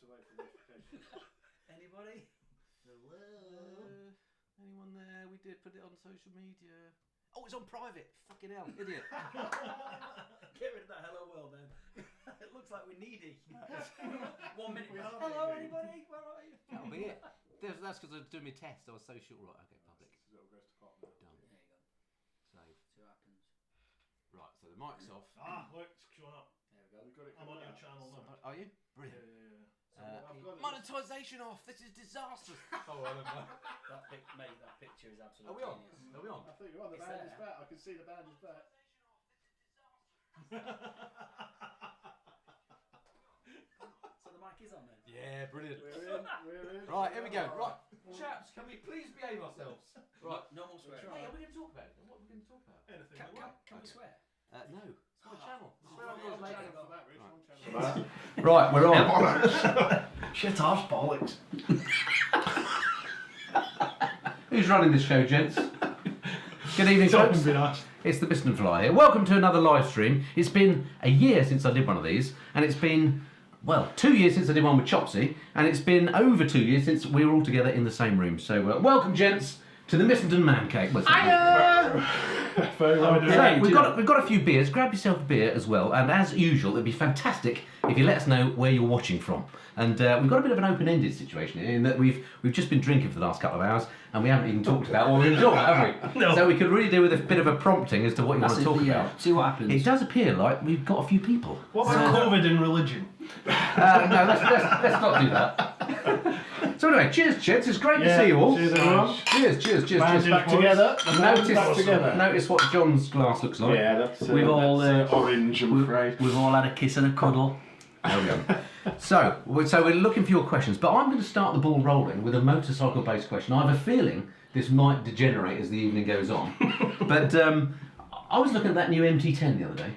away from notifications. Anybody? Hello? Anyone there? We did put it on social media. Oh, it's on private. Fucking hell, idiot. Get rid of that hello world then. It looks like we're needy. 1 minute. Hello, anybody? Where are you? That'll be it. That's because I was doing my test. I was so short. Right, okay, public. It all goes to pot now. Done. There you go. Save. See what happens. Right, so the mic's off. Look, it's showing up. There we go. We've got it I'm on coming your out. channel now. Are you? Brilliant. Yeah. I've got it. Monetisation off. This is disastrous. Oh, I don't know. Mate, that picture is absolutely Are we on? genius. Are we on? I think you're on. The It's band there. is back. I can see the band is back. So the mic is on then? Yeah, brilliant. We're in. Right, here we go. Right, chaps, can we please behave ourselves? Right. No more swearing. Hey, are we going to talk about it? What are we going to talk about? Anything Can, we can, want. can we swear? No, it's my channel. Swear on Yeah, yours later. channel. For that, Rich, on channel. Right, we're on. Shit off, bollocks. Who's running this show, gents? Good evening, folks. It's the Biston Fly here. Welcome to another live stream. It's been a year since I did one of these, and it's been, well, 2 years since I did one with Chopsy, and it's been over 2 years since we were all together in the same room. So, welcome, gents, to the Missington Man Cake. Very well. So, we've got a few beers. Grab yourself a beer as well, and as usual, it'd be fantastic if you let us know where you're watching from. And we've got a bit of an open-ended situation here in that we've just been drinking for the last couple of hours, and we haven't even talked about what we're going to talk about, have we? No. So we could really do with a bit of a prompting as to what you want to talk about. See what happens. It does appear like we've got a few people. What about COVID and religion? No, let's not do that. So anyway, cheers, gents. It's great to see you all. Cheers, everyone. Cheers. Back together. Notice what John's glass looks like. Yeah, that's We've all orange, I'm afraid. We've all had a kiss and a cuddle. There we go. So we're looking for your questions, but I'm going to start the ball rolling with a motorcycle-based question. I have a feeling this might degenerate as the evening goes on. But I was looking at that new MT10 the other day.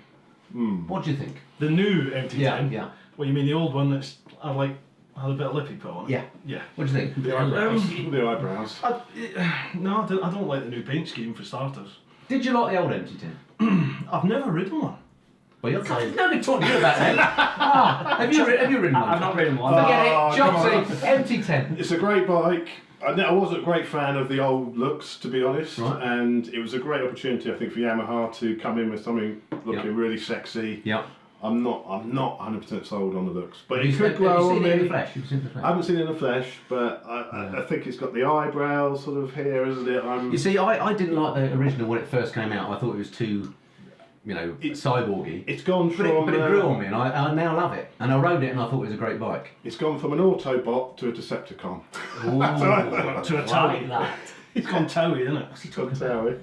What do you think? The new MT10? Yeah. Well, you mean the old one that's had a bit of lippy put on it? Yeah. What do you think? The eyebrows. The eyebrows. No, I don't like the new paint scheme for starters. Did you like the old MT10? I've never ridden one. Well, you're nobody talking to you about that. Have you ridden one? I've not ridden one. Forget it. Chopsy, MT10. It's a great bike. I wasn't a great fan of the old looks, to be honest, Right. and it was a great opportunity, I think, for Yamaha to come in with something looking really sexy. Yeah. I'm not 100% sold on the looks, but Have it could grow you on seen it in the me. flesh? I haven't seen it in the flesh, but I think it's got the eyebrows sort of here, isn't it? You see, I didn't like the original when it first came out. I thought it was too, cyborgy. It's gone But from. it grew on me, and I now love it. And I rode it, and I thought it was a great bike. It's gone from an Autobot to a Decepticon. To a towie. It's gone towie, isn't it? What's he talking about?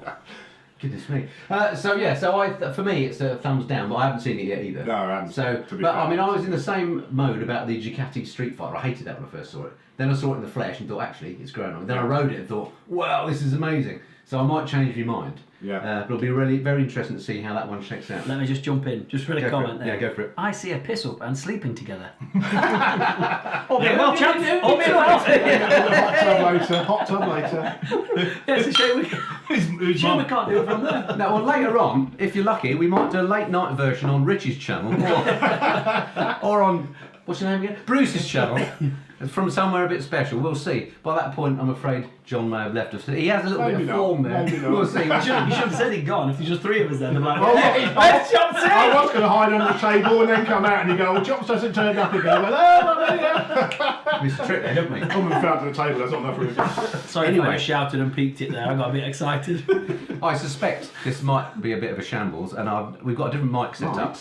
Goodness me. For me, it's a thumbs down, but I haven't seen it yet either. No, I haven't. So, to be but fair. I mean, I was in the same mode about the Ducati Street Fighter. I hated that when I first saw it. Then I saw it in the flesh and thought, actually, it's grown on me. Then I rode it and thought, wow, this is amazing. So I might change my mind. Yeah. But it'll be really very interesting to see how that one shakes out. Let me just jump in, just for a comment there. Yeah, go for it. I see a piss up and sleeping together. Oh, well, chaps. Oh, Hot tub later. Yeah, it's a shame we can't do it from there. Now, well, later on, if you're lucky, we might do a late night version on Richie's channel, or on, what's your name again? Bruce's channel, from somewhere a bit special. We'll see. By that point, I'm afraid John may have left us. He has a little bit of form there. We'll see. You should have said he'd gone if there's just three of us then. I'm like, I was going to hide under the table and then come out and you go, well, Chops hasn't turned up again. I'm like, Missed a trick there, didn't we? I went down to the table, that's not enough room. sorry if I shouted and peeked it there. I got a bit excited. I suspect this might be a bit of a shambles, and we've got a different mic set up.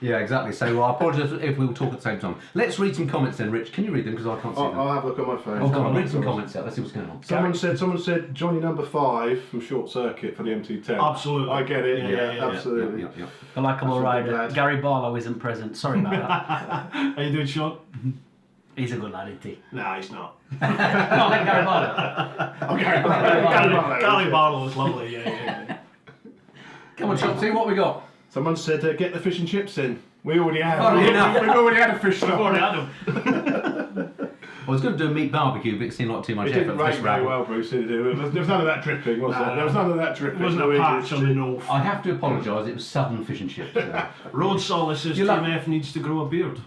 Yeah, exactly. So I apologise if we'll talk at the same time. Let's read some comments then, Rich. Can you read them? Because I can't see them. I'll have a look at my phone. Oh, go on, read some comments out. Let's see what's going on. Someone said Johnny number 5 from Short Circuit for the MT10. Absolutely. I get it. Yeah, absolutely. Yeah. The likeable That's a rider. good lad. Gary Barlow isn't present. Sorry about that. How you doing, Sean? He's a good lad, isn't he? Nah, he's not. Not like Gary Barlow. Gary Barlow was lovely, yeah. Come on, Chopsy, what we got? Someone said get the fish and chips in. We already have. Oh, We've enough. already had a fish We've stuff. already had him. I was going to do a meat barbecue, but it seemed like too much It effort didn't for rate this very rabble. well, Bruce, did it? There was none of that dripping, was there? Nah. There was none of that dripping. It wasn't a patch on the north. I have to apologise, it was southern fish and chips. Road Solace says You like- TMF needs to grow a beard.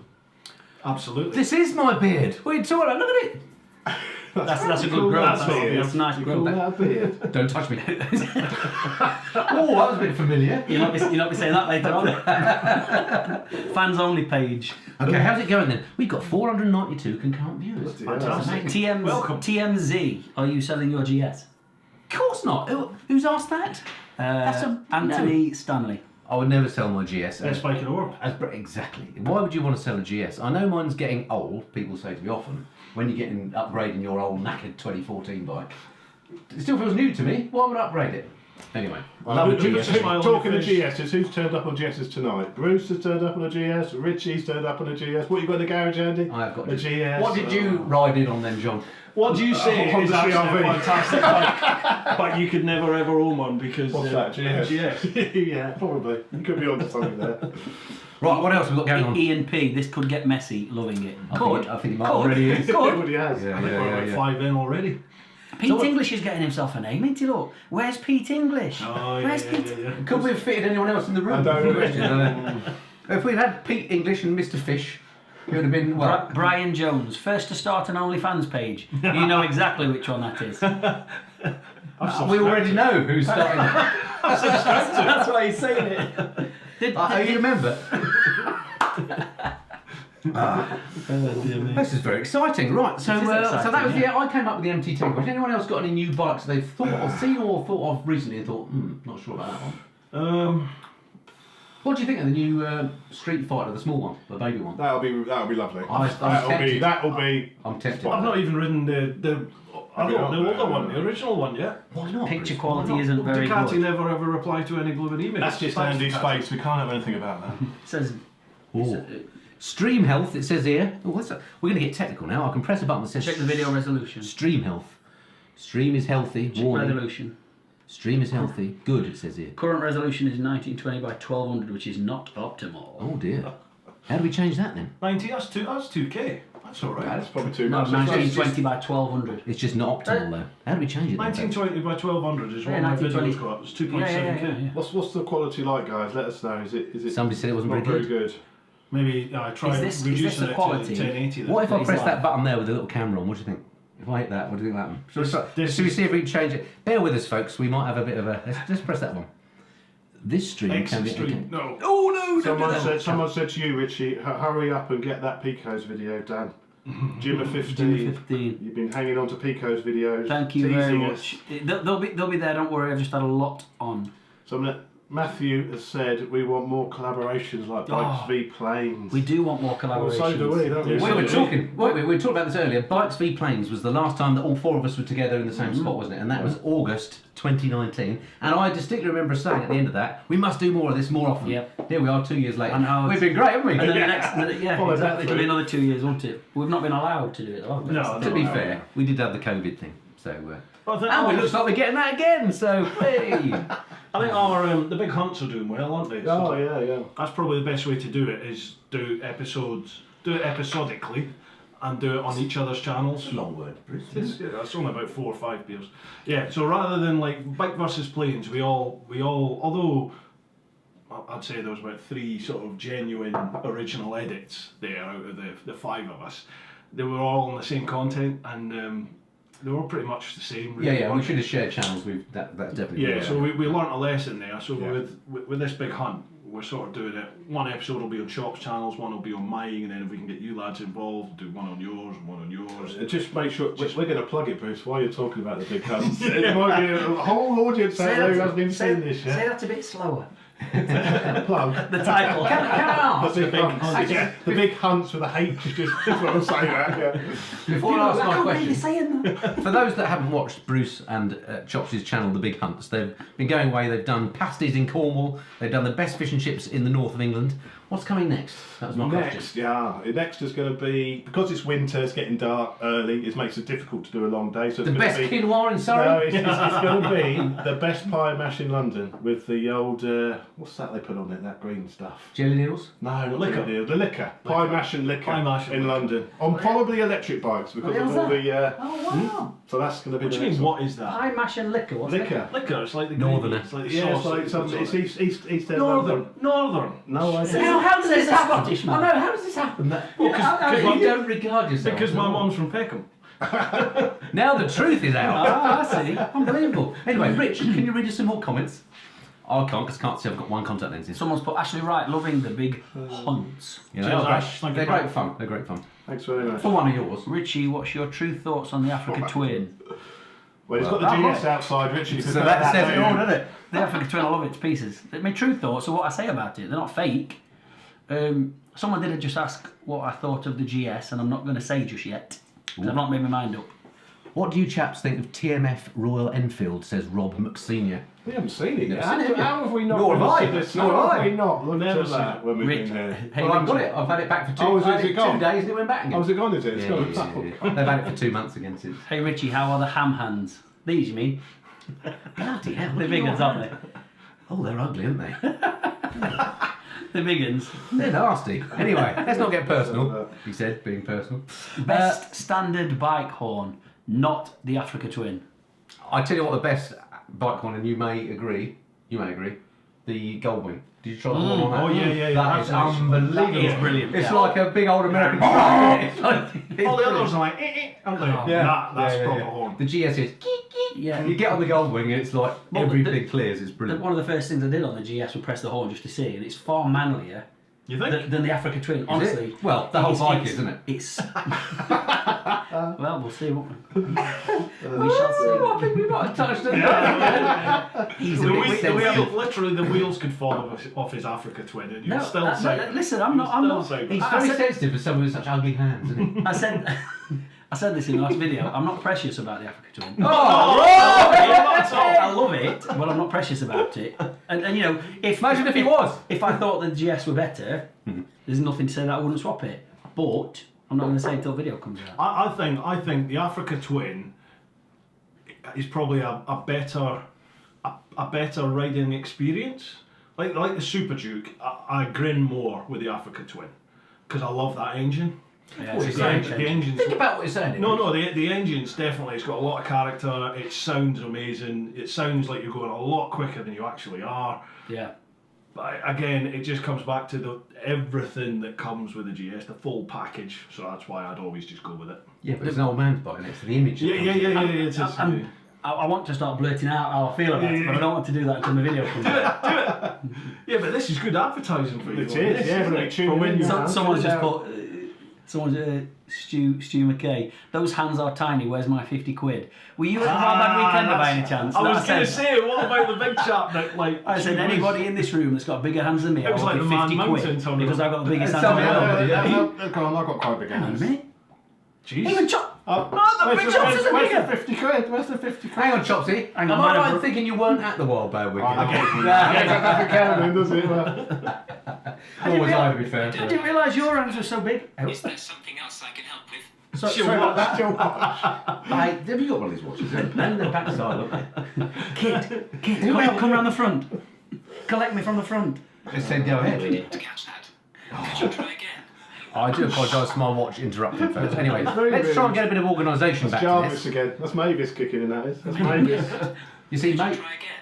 Absolutely. This is my beard. What are you talking about? Look at it. That's a good growth. That's a nice growth. Don't touch me. Oh, that was a bit familiar. You'll not be saying that later on. Fans only page. Okay, how's it going then? We've got 492 concurrent viewers. Fantastic. Welcome. TMZ, are you selling your GS? Of course not. Who's asked that? Anthony Stanley. I would never sell my GS. Best bike in the world. Exactly. Why would you want to sell a GS? I know mine's getting old. People say to me often, when you're getting upgrading your old knackered 2014 bike, it still feels new to me. Why would I upgrade it? Anyway, I love a GS. Talking of GSs, who's turned up on GSs tonight? Bruce has turned up on a GS. Richie's turned up on a GS. What you got in the garage, Andy? I have got a GS. What did you ride in on then, John? What do you say is Honda actually a CR-V. fantastic bike, but you could never ever own one because What's that, GS? GS. Yeah, probably. You could be onto something there. Right, what else have we got going on? Ian P, this could get messy, loving it. I think it might already is. It already has. Yeah, I think we're like 5 in already. Pete English is getting himself a name, ain't he? Look, where's Pete English? Oh, Where's Pete? Could we have fitted anyone else in the room? I don't know. If we'd had Pete English and Mr. Fish, it would have been, well... Brian Jones, first to start an OnlyFans page. You know exactly which one that is. we already know who's starting it. That's why he's saying it. You remember? This is very exciting, right? So, It is exciting, so that was I came up with the MT10 question. Anyone else got any new bikes they've thought or seen or thought of recently and thought, not sure about that one? What do you think of the new Street Fighter, the small one, the baby one? That'll be lovely. That'll be. I'm tempted. I've not even ridden the older one, the original one yet. Why not? Picture quality isn't very Ducati good. never ever replied to any blooming email. That's just Andy's face. We can't have anything about that. It says Stream health, it says here. Oh, what's that? We're going to get technical now. I can press a button that says check the video resolution. Stream health. Stream is healthy. Check Warning. resolution. Stream is healthy. Good, it says here. Current resolution is 1920 by 1200, which is not optimal. Oh dear. How do we change that then? 90, that's 2K. That's alright. That's probably too No, much. 1920 by 1200. It's just not optimal though. How do we change it then? 1920 by 1200 is Yeah, what my video's 1920. got. It's 2.7K. Yeah. What's the quality like, guys? Let us know. Is it? Somebody said it wasn't not very very good. good. Maybe I tried Is this reducing the it quality? to 1080 then. What if I It's press like- that button there with the little camera on? What do you think? If I hit that, what do you think will happen? This Should we is- see if we can change it? Bear with us, folks. We might have a bit of a. Let's press that one. This stream can Exit be. stream. No. Oh no! Someone said to you, Richie, hurry up and get that Pico's video done. Jim of 15. 15. You've been hanging on to Pico's videos. Thank you very teasing much. us. They'll be there, don't worry, I've just had a lot on. Matthew has said we want more collaborations like Bikes v Planes. We do want more Well, collaborations. so do we, don't we? We were talking. We were talking about this earlier. Bikes v Planes was the last time that all four of us were together in the same spot, wasn't it? And that was August 2019. And I distinctly remember saying at the end of that, we must do more of this more often. Yep. Here we are, 2 years later. And how We've been great, haven't we? And then the next, Follow that exactly. It'll be through. another 2 years, won't it? We've not been allowed to do it, though. No, To be fair, we did have the COVID thing, so. I think And we our- looks like we're getting that again. So, hey. I think our the big hunts are doing well, aren't they? Oh, yeah. That's probably the best way to do it. Is do it episodically, and do it on each other's channels. Long word, Bruce. That's only about 4 or 5 beers. Yeah. So rather than like bike versus planes, we all although I'd say there was about 3 sort of genuine original edits there out of the 5 of us. They were all on the same content and. They were pretty much the same. Really. Yeah, we should have shared channels. That's definitely. Yeah, so we learnt a lesson there. So Yeah. with this big hunt, we're sort of doing it. One episode will be on Shop's channels, one will be on mine, and then if we can get you lads involved, do one on yours and one on yours. Just make sure we're going to plug it, Bruce. While you're talking about the big hunts, it might be a whole audience out there who hasn't even seen this Say yet. that a bit slower. Plug. The title. Can I ask? The big hunts. Yeah, the big hunts with a H. Just what I'm saying. Yeah. Before I ask my can't question, really saying that. for those that haven't watched Bruce and Chops' channel, The Big Hunts, they've been going away. They've done pasties in Cornwall. They've done the best fish and chips in the north of England. What's coming next? That was my question. Next is going to be, because it's winter, it's getting dark early. It makes it difficult to do a long day. So The it's best going to be, quinoa in Surrey. No, it's going to be the best pie mash in London with the old what's that they put on it? That green stuff. Jelly deals. No, not Liquor. the liquor. Pie mash and liquor. Pie mash and in liquor. London on probably electric bikes because of all the. Oh, wow. So that's going to be. What do the you next mean? one. What is that? Pie mash and liquor. What's Liquor. Liquor. It's like the Northerner. It's like the Yeah, it's sauce like that something. puts on It's it. East London. Northern. No, I Say don't. how does this happen? Scottish man. I know, how does this happen? That, Well, 'cause you don't regard yourself. Because as my a- mum's from Peckham. Now the truth is out. Ah, I see. Unbelievable. Anyway, Rich, can you read us some more comments? I can't, because I can't see I've got one contact lens in. Someone's put Ashley Wright loving the big hunts. Yeah, Cheers, they're Ash. Thank they're you, great pal. fun. They're great fun. Thanks very much. For one of yours. Richie, what's your true thoughts on the Africa Twin? Well, he's got the GS outside, Richie. So that says it all, doesn't it? The Africa Twin, I love it to pieces. My true thoughts are what I say about it. They're not fake. Someone did just ask what I thought of the GS, and I'm not going to say just yet. 'Cause I've not made my mind up. What do you chaps think of TMF Royal Enfield, says Rob McSenior. We haven't seen it yet. Never seen it, have you? How have we not? Nor have I. This? Nor How have have I. we not looked Never at seen that it. when we've Rich, been here? hey, Well, I've got Richie, it. I've had it back for 2 Oh, is it gone? 2 days and it went back again. Oh, is it gone, is it? It's gone. Yeah. They've had it for 2 months again since. Hey Richie, how are the ham hands? These, you mean? Bloody hell. They're big ones, aren't they? Oh, they're ugly, aren't they? They're big ones. They're nasty. Anyway, let's not get personal, he said, being personal. Best standard bike horn, not the Africa Twin. I tell you what, the best bike horn, and you may agree, the Goldwing. Did you try the horn on that? Oh, yeah. That is unbelievable. That is brilliant. It's Yeah. like a big old American truck. It's like- All the others are like, aren't they? That's proper horn. The GS is, Yeah. you get on the Goldwing and it's like Well, everything clears, it's brilliant. One of the first things I did on the GS was press the horn just to see, and it's far manlier You think? than the Africa Twin. Honestly, it? Well, the whole bike is, isn't it? It's. Well, we'll see. Won't we? We shall see. I think we might have touched it. He's a bit sensitive. Literally, the wheels could fall off his Africa Twin, and you'd No, still say. listen, I'm not. He's I very said- sensitive for someone with such ugly hands, isn't he? I said. I said this in the last video. I'm not precious about the Africa Twin. Oh, I love it, but I'm not precious about it. And you know, Imagine if he was. If I thought the GS were better, there's nothing to say that I wouldn't swap it. But I'm not going to say until the video comes out. I think the Africa Twin is probably a better riding experience. Like the Super Duke, I grin more with the Africa Twin because I love that engine. Yeah, What it's is a that? great The change. engine's Think about what you're saying. No, the engine's definitely, it's got a lot of character, it sounds amazing, it sounds like you're going a lot quicker than you actually are. Yeah. But again, it just comes back to everything that comes with the GS, the full package, so that's why I'd always just go with it. Yeah, but it's an old man's bike, and it's the image. that Yeah, comes. it is. I want to start blurting out how I feel about it, but I don't want to do that until the video comes out. Yeah, but this is good advertising for you. It is, yeah, isn't but it? tuning For when in, you- yeah. Someone's just put. Stu McKay. Those hands are tiny. Where's my 50 quid? Were you at the Wild Bad Weekender by any chance? I That was going to said- say, what about the big chap that, like... I said, anybody in this room that's got bigger hands than me, It was I'll like give the Man 50 Mountain quid tournament. because I've got the biggest hands Tell in me the how- world. Come on, I've got quite big Hang on a hands. minute. Jeez. Even Chop. Where's big chops are where's bigger. the 50 quid? Where's the 50 quid? Hang on, Chopsy. Hang on, Am I mine are right bro- in thinking you weren't at the Wild Bad Weekend? Yeah, that doesn't count then, does it? Always I, to be fair. I didn't realise your hands were so big. Is there something else I can help with? Sorry about that. Mate, have you got one of these watches? They're in the backside, aren't they? Kid, come round the front. Collect me from the front. It said go I ahead. didn't catch that. Could you try again? I do apologise for my watch interrupting, folks. Anyway, Very let's try and rude. get a bit of organisation That's back to Jarvis this. again. That's Mavis kicking in, that is. That's Mavis. You see, Could you mate, try again?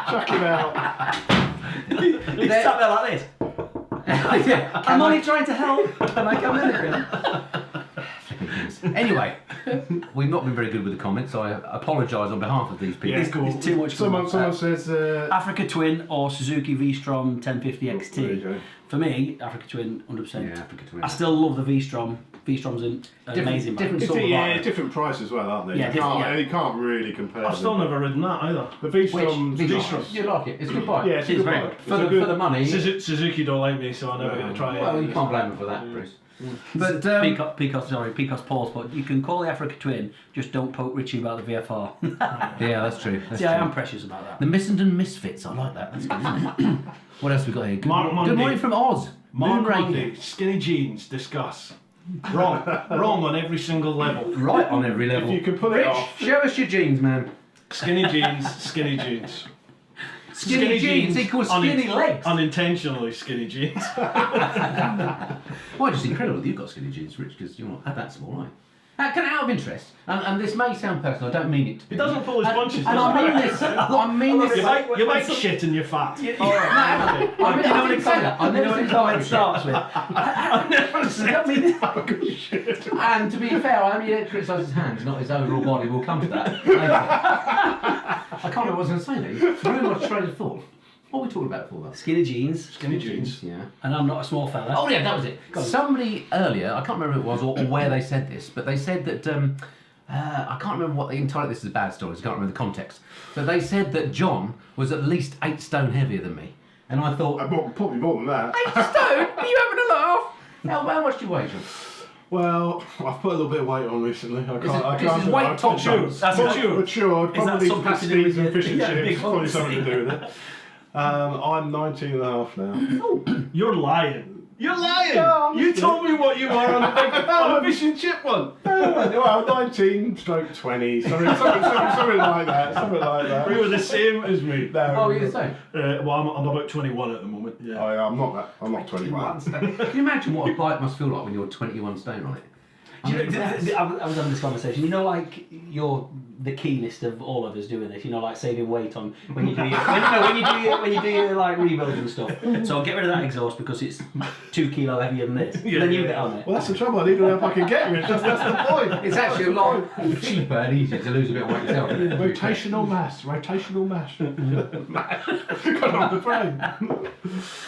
Chuck him out. He's sat there like this. yeah, I'm only trying to help. can I come in again? Anyway, we've not been very good with the comments. I apologise on behalf of these people. Yeah, cool. It's too much. Someone says... Africa Twin or Suzuki V-Strom 1050 There you XT. go. For me, Africa Twin 100%. Yeah, Africa Twin. I still love the V-Strom. V-Strom's an amazing bike. different It's sort of yeah, bike. different price as well, aren't they? Yeah, you, different, can't, yeah. and you can't really compare I've still them. never ridden that either. The V-Strom's... Which V-Strom. you like it? It's a good bike. Yeah, it's a It is good very bike. good. For the money. Suzuki don't like me, so I'm never going to try it. Well, you can't blame them for that, Bruce. But Picos Paul's, but you can call the Africa Twin, just don't poke Richie about the VFR. yeah, that's true. That's See, I true. am precious about that. The Missenden Misfits. I like that. That's good, isn't it? What else we got here? Good, Mark good Monday. morning from Oz. Mark Moonraker. Monday, skinny jeans, discuss. Wrong. Wrong on every single level. Right on every level. If you can pull it Rich, off. show us your jeans, man. Skinny jeans, skinny jeans. Skinny jeans equals skinny legs. Unintentionally skinny jeans. Well, it's incredible that you've got skinny jeans, Rich, because you're not that small, right? Out of interest, and this may sound personal, I don't mean it to be. He doesn't pull his punches. And I mean this. I mean this. You might shit and you're fat. I didn't say that. I never said Comment starts with. I never said And to be fair, I am here to criticise his hands, not his overall body. We'll come to that later. I can't remember what I was going to say now. It's really much train of thought. What were we talking about before that? Skinny jeans. Skinny jeans. Yeah. And I'm not a small fella. Oh yeah, that was it. Somebody earlier, I can't remember who it was or where they said this, but they said that I can't remember what they entitled this as bad stories. I can't remember the context. But they said that John was at least 8 stone heavier than me, and I thought, Probably more than that. 8 stone? Are you having a laugh? How much do you weigh, John? Well, I've put a little bit of weight on recently. This is weight top shoes. That's matured. Is that Probably something to do with pasties and your- fish and yeah, big chips. Probably holes? something to do with it. I'm 19 and a half now. You're lying. You're lying. No, You told me what you were on a fish and chip one. Well, 19 stroke 20, something like that. Something like that. You were the same as me. No, Oh, you're the same. Well, I'm about 21 at the moment. Yeah. I'm not that. I'm not 21. Can you imagine what a bike must feel like when you're 21 stone on it? Do you know, I was having this conversation. You know, like you're the keenest of all of us doing this. You know, like saving weight on when you do your like rebuilds and stuff. So I'll get rid of that exhaust because it's 2 kilo heavier than this. Yeah, then you yeah. get on it. Well, that's the trouble. I need to know if I can get rich. That's the point. It's actually a lot cheaper and easier to lose a bit of weight yourself. isn't it? Rotational mass. Got on the brain.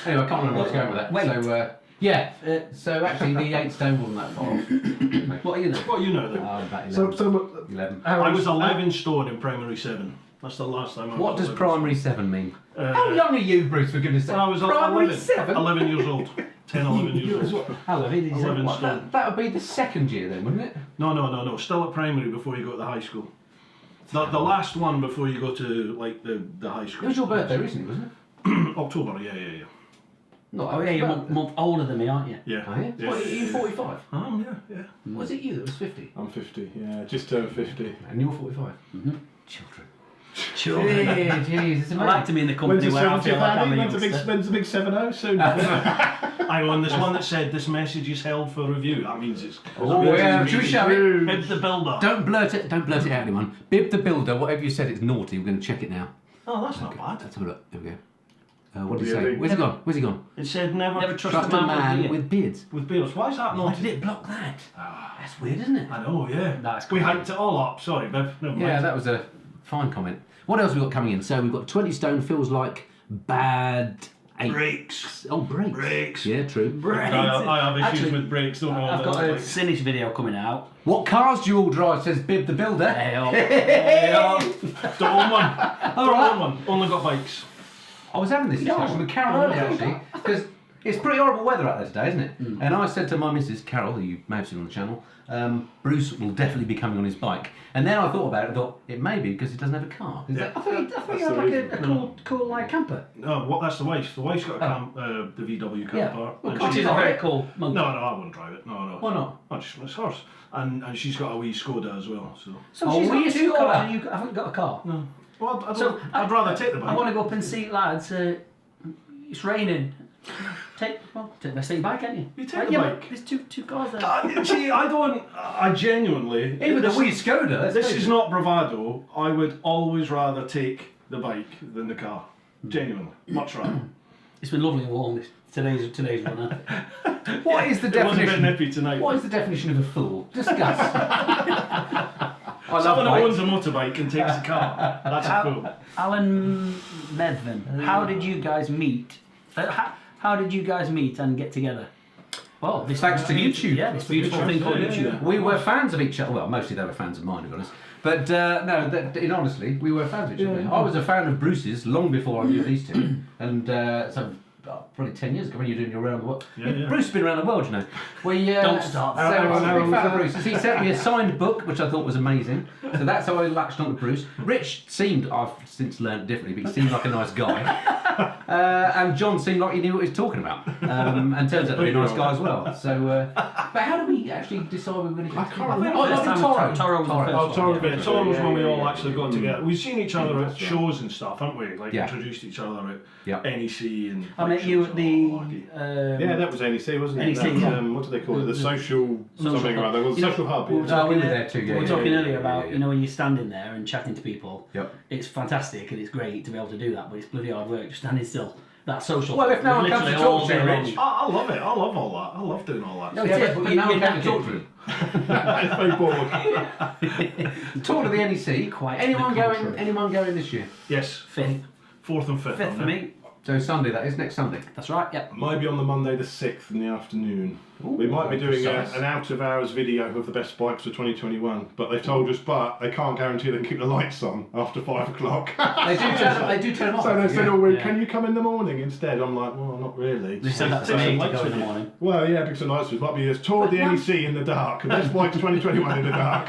Anyway, I can't remember where I was going with that. Wait. So actually the 8 stone wasn't that far off. What are you then? What you know then? About 11. So 11. I was 11 stone in primary 7. That's the last time I was. What does 11. primary 7 mean? How young are you, Bruce, for goodness sake? When I was primary 11, 7? 11 years old. 10, 11 years old. How heavy did you say? 11 What, stone. that would be the second year then, wouldn't it? No. Still at primary before you go to the high school. The last one before you go to like the high school. It was your birthday recently, wasn't it? October, yeah. Not Oh yeah, you're a month older than me, aren't you? Yeah. Oh, yeah? What, are you 45? Yeah. Was it you that was 50? I'm 50. Yeah, just turned 50. And you're 45? Mm-hmm. Children. Children. Yeah, jeez, it's I like to be in the company When's the where I feel 70th, like I'm Andy? a When's the big youngster. 7-0 soon? I on this one that said this message is held for review. That means it's. Oh, yeah. Should we show it? Bib the builder. Don't blurt it out, anyone. Bib the builder, whatever you said, it's naughty. We're going to check it now. Oh, that's not bad. Let's have a look. There we go. What did he Really? say? Where's he gone? Where's he gone? It said never Trust a man with beards. with beards. Why is that Why not? did it block that? That's weird, isn't it? I know, yeah. That's we great. hyped it all up. Sorry, Bev. Never Yeah, mind. that was a fine comment. What else have we got coming in? So we've got 20 stone feels like bad 8. Brakes. Oh, brakes. Brakes. Yeah, true. I have issues Actually, with brakes. Don't know. I've got a like. Sinish video coming out. What cars do you all drive? Says Bib the builder. Hey, Don't own one. All Don't right. own one. Only got bikes. I was having this discussion with Carol earlier actually, because it's pretty horrible weather out there today, isn't it? And I said to my missus, Carol, who you may have seen on the channel, Bruce will definitely be coming on his bike. And then I thought about it and thought, it may be because he doesn't have a car. Is that, I thought you had like a cool like camper. No, what? That's the wife. The wife's got a the VW car Yeah. park. Well, and which she's is a got- very cool monkey. No, I wouldn't drive it. No. Why not? It's hers. And she's got a wee Skoda as well. So. So Oh, she's we got do 2 got cars that. and you haven't got a car. No. Well, So I'd rather take the bike. I want to go up and see lads. It's raining. Take the same bike, can't you? You take the yeah, bike. but there's two cars there. See, I genuinely. Even the this- wee Skoda. This is not bravado. I would always rather take the bike than the car. Genuinely, much rather. It's been lovely and warm today's run. What is the It was a bit definition? nippy tonight. What is the definition of a fool? Discuss. I love Someone who bikes. owns a motorbike and takes a car. That's a fool. Alan Medvin, how did you guys meet? How did you guys meet and get together? Well, Thanks to YouTube. Yeah, this beautiful thing called YouTube. We were fans of each other. Well, mostly they were fans of mine, to be honest. But in honestly, we were fans of each other. I was a fan of Bruce's long before I knew these two, and so probably 10 years ago when you were doing your round the world. Yeah. Bruce has been around the world, you know. We Don't start. So I was a big fan of Bruce's. He sent me a signed book, which I thought was amazing. So that's how I latched on to Bruce. Rich seemed, I've since learned differently, but he seemed like a nice guy. And John seemed like he knew what he was talking about, and turns out to be a nice guy as well. So, but how did we actually decide we were going to get together? think Oh, the first no, time Toro. Toro was the first one. Toro. Yeah, Toro was when we all Yeah. actually got together. We've seen each other at shows and stuff, haven't we? Like Yeah. introduced each other at Yeah. NEC and. I met you at the. Yeah, that was NEC, wasn't it? NEC, That, yeah. What do they call it? The social Social something or hub. other. Well, the You know, social hub. we were Yeah. talking, we were there too, yeah, we were yeah, talking yeah, earlier yeah, about yeah. you know when you're standing there and chatting to people. Yep. It's fantastic and it's great to be able to do that, but it's bloody hard work just standing still. That social. Well, hub, if no one comes literally to talk all to you, day long. Rich. I love it. I love all that. I love doing all that. No, Yeah, it's but you, no one you're came to talk natural. to him. It's very bored. Tour to the NEC. Quite anyone the going? contrary. Anyone going this year? Yes. Fifth. 4th and 5th. Fifth for me. So Sunday, that is next Sunday. That's right. Yep. Might be on the Monday the 6th in the afternoon. Ooh, we might be doing precise. an out of hours video of the best bikes for 2021, but they've told us, but they can't guarantee they can keep the lights on after 5 o'clock. They do turn off. So they said, yeah. "Oh, well, Yeah. can you come in the morning instead?" I'm like, "Well, not really." They said that to So me to lights go in with the you. morning. Well, yeah, because the lights might be a tour of the NEC in the dark, and best bikes 2021 in the dark.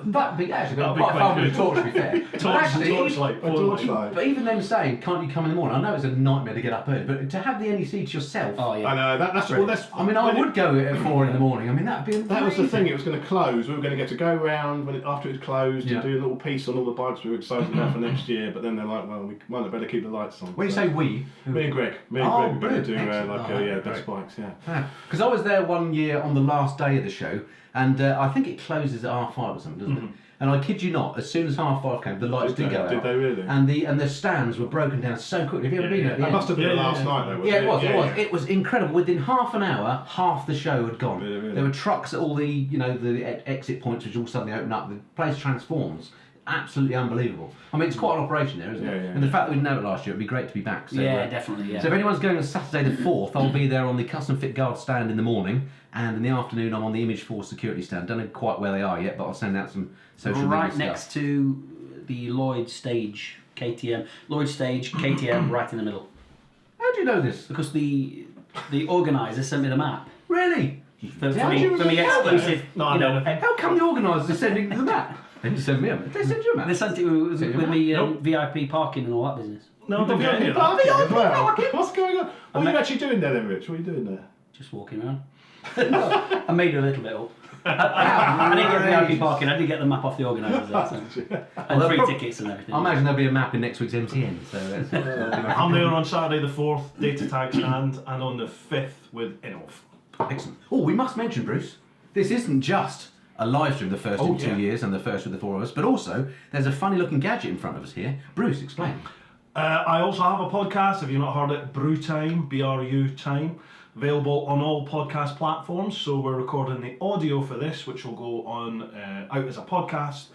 That'd be actually That'd be quite quite fun with a good. torch, to be fair. But actually, Torchlight. A torchlight. but even them saying, "Can't you come in the morning?" I know it's a nightmare to get up early, but to have the NEC to yourself. Oh yeah. I know that's well, that's. I mean, I would go at 4 in the morning. I mean, that'd be amazing. That was the thing. It was going to close. We were going to get to go round after it had closed Yeah. and do a little piece on all the bikes we were excited about for next year. But then they're like, "Well, we might have better keep the lights on." When you So- say we, me and Greg, Oh, we're going to brilliant. do Excellent. like Oh, yeah, great. best bikes, yeah. because I was there one year on the last day of the show, and I think it closes at 5:30 or something, doesn't it? And I kid you not, as soon as 5:30 came, the lights did go out. Did they really? And the stands were broken down so quickly. Have you ever been there? That must have been Yeah, the last yeah. night though. Yeah, it was. Yeah, It was. yeah. It was incredible. Within half an hour, half the show had gone. Really, really? There were trucks at all the exit points, which all suddenly opened up. The place transforms. Absolutely unbelievable. I mean, it's quite an operation there, isn't it? Yeah, yeah. And the fact that we didn't know it last year, it'd be great to be back. So, Yeah, definitely. Yeah. So if anyone's going on Saturday the 4th, I'll be there on the custom fit guard stand in the morning, and in the afternoon I'm on the Image 4 security stand. Don't know quite where they are yet, but I'll send out some social media right stuff. next to the Lloyd stage KTM. Lloyd stage KTM right in the middle. How do you know this? Because the organiser sent me the map Really? for How do me you for me remember exclusive. No, you know, no. How come the organisers are sending you the map? They just send me a map. They send you a map. they sent it with Sent you a with map? me Nope. VIP parking and all that business. No, don't get any of that. Parking as well. What's going on? What are met- you actually doing there then, Rich? What are you doing there? Just walking around. I made a little bit up. I didn't get VIP parking. I did get the map off the organisers there, so. And free tickets and everything. I imagine there'll be a map in next week's MTN. So that's, I'm there on Saturday the 4th, data tag stand, and on the 5th with Enough. excellent. Oh, we must mention, Bruce, this isn't just a live stream, the first in 2 years and the first with the 4 of us, but also there's a funny looking gadget in front of us here. Bruce, explain. I also have a podcast, if you've not heard it, Brew Time, BRU Time, available on all podcast platforms. So we're recording the audio for this, which will go on out as a podcast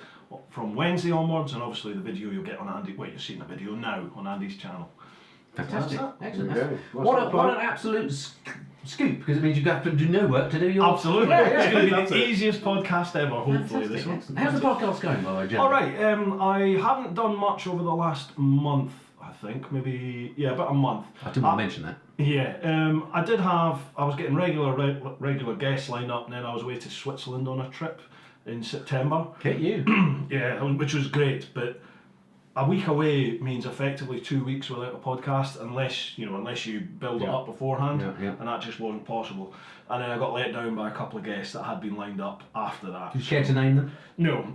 from Wednesday onwards, and obviously the video you'll get on Andy. Well, you're seeing the video now on Andy's channel. Fantastic. Excellent. Okay. What an absolute scoop, because it means you have to do no work to do your... Absolutely, Yeah, it's going to be that's the it. easiest podcast ever. Hopefully, Fantastic, this one. excellent. How's the podcast going, by the way, Jen? All right. I haven't done much over the last month. I think maybe about a month. I didn't want to mention that. Yeah, I was getting regular guests lined up, and then I was away to Switzerland on a trip in September. Get you. Yeah, which was great, but a week away means effectively 2 weeks without a podcast, unless you build it Yeah. up beforehand, Yeah. and that just wasn't possible. And then I got let down by a couple of guests that had been lined up after that. Do you care to name them? No,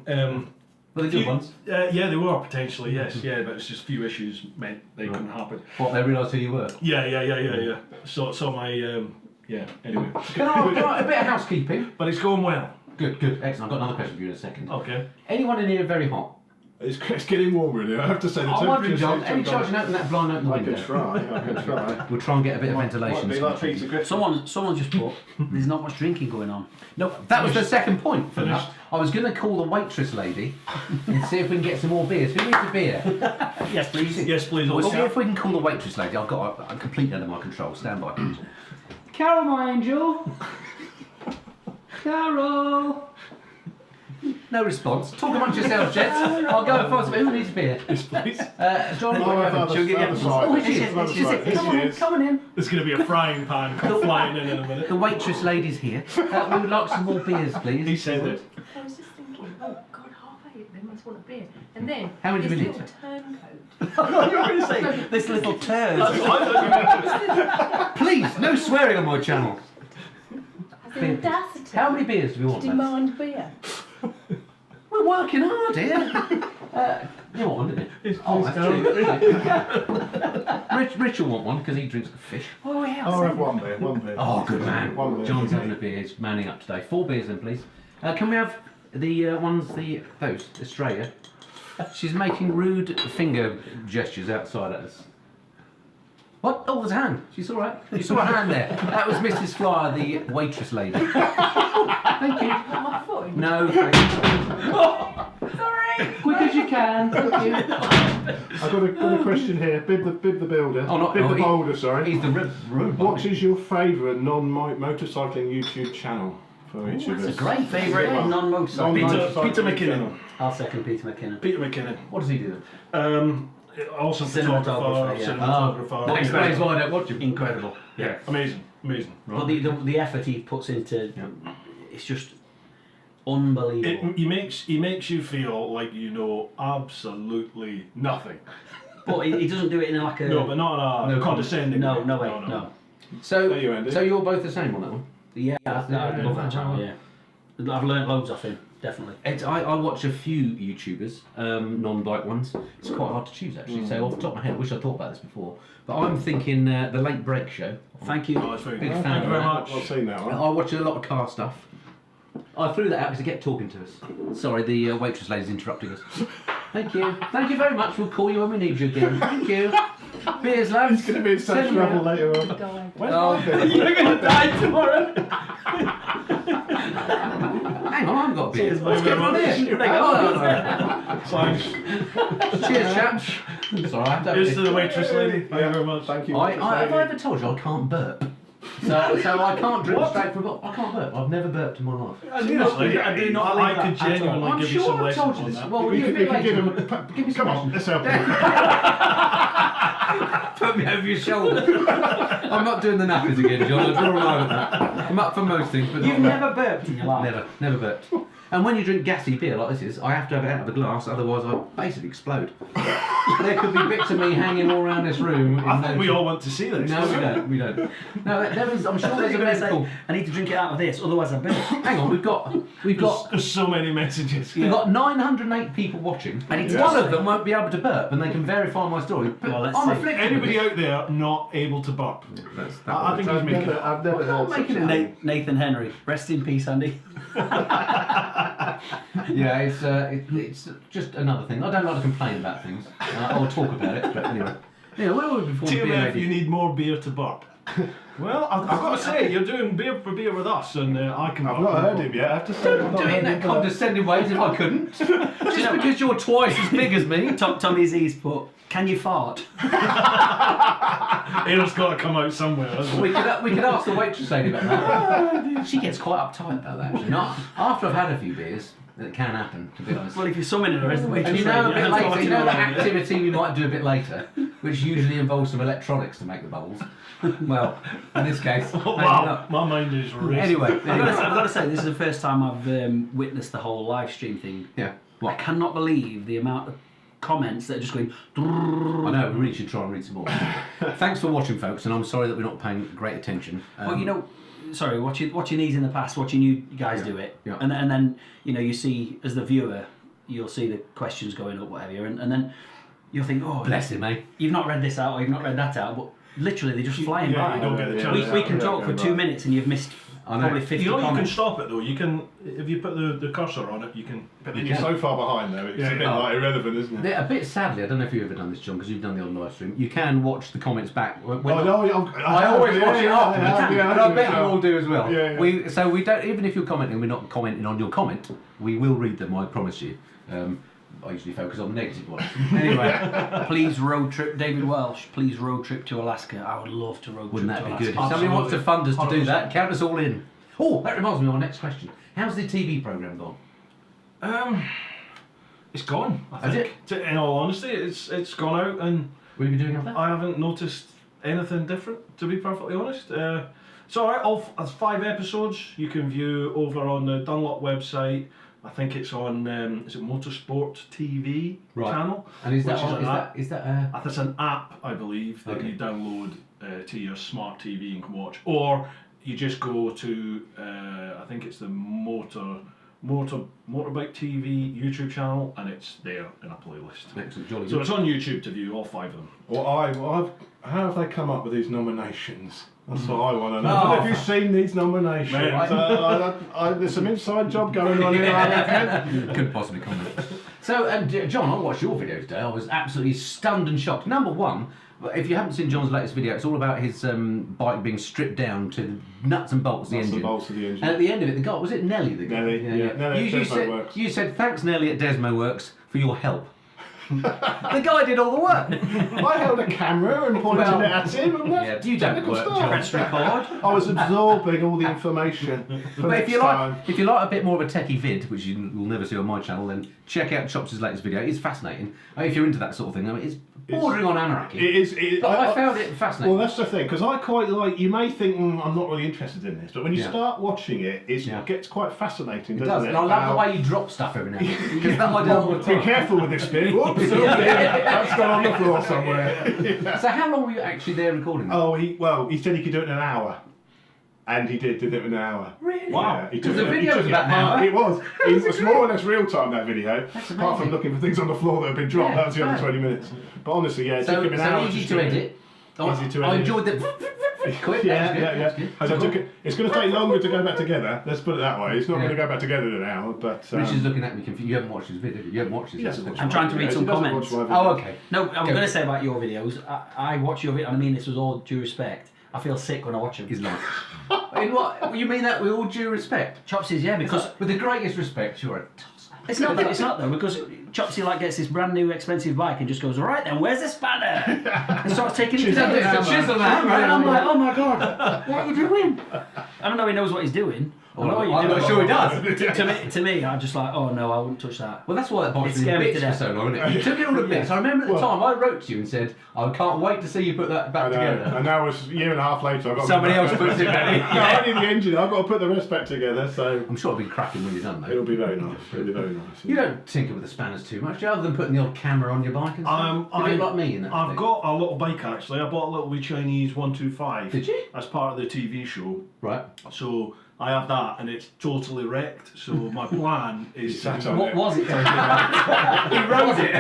Well, the good ones. yeah, they were potentially, yes, yeah, but it's just few issues meant they couldn't happen. What, they realised who you were? Yeah. So my anyway, Can I, a bit of housekeeping? but it's going well. Good, excellent. I've got another question for you in a second. Okay. Anyone in here very hot? It's getting warmer in here. I have to say. The I'm wondering, temperature's John, any gone- chance you can open that blind open the I window? can try. I can try. We'll try and get a bit of Might ventilation. be like Peter Griffin. Someone just put. There's not much drinking going on. No, that was the second point for Finished. that. I was going to call the waitress lady and see if we can get some more beers. Who needs a beer? Yes, please. Yes, please. We'll see also. if we can call the waitress lady. I've got a completely under my control. Stand by. Carol, my angel. Carol. No response. Talk amongst yourselves, gents. I'll go and find some. Who needs a beer? Yes, please. John. Shall we get Oh, it is. Other side. Come on in. Come on in. There's going to be a frying pan come flying in a minute. The waitress lady's here. We would like some more beers, please. He said it. I was just thinking, oh God, 8:30, they must want a beer. And then, How many this do we little need? turncoat. You were going to say this little turd. That's what I thought Please, no swearing on my channel. Has the audacity How many beers do we to want? lads? demand beer. We're working hard here. You want one, didn't you? Oh, that's true. Rich will want one because he drinks like a fish. Oh yeah. I'll have one beer. Oh, good man. One beer. John's having a beer. He's manning up today. 4 beers then, please. Can we have the those, Australia? She's making rude finger gestures outside at us. What? Oh, there's a hand. She saw it. You saw a hand there. That was Mrs. Flyer, the waitress lady. Thank you. My foot. No, thank you. Sorry. Quick as you can. Thank you. I've got a question here. Bib the builder. Oh, not Bib the he- boulder, sorry. He's the room. What is your favourite non-motorcycling YouTube channel for each of us? That's a great favourite non-motorcycle. Peter McKinnon. I'll second Peter McKinnon. Peter McKinnon. What does he do? Also Cinematographer, photographer, yeah. cinematographer. That explains why I don't watch him. Incredible. Yeah, amazing. But the effort he puts into it's just unbelievable. He makes you feel like you know absolutely nothing. But he doesn't do it in like a No, but not in a condescending no, way. no way, no. So, There you, Andy. so you're both the same on that one? Yeah, I love that channel. Yeah, I've learned loads off him. Definitely. I watch a few YouTubers, non-bike ones. It's quite hard to choose actually. So off the top of my head, I wish I thought about this before. But I'm thinking the Late Break Show. Thank you. Oh, that's very Big good. fan Thank you of very that. much. I've seen that one. I watch a lot of car stuff. I threw that out because they kept talking to us. Sorry, the waitress lady's interrupting us. Thank you. Thank you very much. We'll call you when we need you again. Thank you. Beers, lads. It's going to be in such Send me trouble out. later on. Dying. Where's Oh. my beer? You're gonna die tomorrow. Hang on, I haven't got a beer. Cheers, What's mate. going on here? Thanks. Cheers, chaps. Sorry, I have to have a Here's bit- to the waitress lady. Thank you very much. Thank you. have I ever told you I can't burp? So I can't drink straight from a bottle. I can't burp. I've never burped in my life. Seriously, I do not I believe could that at all. genuinely I'm give you sure some I've lessons told you on this. that. Well, We you could, a we bit could give later. him. Give me some Come on, lessons. let's help him. Put me over your shoulder. I'm not doing the nappies again, John. I draw a line at that. I'm up for most things, but You've not never burped in your life. never burped. And when you drink gassy beer like this is, I have to have it out of the glass, otherwise I basically explode. There could be bits of me hanging all around this room. I think we all want to see this. No, we don't. No, there is. I'm sure there's a You're gonna say, medical. I need to drink it out of this, otherwise I burp. Hang on, we've got There's so many messages. We've got 908 people watching. I need to One say- of them won't be able to burp, and they can verify my story. But Well, let's I'm see. afflicted with Anybody this. out there not able to burp? I think he's I've making it. never heard such making a it thing. Nathan Henry, rest in peace, Andy. Yeah, it's just another thing. I don't like to complain about things. I'll talk about it, but anyway. Yeah, where were we before the beer TMF, you lady? need more beer to burp. Well, I've got to say, you're doing beer for beer with us, and I can. I've not heard him yet. I have to say. I've Don't not do it in heard that him, but- condescending ways if I couldn't. Just because you're twice as big as me. Tommy Z's put, can you fart? Air's got to come out somewhere, hasn't We it? could ask the waitress lady about that. She gets quite uptight about that, actually. Not after I've had a few beers, it can happen, to be honest. Well, if you're summoning her as the waitress, And you know a bit lady, later, you know that activity we might do a bit later, which usually involves some electronics to make the bubbles. Well, in this case, maybe Wow, not. my mind is racing. Anyway, I've got to say, this is the first time I've witnessed the whole live stream thing. yeah. I What? cannot believe the amount of comments that are just going. I know, we really should try and read some more. Thanks for watching, folks, and I'm sorry that we're not paying great attention. Well, you know, sorry, watching these in the past, watching you guys do it, yeah. and then you see as the viewer, you'll see the questions going up, whatever, and then you'll think, oh, bless him, eh? you've not read this out or you've not read that out, but literally they're just flying Yeah, by. you don't get the Yeah, chance. We can Yeah, talk yeah, for 2 right. minutes and you've missed I know. probably 50 You know, you can comments. stop it though. You can, if you put the cursor on it, you can. But then you're so far behind though, it's Yeah, a bit yeah. like irrelevant, isn't it? A bit sadly, I don't know if you've ever done this, John, because you've done the old live stream. You can watch the comments back. When Oh, no, I always watch it afterwards, yeah, and I bet you all do as well. Yeah, yeah. So we don't, even if you're commenting, we're not commenting on your comment. We will read them, I promise you. I usually focus on the negative ones. Anyway, Please road trip, David Welsh. Please road trip to Alaska. I would love to road wouldn't trip that to be good? If Alaska. somebody wants to fund us to do 100%. that, count us all in. Oh, that reminds me of our next question. How's the TV programme gone? It's gone. I Has think. In all honesty, it's gone out, and Will you be doing that? I haven't noticed anything different. To be perfectly honest, it's all right. There's 5 episodes you can view over on the Dunlop website. I think it's on is it Motorsport TV Right. channel? And is that which is on, an app. is that That's an app, I believe, that Okay. you download to your smart TV and can watch, or you just go to I think it's the Motor Motorbike TV YouTube channel, and it's there in a playlist. Excellent, jolly So good. it's on YouTube to view, all 5 of them. How have they come up with these nominations? That's what I want to know. Oh. Have you seen these nominations? Mate. There's some inside job going on here, I reckon. Couldn't possibly comment. So, John, I watched your video today. I was absolutely stunned and shocked. Number one, if you haven't seen John's latest video, it's all about his bike being stripped down to the nuts and bolts of the Nuts and engine. bolts of the engine. And at the end of it, the guy, was it Nelly? The guy? Nelly, yeah. Nelly at You Desmo said, Works. you said, thanks, Nelly at Desmo Works, for your help. The guy did all the work. I held a camera and pointed Well, it at him. And yeah, you don't technical work, stuff. Press record. I was absorbing all the information for But next if time. you like a bit more of a techie vid, which you will never see on my channel, then check out Chops' latest video. It's fascinating. If you're into that sort of thing, I mean, it's bordering on anarchy. It is. But I found it fascinating. Well, that's the thing, because I quite like. You may think I'm not really interested in this, but when you Yeah. start watching it, it Yeah. gets quite fascinating, It doesn't does, it? and I love the way you drop stuff every now and then. Because that I do all the Be time. careful with this bit. Whoops! That's gone on the floor somewhere. So how long were you actually there recording that? Oh, he said he could do it in an hour. And he did it in an hour. Really? Wow. Yeah, he Because took the it- he video took was it about an hour. It was. It was more or less real time, that video. That's Apart from amazing. looking for things on the floor that had been dropped. Yeah, that was the other right. 20 minutes. But honestly, yeah, it So, took him an hour easy to strip it. edit. Easy to I edit. enjoyed the quick. Yeah, that's good, yeah. that's good. As I took it, it's going to take longer to go back together. Let's put it that way. It's not Yeah. going to go back together in an hour, but. Rich is looking at me confused. You haven't watched his video. You haven't watched his He doesn't video. watch I'm my trying to read videos. some He doesn't comments. watch my Oh, videos. okay. No, I'm Go. going to say about your videos. I watch your video, and I mean this with all due respect. I feel sick when I watch them. He's like, in what? You mean that with all due respect? Chopsy's, yeah, because With the greatest respect, you're a tosser. it's not though, because Chopsy like gets this brand new expensive bike and just goes, right then, where's the spanner? And starts taking it down. It's a chisel hammer. And I'm like, oh my god, what are you doing? I don't know he knows what he's doing. I know what you're I'm doing. not sure he does. To me, I'm just like, oh no, I wouldn't touch that. Well, that's why that box It's was in scary bits to for death. so long, isn't it? You took it all to bits. I remember at the time I wrote to you and said, I can't wait to see you put that back I know. together. And now it's a year and a half later. I've got to Somebody put else that- puts it back. No, I need the engine. I've got to put the rest back together, so I'm sure it'll be cracking when you're done, it'll though. be very nice. It'll be very nice. You don't tinker with the spanners too much, do you, other than putting the old camera on your bike and stuff? You do like me in that I've thing. got a little bike actually. I bought a little wee Chinese 125. Did you? As part of the TV show. Right. So I have that, and it's totally wrecked. So my plan is sat to. on What it. was it? He rode it.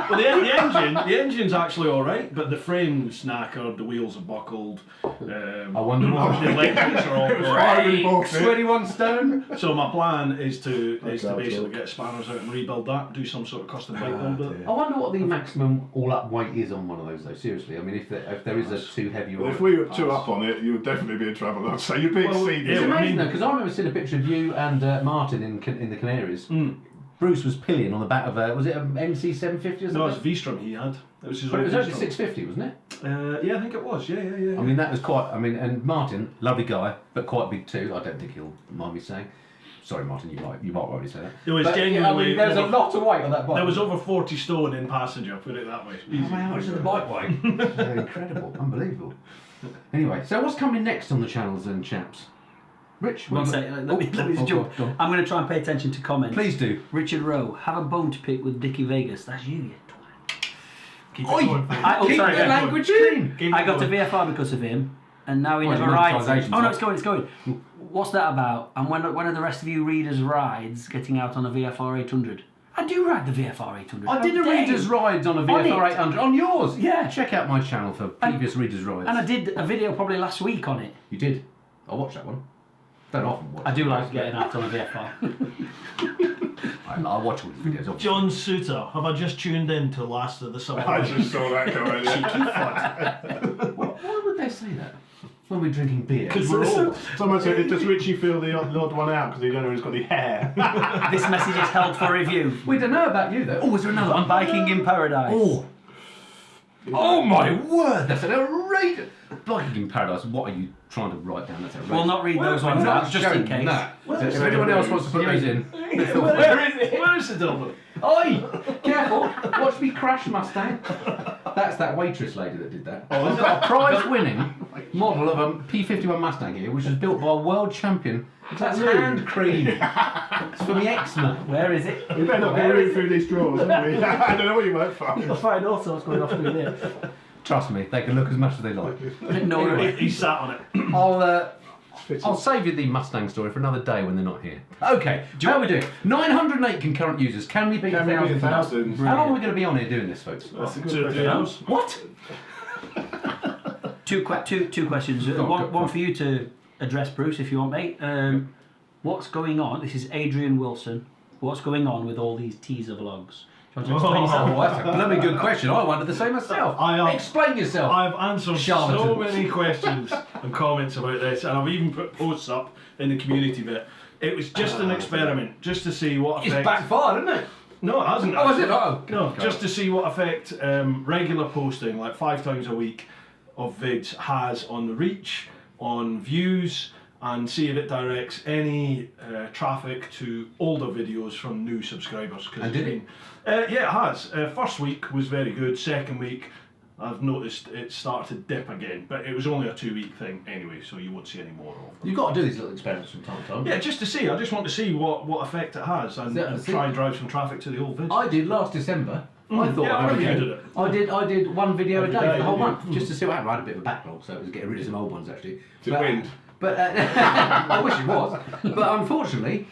Well, the engine's actually all right, but the frame's knackered, the wheels are buckled. I wonder why. The electrics are all. I really bought it. 21 stone. So my plan is to Okay, basically get spanners out and rebuild that, do some sort of custom bike build it. I wonder what the maximum all-up weight is on one of those, though. Seriously, I mean, if there is a too heavy. Well, if we were too up on it, you would definitely be in trouble. I'd say you'd be Well, exceeding. It's yeah, it. I amazing mean- though, because I remember seeing a picture of you and Martin in the Canaries. Bruce was pillion on the back of a, was it an MC 750 or No, it's something? V-Strum he had. It was his But it was old only V-Strum. 650, wasn't it? Yeah, I think it was. Yeah. I mean, that was quite. I mean, and Martin, lovely guy, but quite big too. I don't think he'll mind me saying. Sorry, Martin, you might already say that. It was But, yeah, I genuinely mean, there's a over- lot of weight on that bike. There was over 40 stone in passenger, put it that way. How much does the bike weigh? Incredible, unbelievable. Anyway, so what's coming next on the channels then, chaps? Rich, One what- second, let me Oh, just oh, jump. go on. I'm going to try and pay attention to comments. Please do. Richard Rowe, have a bone to pick with Dickie Vegas. That's you twat. Keep Oi! it going. Keep sorry, the yeah, language clean. Keep I it got to going. VFR because of him, and now he Well, never your rides. monetisation's Oh no, off. it's going. What's that about? And when are the rest of you readers' rides getting out on a VFR 800? I do ride the VFR 800. I did a How dare reader's you? rides on a On VFR it. 800 on yours. Yeah. Check out my channel for previous readers' rides. And I did a video probably last week on it. You did. I watched that one. Don't often watch. I do it. like getting out on a VFR. I watch all his videos. Obviously. John Suter, have I just tuned in to Last of the Summer? I just saw that coming. Yeah. Why would they say that when we're drinking beer? Someone said, does Richie feel the odd one out because he don't know he's got any hair? This message is held for review. We don't know about you though. Oh, is there another On one? Biking in Paradise. Oh my word! That's an outrageous. Biking in Paradise. What are you trying to write down? That's outrageous. We'll not read those ones No, out, just in going case. that. If anyone else wants to put those in, Where is it? Where is the dildo? oi! Careful! Watch me crash, Mustang. That's that waitress lady that did that. I've got a prize-winning model of a P51 Mustang here, which was built by a world champion. That's hand cream. It's for me eczema. Where is it? We better not be reading through these drawers, haven't we? I don't know what you might find. You'll find all sorts going off through there. Trust me, they can look as much as they like. No, Anyway. He sat on it. I'll I'll save you the Mustang story for another day when they're not here. Okay, how are we doing? 908 concurrent users. Can we beat 1,000? How long are we going to be on here doing this, folks? That's a good 2 or 3 question. hours. What? Two questions. One for you to address, Bruce, if you want, mate. What's going on? This is Adrian Wilson. What's going on with all these teaser vlogs? Do you want to explain yourself? Oh, that's a bloody good question. I wondered the same myself. Explain yourself. I've answered so Charlatan. many questions and comments about this, and I've even put posts up in the community bit. It was just an experiment, just to see what It's effect. backfired, isn't it? No, it hasn't. Oh, is it? actually. Oh, No, okay. just to see what effect regular posting, like 5 times a week, of vids has on the reach, on views, and see if it directs any traffic to older videos from new subscribers. And did it? Yeah, it has. First week was very good. Second week, I've noticed it started to dip again, but it was only a 2-week thing anyway, so you won't see any more of them. You've got to do these little experiments from time to time. Yeah, just to see. I just want to see what effect it has and try and drive some traffic to the old vids. I did last December. I thought yeah, I I'd remember you go. did it. I did one video a day day, for the whole did you? month, just to see what happened. I had a bit of a backlog, so it was getting rid of some old ones actually. Did it wind? But I wish it was. But unfortunately,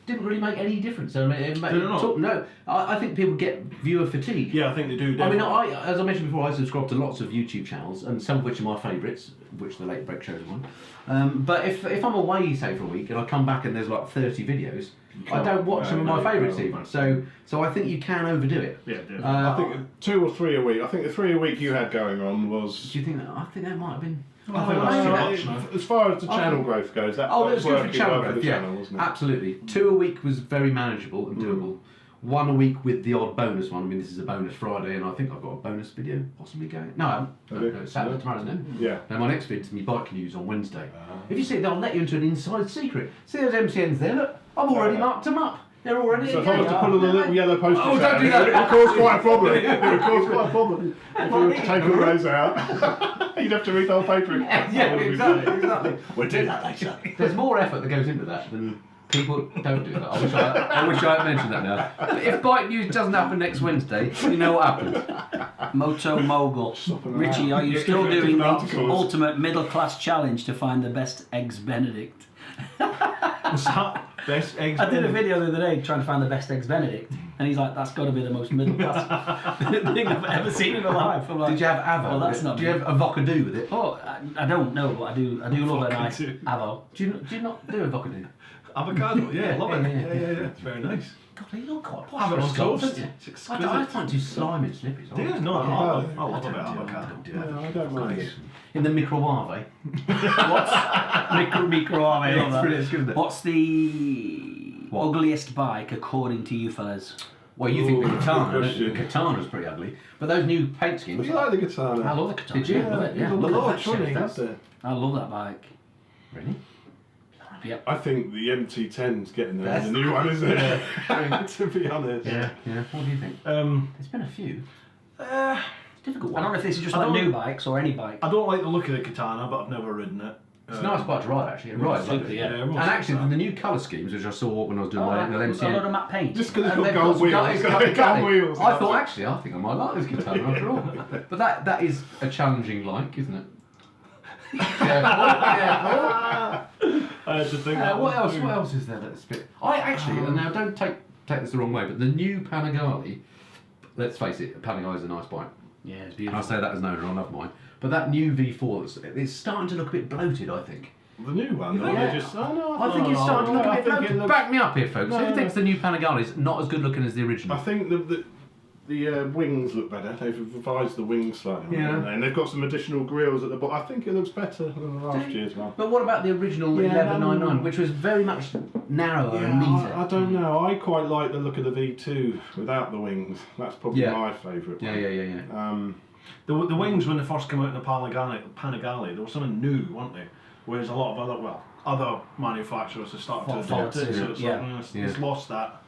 didn't really make any difference. I mean, Did it not? No, I think people get viewer fatigue. Yeah, I think they do. I mean, Definitely. as I mentioned before, I subscribe to lots of YouTube channels, and some of which are my favourites, which the Late Break shows are one. But if I'm away, say, for a week, and I come back and there's like 30 videos, I don't watch some of my favourites even. So I think you can overdo it. Yeah, definitely. I think 2 or 3 a week. I think the 3 a week you had going on was. Do you think that? I think that might have been. I think that's too much now. As far as the channel growth goes, that Oh, was that's good for working channel well for growth, the yeah. channel, wasn't it? Absolutely. 2 a week was very manageable and doable. 1 a week with the odd bonus one. I mean, this is a bonus Friday, and I think I've got a bonus video possibly going. No, I haven't. Have No, you? no, it's Saturday, tomorrow, isn't it? Yeah. And my next vid's my bike news on Wednesday. If you see it, they'll let you into an inside secret. See those MCNs there? Look, I've already marked them up. They're already. So if I was to pull on the little yellow poster, Oh, don't do that. It would cause quite a problem. It would cause quite a problem if we were to take all those out. You'd have to read the whole paper. Yeah, exactly. We'll do that later. There's more effort that goes into that than people don't do that. I wish I had mentioned that now. But if bike news doesn't happen next Wednesday, you know what happens. Moto Mogul. Richie, are you Yeah, still different doing the articles. ultimate middle class challenge to find the best eggs Benedict? What's that? Best eggs. I did a video the other day trying to find the best eggs Benedict, and he's like, "That's got to be the most middle class thing I've ever seen in my life." I'm like, Did you have avo? Well, that's with it? not Do you have avocado with it? Oh, I don't know, but I do love a nice avo. Do you not do avocado? Avocado, yeah, love it. Yeah. Yeah. It's very nice. God, you look quite posh Have it for a on Scot, toast. don't you? It's I exquisite. find too slimy and slippy. Do you? No, I love it. I love a bit of avocado. Don't do Yeah, that. I don't mind. In the microwave. Microwave. I love that. It's good, isn't it? What's the ugliest bike according to you fellas? Well, you think the Ooh, katana, good the question. katana's pretty ugly, but those new paint schemes. Would you like the katana? I love the katana. Did you? Love it, yeah. There's a Look at lot that of tuning, shape. is there? I love that bike. Really? Yep. I think the MT10's getting there. That's- The new one, isn't it? To be honest. Yeah. What do you think? There's been a few. It's difficult I don't know one. if this is just I like don't- new bikes or any bike. I don't like the look of the katana, but I've never ridden it. It's a nice bike to ride, actually. It rides super, lovely. yeah. And actually, the new colour schemes, which I saw when I was doing my a lot LMCN. of matte paint. Just because it's And got they've gold some wheels. gold- It's it's got got gold wheels. I thought, actually, I think I might like this katana after all. But that is a challenging like, isn't it? I had to think that What one else? through. What else is there that's a bit? I actually, and now don't take this the wrong way, but the new Panigale. Let's face it, Panigale is a nice bike. Yeah, it's And I beautiful. say that as an owner, I love mine. But that new V4, it's starting to look a bit bloated, I think. The new one. think? Or Yeah. just, oh, no, I think it's starting to look a I bit think it bloated. looks- Back me up here, folks. No, Who no. thinks the new Panigale is not as good looking as the original? I think the wings look better. They've revised the wings slightly. Yeah. And they've got some additional grills at the bottom. I think it looks better than the last year's one. But what about the original Yeah, 1199, which was very much narrower and neater? I don't know. I quite like the look of the V2 without the wings. That's probably Yeah. my favourite one. Yeah. The wings, when they first came out in the Panigale, they were something new, weren't they? Whereas a lot of other manufacturers have started to adopt it, so it's, Yeah. it's lost that.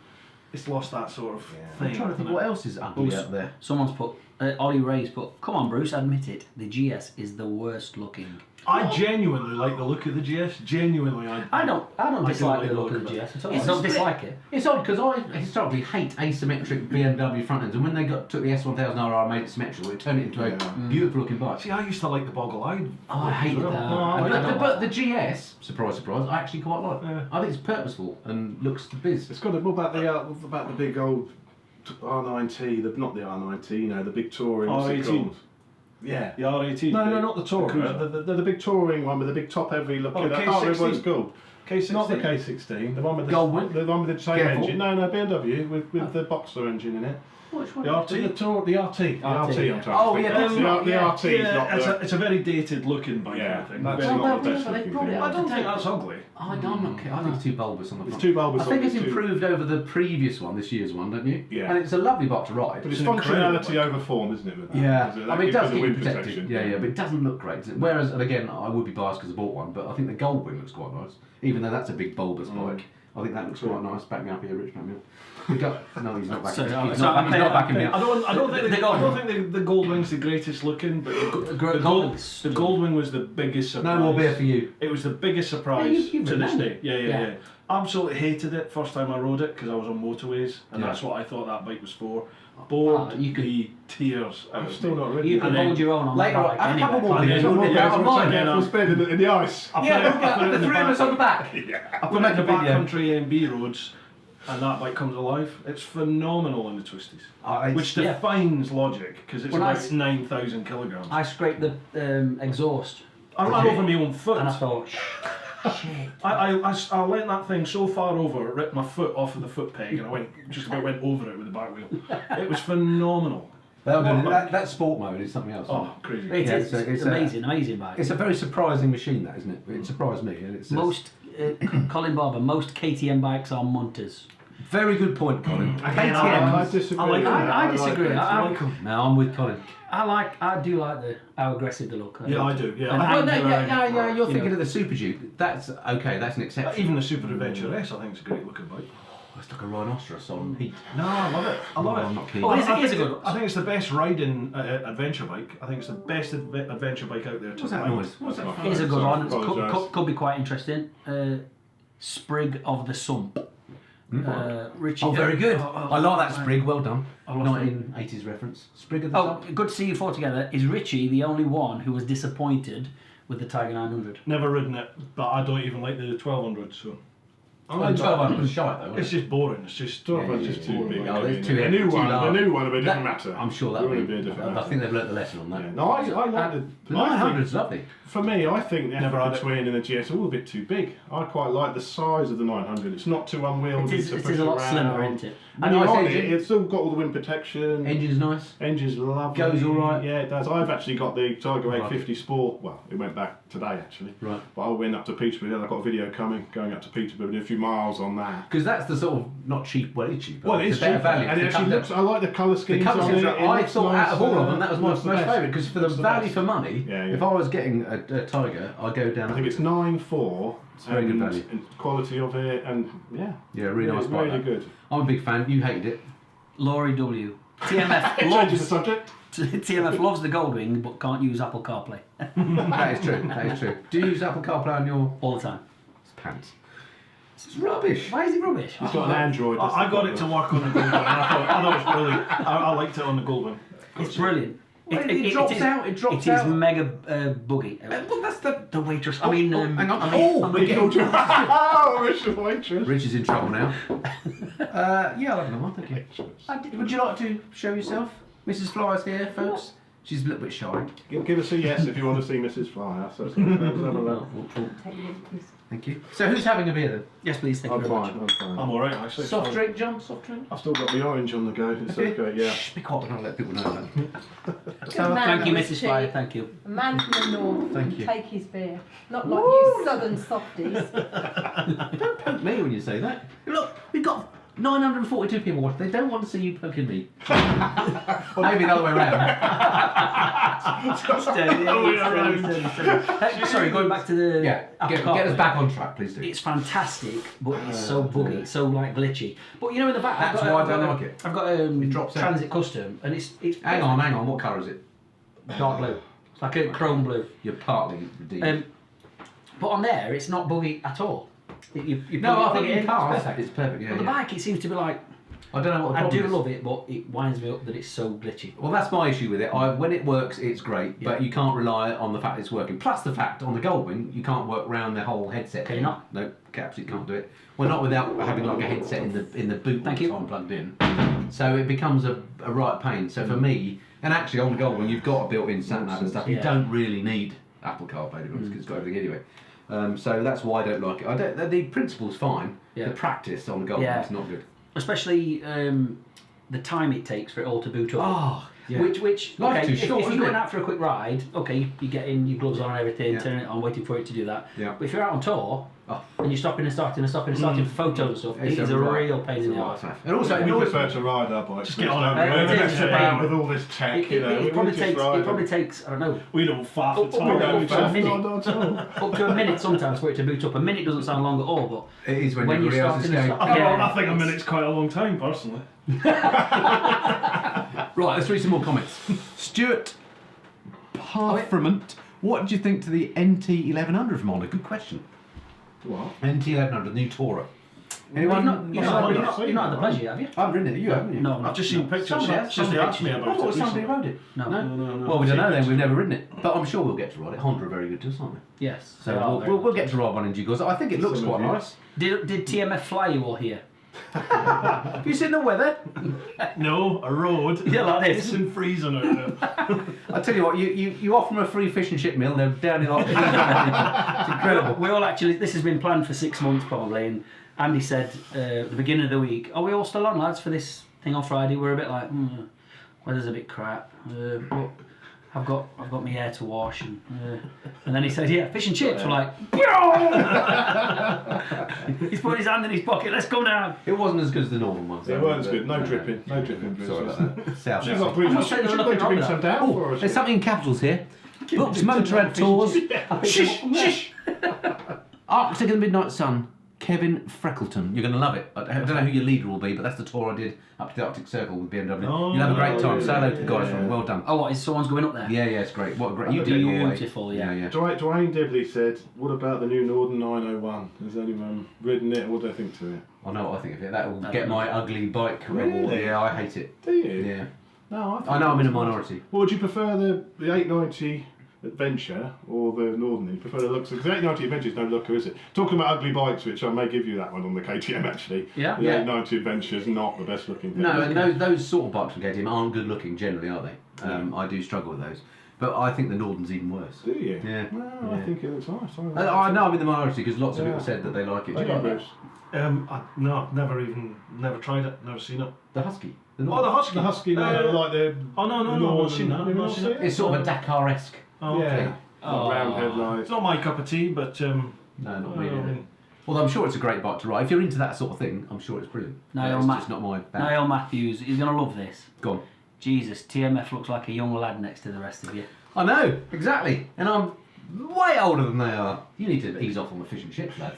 It's lost that sort of thing. I'm trying to think hasn't what it? else is ugly out there. Someone's put, Ollie Ray's put, come on Bruce, admit it, the GS is the worst looking. I genuinely like the look of the GS. Genuinely, I don't dislike like the look the of look the of GS at all. I don't dislike it. It's odd because I historically hate asymmetric BMW front ends, and when they took the S1000RR and made it symmetrical, it turned it into a beautiful looking bike. See, I used to like the boggle-eyed. Oh, I hated that. I don't But the GS, surprise, surprise, I actually quite like. Yeah. I think it's purposeful and looks the biz. It's got what about the big old R9T, not the R9T, you know, the big touring. what's it R18. called? Yeah. The R18. No, not the touring. Cruiser. The big touring one with the big top heavy look. Oh, I can't remember what it's K16. called. K16. Not the K16. The one with the Goldwing? the one with the same Careful. engine. No, BMW with the Boxer engine in it. Which one? The RT. The RT. The RT. I'm trying to Oh, think. yeah, that's the RT is not it's a very dated looking bike. Yeah, I think. that's Very- not the best but they looking brought it thing. up. I don't think that's ugly. I'm not kidding. I think it's too bulbous on the front. It's too bulbous. I think on it's the two- improved over the previous one, this year's one, don't you? Yeah. And it's a lovely bike to ride. But it's It's an incredible functionality over form, isn't it? With that? Yeah, That I mean, it gives does the keep you wind protected. protection. Yeah, but it doesn't look great. Whereas, and again, I would be biased because I bought one, but I think the Goldwing looks quite nice. Even though that's a big bulbous bike, I think that looks quite nice. Back me up here, Rich. Back me up. No, he's not backing me up. He's not backing me up. I don't think The the Goldwing's the greatest looking, but the Goldwing was the biggest surprise. No more beer for you. It was the biggest surprise Yeah, you've to this ridden day. Yeah. Absolutely hated it first time I rode it because I was on motorways, and Yeah. that's what I thought that bike was for. Bored you could- the tears out I'm of still me. not ready. You can And then- hold your own on Later that on, bike have a couple anyway. more And beers. then- We'll yeah, get out of mine. Careful spin in the ice. I put Yeah, it- I put it in the three of us on the back. I put it in the backcountry AMB roads, and that bike comes alive. It's phenomenal in the twisties, which defines logic because it's When I about s- 9,000 kilograms. I scraped the exhaust I ran over my own foot. and I thought, shit. I leant that thing so far over, it ripped my foot off of the foot peg, and I just about went over it with the back wheel. It was phenomenal. That sport mode is something else. Oh, crazy. It is. so It's amazing bike. It's a very surprising machine, that, isn't it? It surprised me. And it's Most, Colin Barber, most KTM bikes are Munters. very good point, Colin. I KTM. disagree. I like with that. I disagree. Like I- it. No, I'm with Colin. I do like how aggressive they look. Yeah, I do. Yeah, And Well, no, angular, yeah, you're you thinking know. of the Super Duke. That's okay. That's an exception. even the Super Adventure S, I think it's a great looking bike. It's like a rhinoceros on heat. No, I love it. I love I'm it. not keen. Oh, I it is think a good- I think it's the best riding adventure bike. I think it's the best adventure bike out there. What's that noise? What's that? It is a good Sorry, one. It apologise. could be quite interesting. Sprig of the Sump. Richie. Oh, very good. Oh, I like that Sprig. Well done. I lost 1980s reference. Sprig of the Oh, Sun. good to see you four together. Is Richie the only one who was disappointed with the Tiger 900? Never ridden it, but I don't even like the 1200. So Oh, the 1200 was shite though. it's Wasn't it? just boring. It's just It's just too big. Oh, it's The too new heavy, too one, large. the new one will be a different That- matter. I'm sure that'll It will be. a different I matter. think they've learnt the lesson on that. Yeah. No, I like The the 900 is lovely. For me, I think the Never had F Twin and the GS are all a bit too big. I quite like the size of the 900. It's not too unwieldy to It push is a lot around. slimmer, isn't it? When you're Nice on it, engine. it's still got all the wind protection. Engine's nice. Engine's lovely. Goes all right. Yeah, it does. I've actually got the Tiger Right. 850 Sport. Well, it went back today actually. Right. But I went up to Peterborough. I've got a video coming, going up to Peterborough, doing a few miles on that. Because that's the sort of not cheap. Well, it's cheap. Well, it is better cheaper, value. and it The actually colour- looks. I like the colour schemes. The colour on schemes it. are, It I looks thought nice, out of all of them, that was my looks most the best. favourite. Because for the Looks value best. for money, Yeah, yeah. if I was getting a Tiger, I'd go down. I think it's 9.4. It's very good value. And quality of it, and yeah. Yeah, really nice bike. Really that. good. I'm a big fan. You hated it. Laurie W. TMF Changes the loves subject. TMF loves the Goldwing, but can't use Apple CarPlay That is true. That is true. Do you use Apple CarPlay on your all the time. pants? It's rubbish. Why is it rubbish? It's got an Android. that's I the got it to problem. work on the Goldwing, and I thought it was brilliant. I liked it on the Goldwing. It's brilliant. Well, it drops is, out, it drops It is out. mega buggy. Well, that's the waitress. Oh, I mean, hang on. I mean, We're getting. Oh, Richard Waitress. Rich is in trouble now. Yeah, I'll have another one, thank you. Would you like to show yourself? Mrs. Fly's here, folks. She's a little bit shy. Give us a yes if you want to see Mrs. Fly. Let's have a look. Thank you. So who's having a beer then? yes, please. Thank you I'm very much. fine. I'm fine. I'm alright actually. Soft drink, John? Soft drink? I've still got the orange on the go. It's Okay. okay. Yeah. Shh, be quiet. I'll let people know that. Good man, Thank you, that Mrs. was Fly. cheap. Thank you. A man from the north Thank can you. take his beer. Not like you southern softies. Don't poke me when you say that. Look, we've got 942 people watching. They don't want to see you poking me. Maybe the other way around. Sorry, going back to the Yeah, Apple get us CarPlay. back on track, please do. It's fantastic, but it's so buggy, so like glitchy. But you know, in the back, That's why I don't like it. I've got It drops out. Transit Custom, and it's Hang on. What colour is it? dark blue. It's like a chrome blue. You're partly redeemed. But on there, it's not buggy at all. You No, I plug think it in in, cars, it's perfect. it's perfect. Yeah, But the yeah. bike, it seems to be like, I don't know what the I problem do is. love it, but it winds me up that it's so glitchy. Well, that's my issue with it. When it works, it's great, but you can't rely on the fact it's working. Plus the fact on the Goldwing, you can't work around the whole headset. Can you not? No, absolutely can't do it. Well, not without having like a headset in the boot Thank when you. it's on plugged in. So it becomes a right pain. So for me, and actually on the Goldwing, you've got a built-in sat nav and stuff. You Yeah. don't really need Apple CarPlay because it's got everything anyway. So that's why I don't like it. I don't. The principle's fine. Yeah. The practice on the Goldwing Yeah. is not good. Especially the time it takes for it all to boot up. Oh, yeah. Which Life's okay, too if short, you're isn't going it? out for a quick ride, okay, you get in your gloves on and everything, Yeah. turning it on, waiting for it to do that. Yeah. But if you're out on tour Oh. and you're stopping and starting and stopping and starting for photos and stuff, It's it is a right- real pain in the right arse. faff. And also, We it always- prefer to ride our bikes. Just get on it. We don't It mess is, about yeah. with all this tech, It, you know. it probably takes. ride It probably takes. I don't know. We don't faff Oh, at oh, all. oh, We don't up to a faff, minute. not at all. Up to a minute sometimes for it to boot up. A minute doesn't sound long at all, but it is when when you everybody else start is to going. stop- I think a minute's quite a long time, personally. Right, let's read some more comments. Stuart Parfrement, what do you think to the NT1100 from Honda? Good question. What? NT1100, new Tourer. Anyone? you've not I've had the pleasure, have you? I haven't ridden it, you haven't you? No, I've just seen pictures. Somebody Somebody asked me I about thought it. somebody recently. rode it. No. No. Well, we don't know then, we've never ridden it. But I'm sure we'll get to ride it. Honda are very good to us, aren't they? Yes. So they are very we'll much. get to ride one in due course. I think it looks Some quite of you. nice. Did TMF fly you all here? Have you seen the weather? No, a road. Yeah, like this. It's in freezing out there. I tell you what, you offer them a free fish and chip meal, they're down in like it's incredible. We all actually. This has been planned for 6 months probably, and Andy said at the beginning of the week, "Are we all still on, lads, for this thing on Friday?" We're a bit like, weather's a bit crap. But I've got my hair to wash, and then he said, "Yeah, fish and chips." We're like, he's put his hand in his pocket. Let's go down. It wasn't as good as the normal ones. It weren't good. No dripping. No dripping. Bruce. Sorry about that. South. She's got I Bruce. must say She's there's going nothing to wrong bring with some that. down for us. There's something in capitals here. Books, Motorrad Tours, Shush. Arctic and the Midnight Sun, Kevin Freckleton. You're going to love it. I don't know who your leader will be, but that's the tour I did up to the Arctic Circle with BMW. Oh, You'll have a great time. Say hello to the guys yeah. from Well done. Oh, what? Is someone's going up there? Yeah, it's great. What a great. You That's did your way. beautiful, yeah. Dwayne Dibley said, "What about the new Norden 901? Has anyone ridden it? What do they think to it?" I know what I think of it. That will I get don't my know. ugly bike Really? reward. Yeah, I hate it. Do you? Yeah. No, I know I'm in a minority. Well, would you prefer the 890 Adventure or the Norden? You prefer the looks? Because the 890 Adventure is no looker, is it? Talking about ugly bikes, which I may give you that one on the KTM actually. Yeah. The Yeah. 890 Adventure is not the best looking thing. No, is it? and those sort of bikes from KTM aren't good looking generally, are they? I do struggle with those. But I think the Norden's even worse. Do you? Yeah. Well, I Yeah. think it looks nice. I know I'm in the minority because lots of Yeah. people said that they like it. Do you Thank you, like that? Bruce. No, never tried it, never seen it. The Husky. Oh, the Husky. The Husky, no, like the. Oh no, I've not seen that. Have I've you not not seen seen it. it? It's sort of a Dakar-esque. Oh, okay. Yeah. Round headlights. It's not my cup of tea, but No, not me. I neither. mean, Although I'm sure it's a great bike to ride. If you're into that sort of thing, I'm sure it's brilliant. Niall It's Matt- just not my bag. Niall Matthews, you're going to love this. Go on. Jesus, TMF looks like a young lad next to the rest of you. I know, exactly. And I'm way older than they are. You need to ease off on the fish and chips, lads.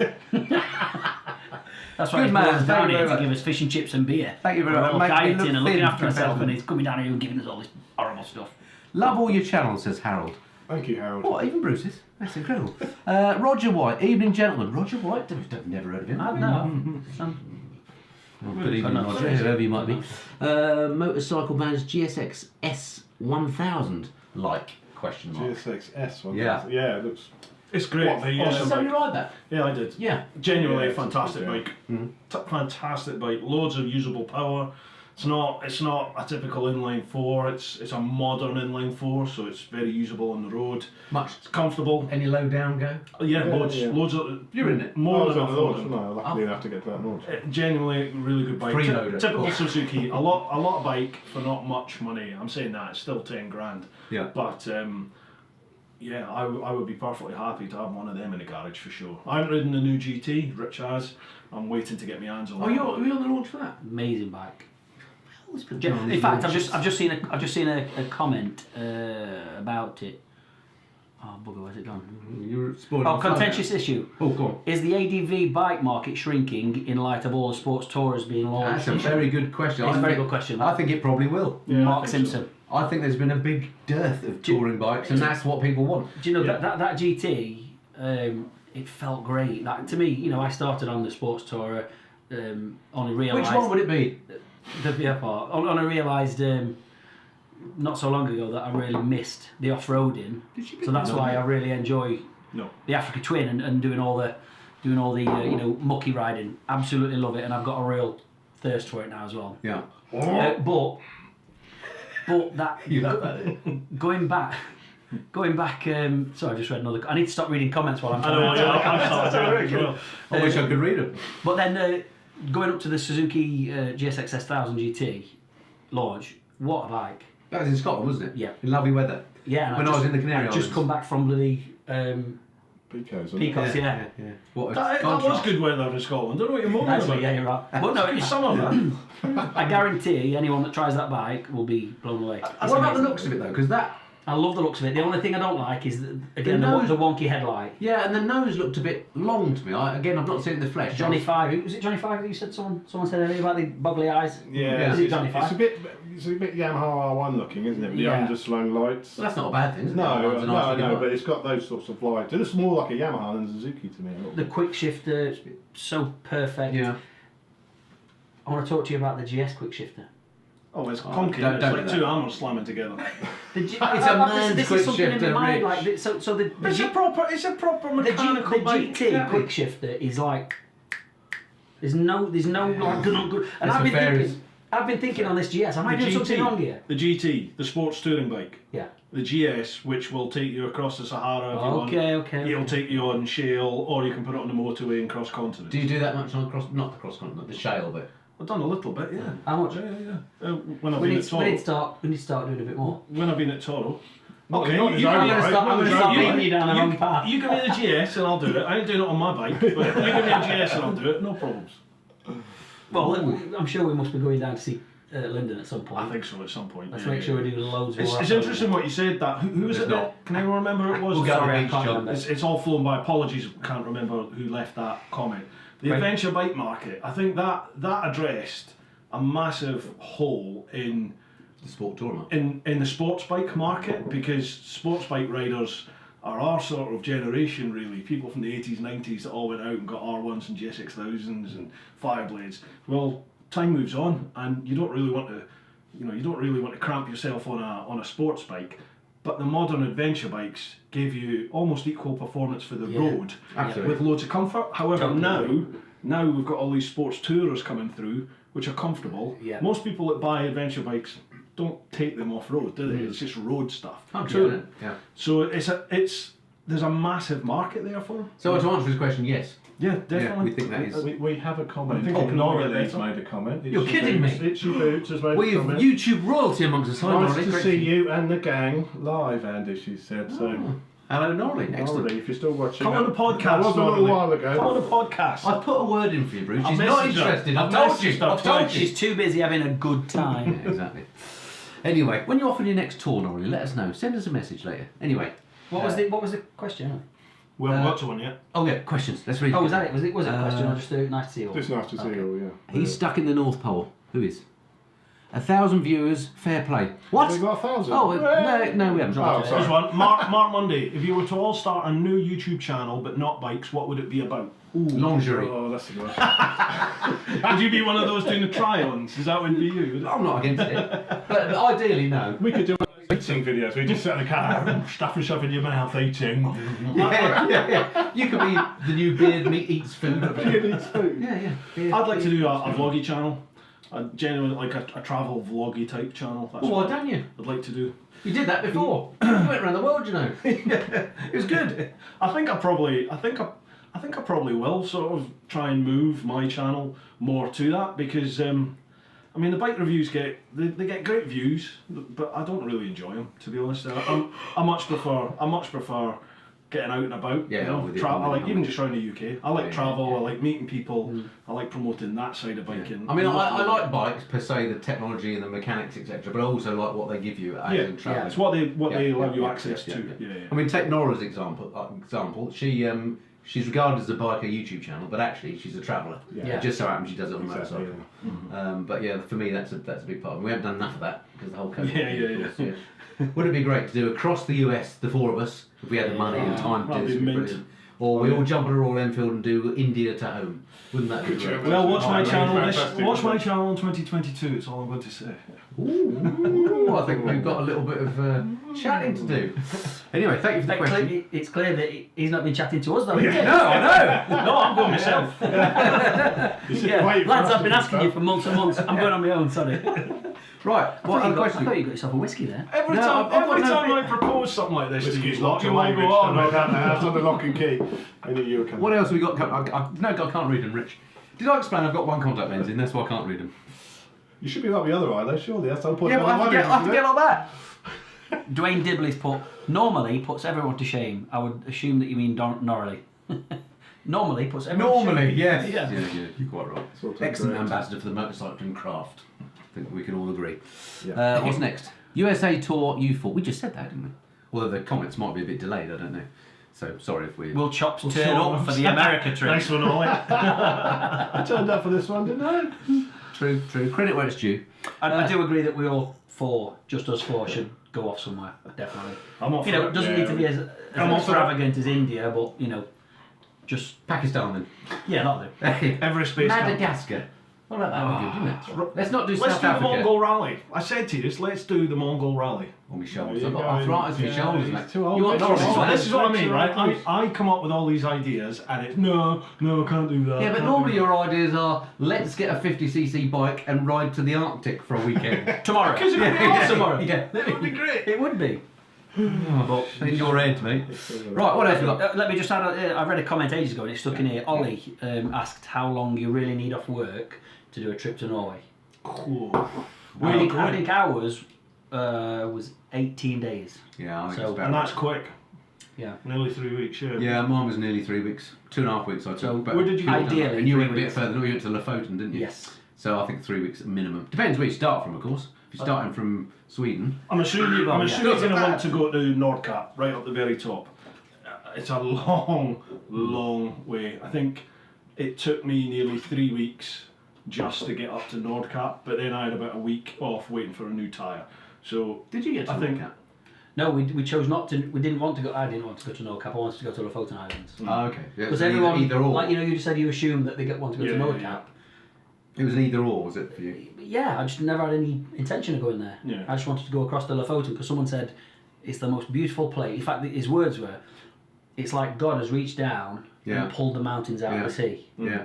That's why Good he's man, brought us thank down you here very to much. give us fish and chips and beer. Thank you very We're much. all Make me dieting look and thin looking after compared himself, to and them. he's coming down here and giving us all this horrible stuff. Love all your channels, says Harold. Thank you, Harold. What, even Bruce's? That's incredible. Roger White, evening gentlemen. Roger White? I've never heard of him. I don't know. Well, good evening, know. Roger, whoever you might be. Motorcycle Band's GSX S1000 like question mark. GSX-S one. Yeah. Yeah, it looks. it's great. What, the, Awesome So you bike. ride that? Yeah, I did. Yeah. Genuinely Yeah, a fantastic yeah. bike. Mhm. Fantastic bike. Loads of usable power. It's not a typical inline four. It's a modern inline four, so it's very usable on the road. Much. It's comfortable. Any low down go? Yeah, Yeah, loads, yeah. loads of. You're in it. More I was than on enough the launch, for them. wasn't I? Luckily enough to get to that launch. Genuinely, really good bike. Freeloader. Typical Suzuki. A lot of bike for not much money. I'm saying that it's still 10 grand. Yeah. But yeah, I would be perfectly happy to have one of them in the garage for sure. I haven't ridden the new GT. Rich has. I'm waiting to get my hands on. Oh, you're on the launch for that? Amazing bike. Always been In down these fact, I've launches. just seen a comment about it. Oh bugger, where's it gone? You're spoiling Oh, the fun contentious now. issue. Oh, go on. Is the ADV bike market shrinking in light of all the sports tours being launched? That's a very good question. It's a I very think- good question. I think it probably will. Yeah, I Mark think so. Simpson. I think there's been a big dearth of touring bikes, and that's what people want. Do you know that GT? It felt great. Like to me, you know, I started on the sports tourer. On a realised. Which one would it be? The VR part. On a realised not so long ago that I really missed the off-roading. So that's why I really enjoy the Africa Twin and doing all the you know, mucky riding. Absolutely love it, and I've got a real thirst for it now as well. Yeah. But that You have had it. going back. Sorry, I just read another. I need to stop reading comments while I'm I know, talking. I've started as well. I wish I could read them. But then going up to the Suzuki GSX 1000 GT launch, what a bike! That was in Scotland, wasn't it? Yeah. In lovely weather. Yeah. When I was in the Canary I'd just Islands. come back from bloody Picos, Picos, yeah. What a That was contrast. good weather in Scotland. I don't know what you're moaning Actually, about. yeah, you're right. But no, Good summer, man. I guarantee anyone that tries that bike will be blown away. What about the looks of it though? Because that, I love the looks of it. The only thing I don't like is again The nose- the wonky headlight. yeah, and the nose looked a bit long to me. I've not seen it in the flesh. Johnny Five, was it Johnny Five that you said someone said earlier about the boggly eyes? Yeah, Is it Johnny Five? it's a bit Yamaha R1 looking, isn't it? With the Yeah. underslung lights. Well, that's not a bad thing, is it? No, It's a nice looking bike. but it's got those sorts of lights. It looks more like a Yamaha than Suzuki to me. The quick shifter, so perfect. Yeah. I want to talk to you about the GS quick shifter. Oh, it's conky. don't It's do like that. two hammers slamming together. It's a man's quick shifter, mind. Rich. Like, so the It's a proper mechanical the bike. GT quick shifter is like there's no like good. And It's I've been thinking on this GS. Am I doing something wrong here? The GT, the sports touring bike. Yeah. The GS, which will take you across the Sahara if you want. Okay. It'll take you on shale, or you can put it on the motorway and cross continents. Do you do that much on not the cross continent, the shale bit? I've done a little bit, yeah. How much? Yeah. When I've We been need at Toro. to start doing a bit more. When I've been at Toro. Not Okay, his you own I'm give gonna bike, start. not I'm gonna his start own leading bike. you down the wrong path. You give me the GS and I'll do it. I ain't doing it on my bike, but you give me a GS and I'll do it, no problems. Well, I'm sure we must be going down to see Lyndon at some point. I think so at some point. Let's yeah, make sure yeah. we do loads more. It's off-roading. interesting what you said. That who was It's it? not. That, can anyone remember who it was? We'll get on Sorry, the I beach, can't John. remember. It's all flown by. Apologies, can't remember who left that comment. The Right. adventure bike market. I think that addressed a massive hole in The sport tour market. the sports bike market, because sports bike riders are our sort of generation really. People from the 80s, 90s that all went out and got R1s and GS6000s and Fireblades. Well, time moves on, and you don't really want to cramp yourself on a sports bike. But the modern adventure bikes give you almost equal performance for the road, Absolutely. with loads of comfort. However, Totally. now we've got all these sports tourers coming through, which are comfortable. Yeah. Most people that buy adventure bikes don't take them off road, do they? It's just road stuff. So, yeah. So there's a massive market there for them. So to answer his question, yes. Yeah, Yeah, definitely. we think that is. We have a comment. I think it can all get Norley's better. made a comment. You're Itchy kidding Boots- me. Itchy Boots has made We a have comment. YouTube royalty amongst us. Hi, Nice Norley. to Great see you and the gang live, Andy, she said. So, Hello, Norley. Excellent. Norley, if you're still watching. Come on the podcast. That was a little Norley. while ago. Come on the podcast. I put a word in for you, Bruce. I've She's not messaged her. interested. I've I've told you. messaged her I've told twice. you. She's too busy having a good time. Yeah, exactly. Anyway, when you're off on your next tour, Norley, let us know. Send us a message later. Anyway. What was the question? We haven't got to one yet. Oh yeah, questions. Let's read. Oh, was that it? Was it a question or Uh, just a nice to see you all? Just nice to see you all, yeah. He's stuck in the North Pole. Who is? 1,000 viewers. Fair play. What? We've got 1,000. Oh no, we haven't. Oh, sorry. Here's one. Mark Monday. If you were to all start a new YouTube channel but not bikes, what would it be about? Lingerie. Oh, that's a good one. Would you be one of those doing the try-ons? Is that would be you? Would it? I'm not against it, but ideally no. We could do eating videos. We just sit in the car, stuff and shove in your mouth, eating. Yeah. You could be the new Beard Meat Eats Food. Beard eats food. Yeah. Beard, I'd like to do a vloggy channel. A genuine, like a travel vloggy type channel. That's Oh, what why don't you? I'd like to do. You did that before. You went around the world, you know. It was good. I think I probably will sort of try and move my channel more to that, because I mean the bike reviews get great views, but I don't really enjoy them, to be honest. I much prefer getting out and about. Yeah, you know, I'm with you, I like I'm even with just around the UK. I like Yeah, travel. yeah. I like meeting people. I like promoting that side of biking. I mean, I like bikes per se, the technology and the mechanics, etc. But I also like what they give you as Yeah, in travelling. it's what they allow you yeah, access yeah, to. yeah. Yeah. I mean, take Nora's example. She She's regarded as a biker YouTube channel, but actually she's a traveller. Yeah. It just so happens she does it on a Exactly, motorcycle. But yeah, for me that's a big part. We haven't done enough of that because the whole COVID. Yeah. Of course, Wouldn't it be great to do across the US, the four of us, if we had the money and time to do that'd this? be Would be mint. brilliant. Or we all jump on a Royal Enfield and do India to home. Wouldn't that be great? Well, watch my Oh, channel. fantastic. Watch my channel in 2022. It's all I'm going to say. Ooh, I think we've got a little bit of chatting to do. Anyway, thank you for the question. It's clear that he's not been chatting to us though. is he? No, I know. No, I'm going myself. Yeah, lads, I've been asking you for months and months. I'm going on my own. Sorry. Right. What other I question? thought you got yourself a whiskey there. Every No, time, I've got every no time bit- I propose something like this to Whiskey's you, lot, locked you away, all Rich. go on. Don't out the house under lock and key. I knew you were coming. What else have we got? No, I can't read them, Rich. Did I explain I've got one contact lens in? That's why I can't read them. You should be like the other eye, though, surely. That's some point. Yeah, but I have to get like that. Dwayne Dibley's put, normally puts everyone to shame. I would assume that you mean Norley. Normally puts everyone to shame. yes. Yeah. You're quite right. Sort of Excellent great. ambassador for the motorcycling craft. I think we can all agree. Yeah. What's next? USA Tour U4. We just said that, didn't we? Although the comments might be a bit delayed, I don't know. So sorry if we. Will Chops turn up for the America trip? Nice one, Ollie. I turned up for this one, didn't I? True. Credit where it's due. I do agree that we all four, just us four, should go off somewhere. Definitely. I'm off You know, for it doesn't Yeah. need to be as I'm off for extravagant as India, but you know, just Pakistan then. yeah, that'll do. Everest Base Camp. Madagascar. What about that? Would be good, wouldn't it? Let's not do Let's South do the Africa. Mongol Rally. I said to you this, let's do the Mongol Rally. On my shoulders. There I've you got go. arthritis in my Yeah, shoulders, he's mate. too old. You want Richard. Norris, Oh, right? This is what I mean, right? Richard. I come up with all these ideas and it's no, I can't do that. Yeah, but can't normally do your ideas are let's get a 50cc bike and ride to the Arctic for a weekend. Tomorrow. Because it would be awesome. Tomorrow. Yeah. It would be great. It would be. But in your head, mate. Right, what else we got? Let me just add. I read a comment ages ago and it stuck in here. Ollie asked how long you really need off work to do a trip to Norway. Cool. I think ours was 18 days. Yeah, I think So- it's about And right. that's quick. Yeah. Nearly 3 weeks, yeah. Yeah, mine was nearly 3 weeks, 2.5 weeks. I took. So but where did you go? Ideally, And you 3 went a bit weeks. further. You went to Lofoten, didn't you? Yes. So I think 3 weeks minimum. Depends where you start from, of course. If you're starting from Sweden, I'm assuming Well, you're yeah. going to want to go to Nordkapp, right up the very top. It's a long, long way. I think it took me nearly 3 weeks just to get up to Nordkapp, but then I had about a week off waiting for a new tyre. So did you get to I think- Nordkapp? No, we chose not to. We didn't want to go. I didn't want to go to Nordkapp. I wanted to go to Lofoten Islands. Oh, okay. Yeah, Because so everyone, either or. like you know, you just said you assume that they want to go to Yeah, Nordkapp. yeah. It was an either or, was it for you? Yeah, I just never had any intention of going there. Yeah. I just wanted to go across to Lofoten because someone said it's the most beautiful place. In fact, his words were, "It's like God has reached down Yeah. and pulled the mountains out Yeah. of the sea." Yeah.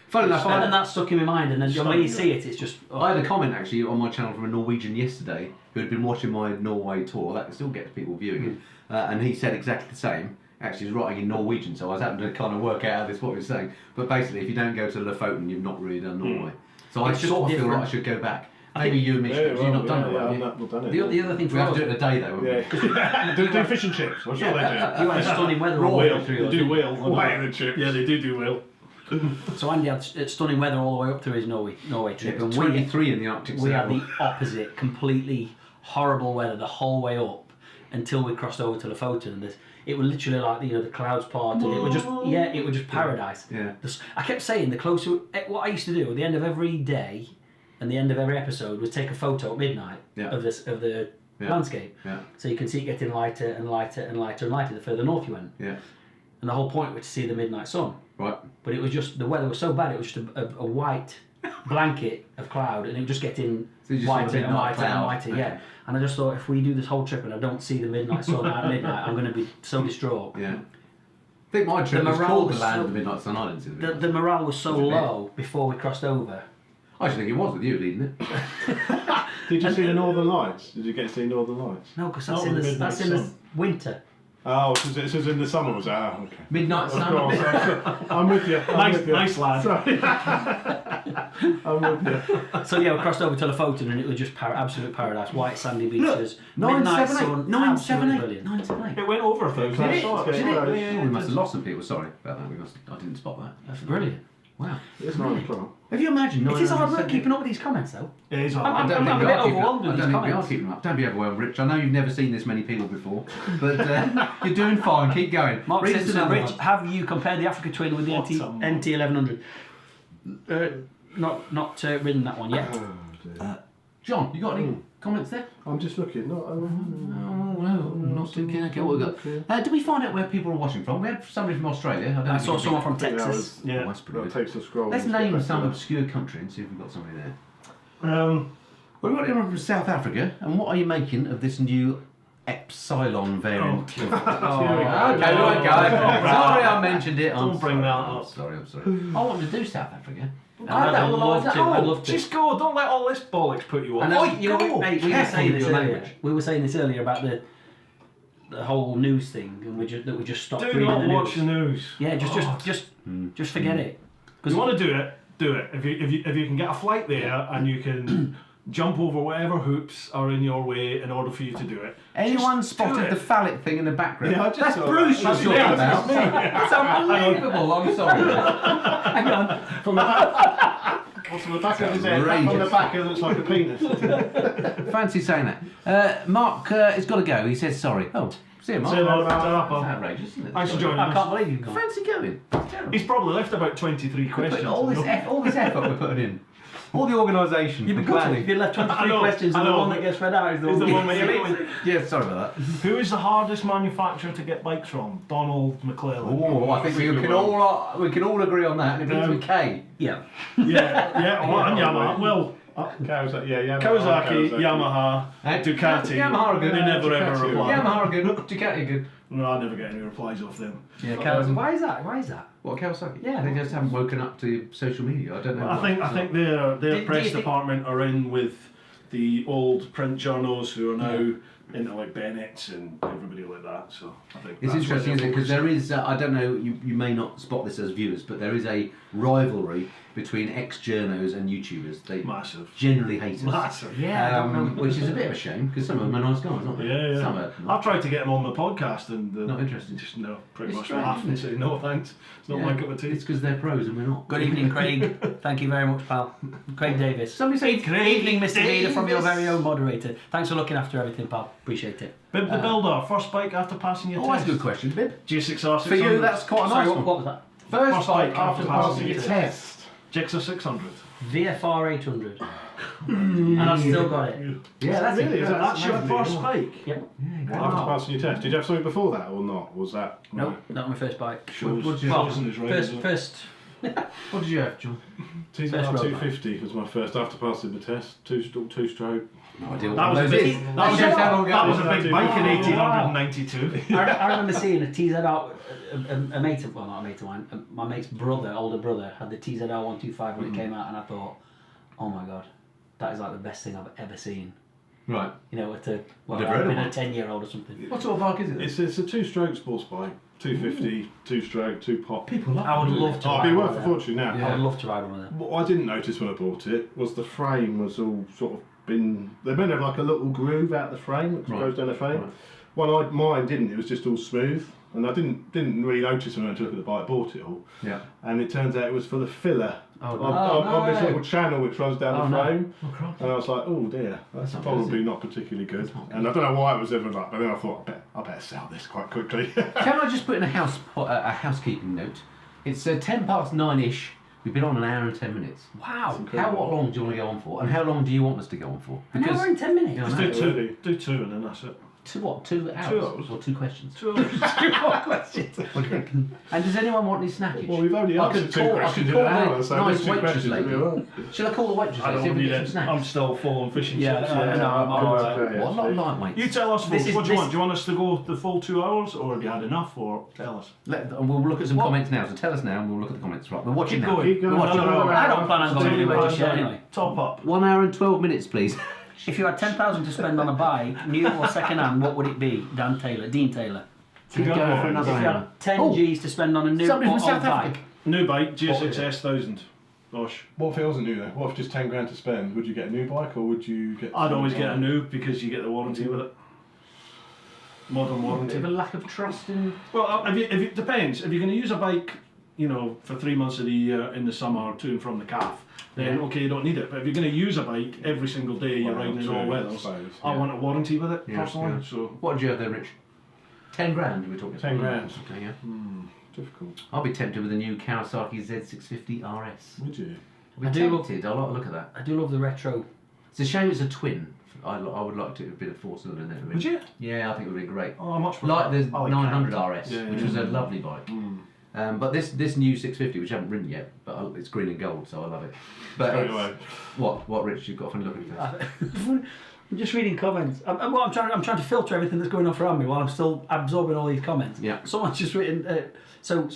Funny enough, And that stuck in my mind. And then when you see it, it's just. Oh, I had a comment actually on my channel from a Norwegian yesterday who had been watching my Norway tour. That still gets people viewing it, and he said exactly the same. Actually, he was writing in Norwegian, so I was having to kind of work out how this what he was saying. But basically, if you don't go to Lofoten, you've not really done Norway. So I It's just sort of feel different. like I should go back. Maybe you and me, Yeah, should, you've not done it, have I've you? not done it. the other thing We for have us, to do it in a day though, wouldn't we? Yeah. do fish and chips. I'm sure they you had stunning weather all the whale. way through. They do whale. Whale and chips. Yeah, they do whale. So Andy had stunning weather all the way up through his Norway trip, and 23 in the Arctic we had Circle. the opposite, completely horrible weather the whole way up until we crossed over to Lofoten. It was literally like the clouds parted. It was just paradise. Yeah. I kept saying the closer. What I used to do at the end of every day, and the end of every episode was take a photo at midnight Yeah. of the Yeah. landscape. Yeah. So you can see it getting lighter and lighter and lighter and lighter the further north you went. Yeah. And the whole point was to see the midnight sun. Right. But it was just, the weather was so bad, it was just a white blanket of cloud, and it was just getting So you just saw whiter the and midnight whiter and cloud. whiter, Okay. yeah. And I just thought, if we do this whole trip and I don't see the midnight sun at midnight, I'm going to be so distraught. Yeah. I think my trip The was morale called was the Land so- of the Midnight Sun. I didn't see the The, midnight the sun. morale was so Was it big? low before we crossed over. I actually think it was with you leading it. Did you see the Northern Lights? Did you get to see Northern Lights? No, because Not that's in with the the midnight that's in the sun. winter. Oh, this is in the summer, was it? Ah, okay. Midnight Of Sun. course. I'm with you. I'm with you. Nice lad. Sorry. I'm with you. So yeah, we crossed over to Lofoten and it was just absolute paradise. White sandy beaches, Look, midnight 978, sun, 978, absolutely brilliant. 978. It went over 1,000. Did it? I saw Did it? Oh, we must have lost some people. Sorry about that. I didn't spot that. That's brilliant. Wow. It's 9 o'clock. Have you imagined? It is hard work keeping up with these comments, though. It is I'm I don't a think bit we are keeping overwhelmed up. with I don't these think we are comments. keeping up. Don't be overwhelmed, Rich. I know you've never seen this many people before, but you're doing fine. Keep going. Mark Read us Simpson, another Rich, one. have you compared the Africa Twin with the What's a NT 1100? Not ridden that one yet. Oh, dear. John, you got any comments there? I'm just looking. Not, Oh, no, not too keen. Okay, what we got? Did we find out where people are watching from? We had somebody from Australia. I, don't I think saw we- someone from I think that Texas. was- Oh, that's pretty Well, it good. takes a scroll. Let's to get name back some to obscure country and see if we've got somebody there. Um, Well, we've got anyone from South Africa, and what are you making of this new Epsilon variant? Here we go. Okay, right, go. Sorry, I mentioned it. I'm Don't bring that sorry. up. I'm sorry. I want to do South Africa. I'd love to. I'd love to. Just go. Don't let all this bollocks put you off. I know. You know, Go. mate, we were Careful saying with this your earlier. language. We were saying this earlier about the whole news thing, and we just stopped Do reading not the watch news. the news. Yeah, just forget it. If you want to do it, do it. If you can get a flight there and you can jump over whatever hoops are in your way in order for you to do it. Anyone just do spotted it. the phallic thing in the background? Yeah, I just That's saw Bruce that. you're talking That's about. me. It's unbelievable. I'm sorry. Hang on. From the back. What's on the back of his head? From the Outrageous. back, it looks like a penis. Fancy saying that. Mark has got to go. He says sorry. Oh, see you, Mark. Say hello, That's ta-ra, Bob. outrageous, isn't it? Thanks for Sorry. joining I us. can't believe you've gone. Fancy going. It's terrible. He's probably left about 23 We're questions. putting all this effort we're putting in. All the organisation. You've the been good. If planning. you left 23 I know, questions, I and the know. one that gets read out is the Is the one one that where gets you Yeah, sorry about that. Who is the hardest manufacturer to get bikes from? Donald McClellan. Oh, I think we can all agree on that. And it begins with K. Yeah. Yeah, and Yamaha. Well, Kawasaki, yeah, Kawasaki, Yamaha, Ducati. Yamaha are good. They never ever Ducati. reply. Yamaha are good. Ducati are good. No, I never get any replies off them. Yeah. Why is that? Why is that? What, Kawasaki? Yeah. They just haven't woken up to social media. I don't know. I think their Do you press think- department are in with the old print journals who are now into like Bennett's and everybody like that. So I think It's that's interesting, what isn't it? Because they're there is, I don't know, you may not spot this as viewers, but there is a rivalry between ex-journos and YouTubers. They massive. generally hate us. Massive. Yeah. Which is a bit of a shame, because some of them are nice guys, aren't they? Yeah, Some yeah. are I've tried to get them on the podcast and not interested. just no, pretty It's much strange, laugh and isn't say no thanks. It's not Yeah. my cup of tea. It's because they're pros and we're not. Good evening, Craig. Thank you very much, pal. Craig Davis. Somebody say Good evening, Mr. Vida, from your Davis. very own moderator. Thanks for looking after everything, pal. Appreciate it. Bib the Builder, first bike after passing your Oh, that's test. a good question, Bib. G6R 600. For you, that's quite a Sorry, nice what one. was that? First bike after after passing passing your your test. Gixxer 600. VFR 800. And I've still got it. Yeah, that's Really? Is that That's your amazing? first bike? Yep. After passing your test, did you have something before that or not? Was that? Nope, not my first bike. Shows, What'd you- shows in his riders, First. What did you have, John? First TZR road 250 was my first after passing the test. Two stroke. No idea what That was one a of big, those is. that was Shows how long that ago was it a was. big bike in 1892. I remember seeing a TZR, a mate of, well, not a mate of mine, my mate's brother, older brother, had the TZR 125 when it came out, and I thought, oh my god, that is like the best thing I've ever seen. Right. You know, to, well, Never I've heard of been a one. 10-year-old or something. What sort of bike is it? It's a two-stroke sports bike. 250, two-stroke, two-pop. People love I would them, love to Oh, ride it'd be one worth of a them. fortune now. Yeah. I would love to ride one of them. What I didn't notice when I bought it was the frame was all sort of been. They're meant to have like a little groove out the frame, which Right. goes down the frame. Right. Well, mine didn't. It was just all smooth, and I didn't really notice when I went to look at the bike. I bought it all, Yeah. and it turns out it was for the filler Oh, no. on this no. little channel which runs down Oh, the no. frame. Oh, crap. And I was like, oh dear, that's not probably good, is not particularly good. not And I don't know why it was ever like, but then I thought, I better sell this quite quickly. Can I just put in a housekeeping note? It's 9:10ish. We've been on an hour and 10 minutes. Wow. What long do you want to go on for? And how long do you want us to go on for? An hour and 10 minutes. Yeah, I Just know. do two and then that's it. 2 what? 2 hours? 2 hours. Or 2 questions? 2 hours. 2 more questions. Okay. And does anyone want any snackage? Well, we've only I answered could 2 call- I questions could in an call the hour, so nice those 2 waitress questions will be lady. all right. Shall I call the waitress? I see if don't we need get it. some snacks? I'm still full on fish and Yeah, chips. no, I'm good alright. to go, What, not actually. lightweight? You tell us, This folks, is- what do you this- want? Do you want us to go the full 2 hours, or have you had enough, or tell us? And we'll look at some What? comments now. So tell us now, and we'll look at the comments. Right, we're watching Keep now. going. Keep going. We're watching. Another hour. I don't plan on going anywhere just yet anyway. Top up. 1 hour and 12 minutes, please. If you had 10,000 to spend on a bike, new or second hand, what would it be? Dean Taylor. Keep going for another If you hour. had 10 Oh, G's to spend on a new somebody or from old South Africa. bike, New bike, GSX 1000. Gosh. What if it wasn't new though? What if just 10 grand to spend? Would you get a new bike or would you get? I'd always get a new because you get the warranty with it. Modern warranty. Bit of a lack of trust in. Well, if you, depends. If you're going to use a bike you know, for 3 months of the year in the summer to and from the calf, then okay, you don't need it. But if you're going to use a bike every single day, you're riding in all weathers, I want a warranty with it, personally. So What did you have there, Rich? 10 grand we were talking 10 grand. Okay, yeah. Difficult. I'll be tempted with a new Kawasaki Z650 RS. Would you? I'll be tempted. I'll like the look at that. I do love the retro. It's a shame it's a twin. I would like to have been a four-cylinder in there. would you? Yeah, I think it would be great. Oh, much Like the I like 900 character. RS, Yeah, which yeah, was a yeah. lovely bike. But this new 650, which I haven't ridden yet, but it's green and gold, so I love it. But Straight it's, away. what, Rich? You've got a funny look at your face. I'm just reading comments. I'm trying to filter everything that's going off around me while I'm still absorbing all these comments. Yeah. Someone's just written. So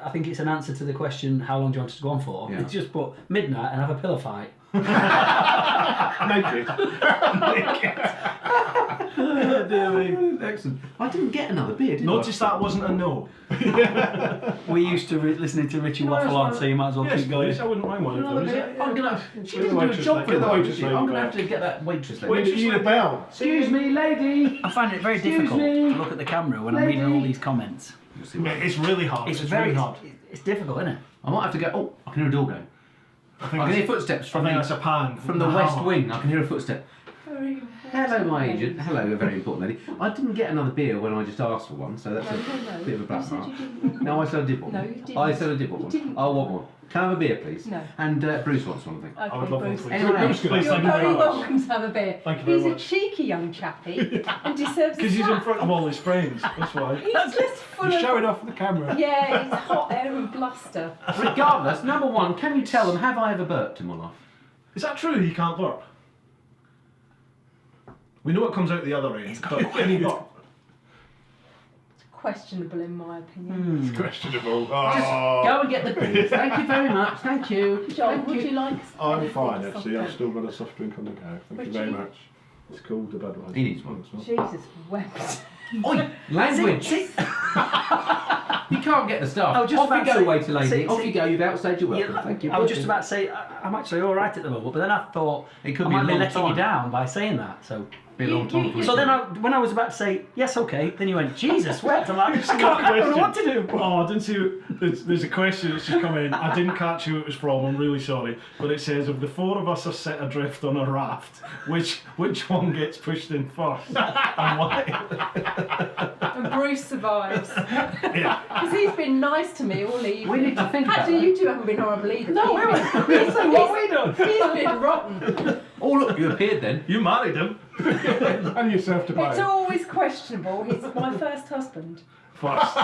I think it's an answer to the question, how long do you want us to go on for? Yeah. It's just put midnight and have a pillow fight. Naked. Excellent. I didn't get another beer, did Notice that wasn't a no. We're used to listening to Richie waffle on, so you might as well Yes, keep going. please, I wouldn't mind one of those. I'm gonna. She Get the didn't do a waitress job lady- for get the that, waitress did she? lady I'm gonna back. have to get that waitress lady. Wait, you need a bell. Excuse me, lady. I find it very Excuse difficult me. to look at the camera when I'm reading all these comments. It's really hard. It's It's very really hard. It's difficult, isn't it? I might have to go. Oh, I can hear a door going. I can hear footsteps I from think the, that's a pan. from the west wing. I can hear a footstep. Hello, my agent. Hello, a very important lady. I didn't get another beer when I just asked for one, so that's a bit of a black mark. No, I said I did want No, one. you didn't. I said I did want You one. didn't. I want one. Can I have a beer, please? No. And Bruce wants one, I think. Okay, I would love one, Bruce. please. Anyone else? Please, Please, You're thank you very very much. welcome to have a beer. Thank you very He's much. a cheeky young chappie and deserves a Because he's in slap. front of all his friends, that's why. He's just full You're of... showing off the camera. Yeah, it's hot air and bluster. Regardless, number one, can you tell them, have I ever burped in my life? Is that true? He can't burp. We know it comes out the other end, but can he burp? Questionable in my opinion. It's questionable. Just Oh. go and get the beer. Thank you very much. Thank you. John, Thank would you. you like... I'm anything fine, soft actually. I've drink? still got a soft drink on the go. Thank you very Richie? much. It's called the Budweiser. He needs one. Jesus wept. Oi, language. You can't get the stuff. I was just Off you about to go, say- waiter lady. say- Off you go. You've outstayed your welcome. Yeah, Thank you. I was just about to say I'm actually all right at the moment, but then I thought It could I be a might be long letting time. you down by saying that. So Be a long time. before so you then do it. when I was about to say yes, okay, then you went Jesus wept. I'm like I don't know what to do. Oh, I didn't see. There's a question that's just come in. I didn't catch who it was from. I'm really sorry, but it says if the four of us are set adrift on a raft, which one gets pushed in first and why? And Bruce survives. Yeah. Because he's been nice to me all evening. We need to think about Actually, that. you two haven't been horrible either. No, He's we been- were. So what we done? He's been rotten. Oh look, you appeared then. You married him And yourself to It's blame. always questionable. He's my first husband. first.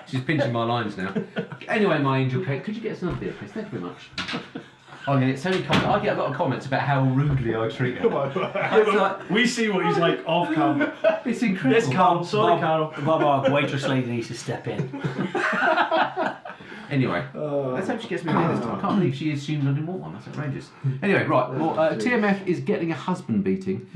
She's pinching my lines now. Anyway, my angel cake, could you get us another beer, please? Thank you very much. I get so many comments. I get a lot of comments about how rudely I treat her. It's like, We see what he's like off camera. it's incredible. It's calm. Sorry, Carol. Bob, waitress lady needs to step in. Anyway, let's hope she gets me a beer this time. I can't believe she assumed I didn't want one. That's outrageous. Anyway, right. Well, TMF is getting a husband beating.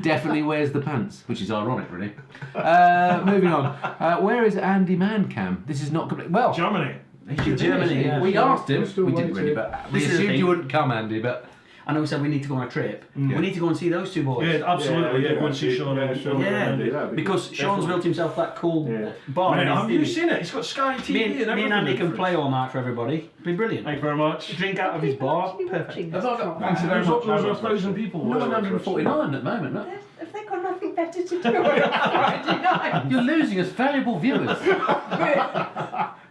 Definitely wears the pants, which is ironic, really. Moving on. Where is Andy Mancam? This is not complete. Well, Germany. he's Germany, yeah. We asked him. We're still We didn't really, waiting. but we This is the assumed thing. you wouldn't come, Andy. But I know we said we need to go on a trip. Yeah. We need to go and see those two boys. Yeah, absolutely. Yeah, go and see Sean. and Sean Yeah, and Andy, that'd be because good. Sean's Definitely. built himself that cool Yeah. bar. Man, in his have you studio. seen it? He's got Sky TV Me and everything. Andy can play all night for everybody. It'd be brilliant. Thank you very much. Drink out of his bar. Actually Perfect. watching Have this I got- from. Thanks very There's much. over 1,000 people. watching. 949 at the moment. Look. Have they got nothing better to do on a Friday night? You're losing us valuable viewers.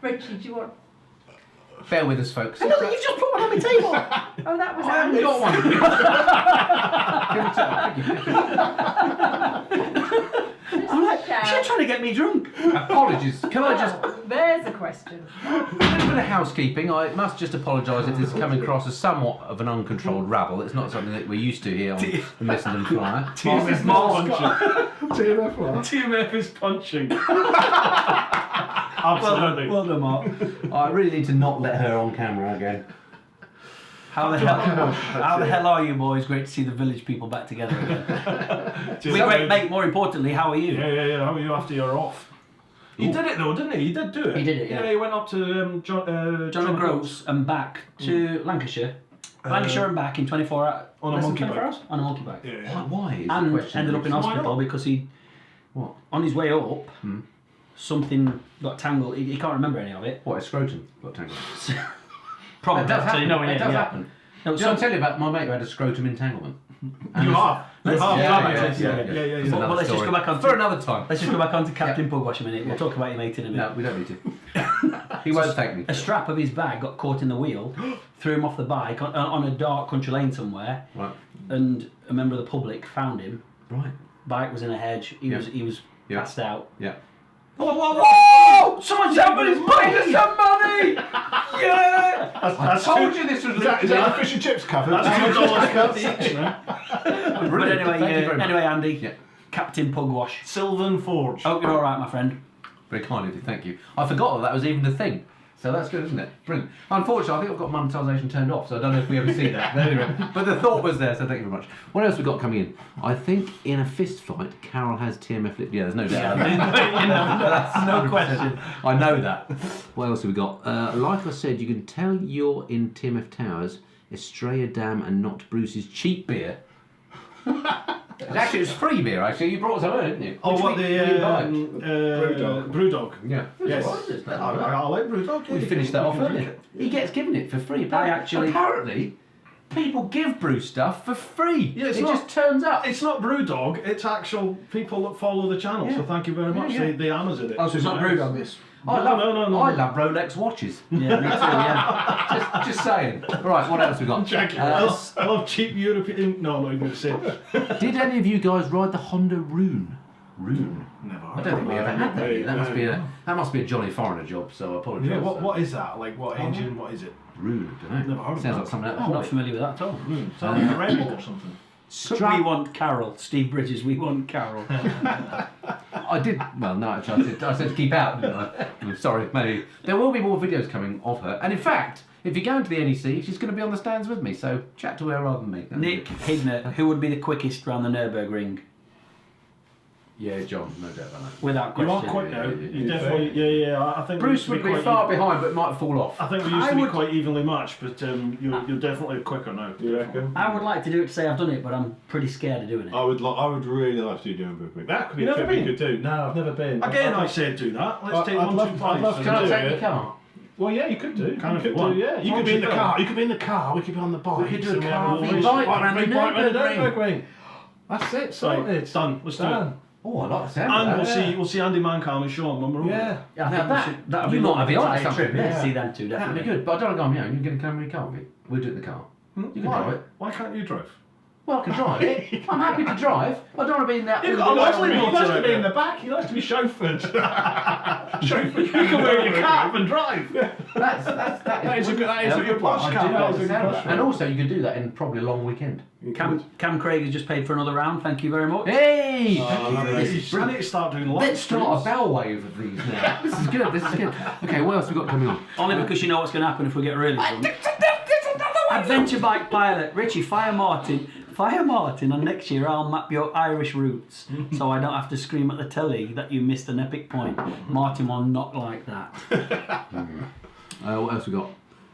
Richie, do you want... Bear with us, folks. I know that you've just put one on my table. Oh, that was I haven't Andy's. got one. I'm like, she's trying to get me drunk. Apologies. Can I just... Well, there's a question. A little bit of housekeeping. I must just apologise if this is coming across as somewhat of an uncontrolled rabble. It's not something that we're used to here on the Messenden Flyer. TMF is punching. TMF one. TMF is punching. Absolutely. Well done, Mark. I really need to not let her on camera again. How the hell are you, boys? Great to see the village people back together again. Just- We're great, mate. More importantly, how are you? Yeah. How are you after you're off? He did it though, didn't he? He did do it. He did it, yeah. Yeah, he went up to John O'Groats and back to Lancashire. Lancashire and back in 24 hours. on a less than monkey 24 bike. hours? On a monkey bike. Yeah. Why is the And question? ended up in Why hospital not? because he, What? on his way up, something got tangled. He can't remember any of it. What, a scrotum got tangled? Probably. It does happen. No, It does happen. No, Did I tell you about my mate who had a scrotum entanglement? You have. Let's- You have. yeah, Yeah. It's Well, another let's just story. go back on for another time. Let's just go back on to Captain Pugwash a minute. We'll talk about your mate in a minute. No, we don't need to. He won't take me. A strap of his bag got caught in the wheel, threw him off the bike on a dark country lane somewhere, Right. and a member of the public found him. Right. Bike was in a hedge. He was Yeah. passed out. Yeah. Whoa! Someone's somebody's paid us some money! Yeah! I told you this was Is that the fish and chips cover? That's $2 cut each, no? But Brilliant. anyway, Thank you very much. anyway, Andy, Yeah. Captain Pugwash. Sylvan Forge. Hope you're all right, my friend. Very kind of you, thank you. I forgot that was even a thing. So that's good, isn't it? Brilliant. Unfortunately, I think I've got monetisation turned off, so I don't know if we ever see that. But anyway, but the thought was there, so thank you very much. What else we got coming in? I think in a fist fight, Carol has TMF lip. Yeah, there's no doubt. That's no question. I know that. What else have we got? Like I said, you can tell you're in TMF Towers, Estrella Dam and not Bruce's cheap beer. Actually, it's free beer, actually. You brought some in, didn't you? Oh, Which what we the Brewdog. Brewdog. Yeah. Yes. I I like Brewdog. We finished that off earlier. He gets given it for free. Apparently, people give Brew stuff for free. Yeah, it's it not- just turns up. It's not Brewdog, it's actual people that follow the channel, so thank you very much. Yeah, yeah. They Amazon it. Oh, so it's not Brewdog, this? I No, love, no. I love Rolex watches. Yeah, me too, yeah. just saying. Right, what else we got? I love cheap European. No, I'm not even going to say it. Did any of you guys ride the Honda Rune? Rune. Never. I don't think we ever had that. That must be a Johnny Foreigner job. So I apologise. Yeah, what is that? Like, what engine? What is it? Rune? I don't know. Never heard of Sounds that. like something out I'm of not the familiar with that at all. Sounds like a Red Bull or something. We want Carol. Steve Bridges, we want Carol. I did. Well, no, actually, I said to keep out, didn't I? I'm sorry, maybe. There will be more videos coming of her. And in fact, if you go into the NEC, she's going to be on the stands with me. So chat to her rather than me. That'd be Nick good. Higner, who would be the quickest round the Nürburgring? Yeah, John, no doubt about that. Without You question. are quick now. Yeah. You definitely. Yeah. I think we Bruce used to would be quite far behind, but might fall off. I think we used to be quite evenly matched, but you're definitely quicker now. You reckon? I would like to do it to say I've done it, but I'm pretty scared of doing it. I would really like to do Nürburgring. That could be You a never trip we been? could do. No, I've never been. Again, I I'd- said do that. Let's I'd take one, love- two, I'd five. love to Can I do take it. your car? Well, yeah, you could do. Can You if could you want. do. Yeah, As you long could as be in you the don't. car. You could be in the car. We could be on the bike. could do a and we have car a v race. bike Bike around the v bike around the Nürburgring. Nürburgring. That's it. Right, Sorted. it's done. Let's do it. Done. Oh, I like the sound And of that. we'll see Andy Mancam and Sean when we're over. Yeah. Yeah, I Now think that- that'd you be might one have of the the trip, honest something, yeah. yeah. See them two, That'd be definitely. good, but I don't want to go on my own. You can come in the car with me. We'll do it in the car. You can drive it. Why can't you drive? Well, I can drive it. I'm happy to drive. I don't want to be in that. He got a lovely likes motor to be out in the back. He likes to be chauffeured. Chauffeured. You can wear your cap and drive. That is a good- that is a good plan. podcast. I do That like is a the good sound of that. podcast. And also, you could do that in probably a long weekend. Cam Craig has just paid for another round. Thank you very much. Hey! I need to start doing live Let's start a streams. bell wave of these now. This is good. This is good. Okay, what else have we got coming on? Only because you know what's going to happen if we get really drunk. Adventure bike pilot Richie, fire Martin, and next year I'll map your Irish routes so I don't have to scream at the telly that you missed an epic point. Martin will not like that. What else we got?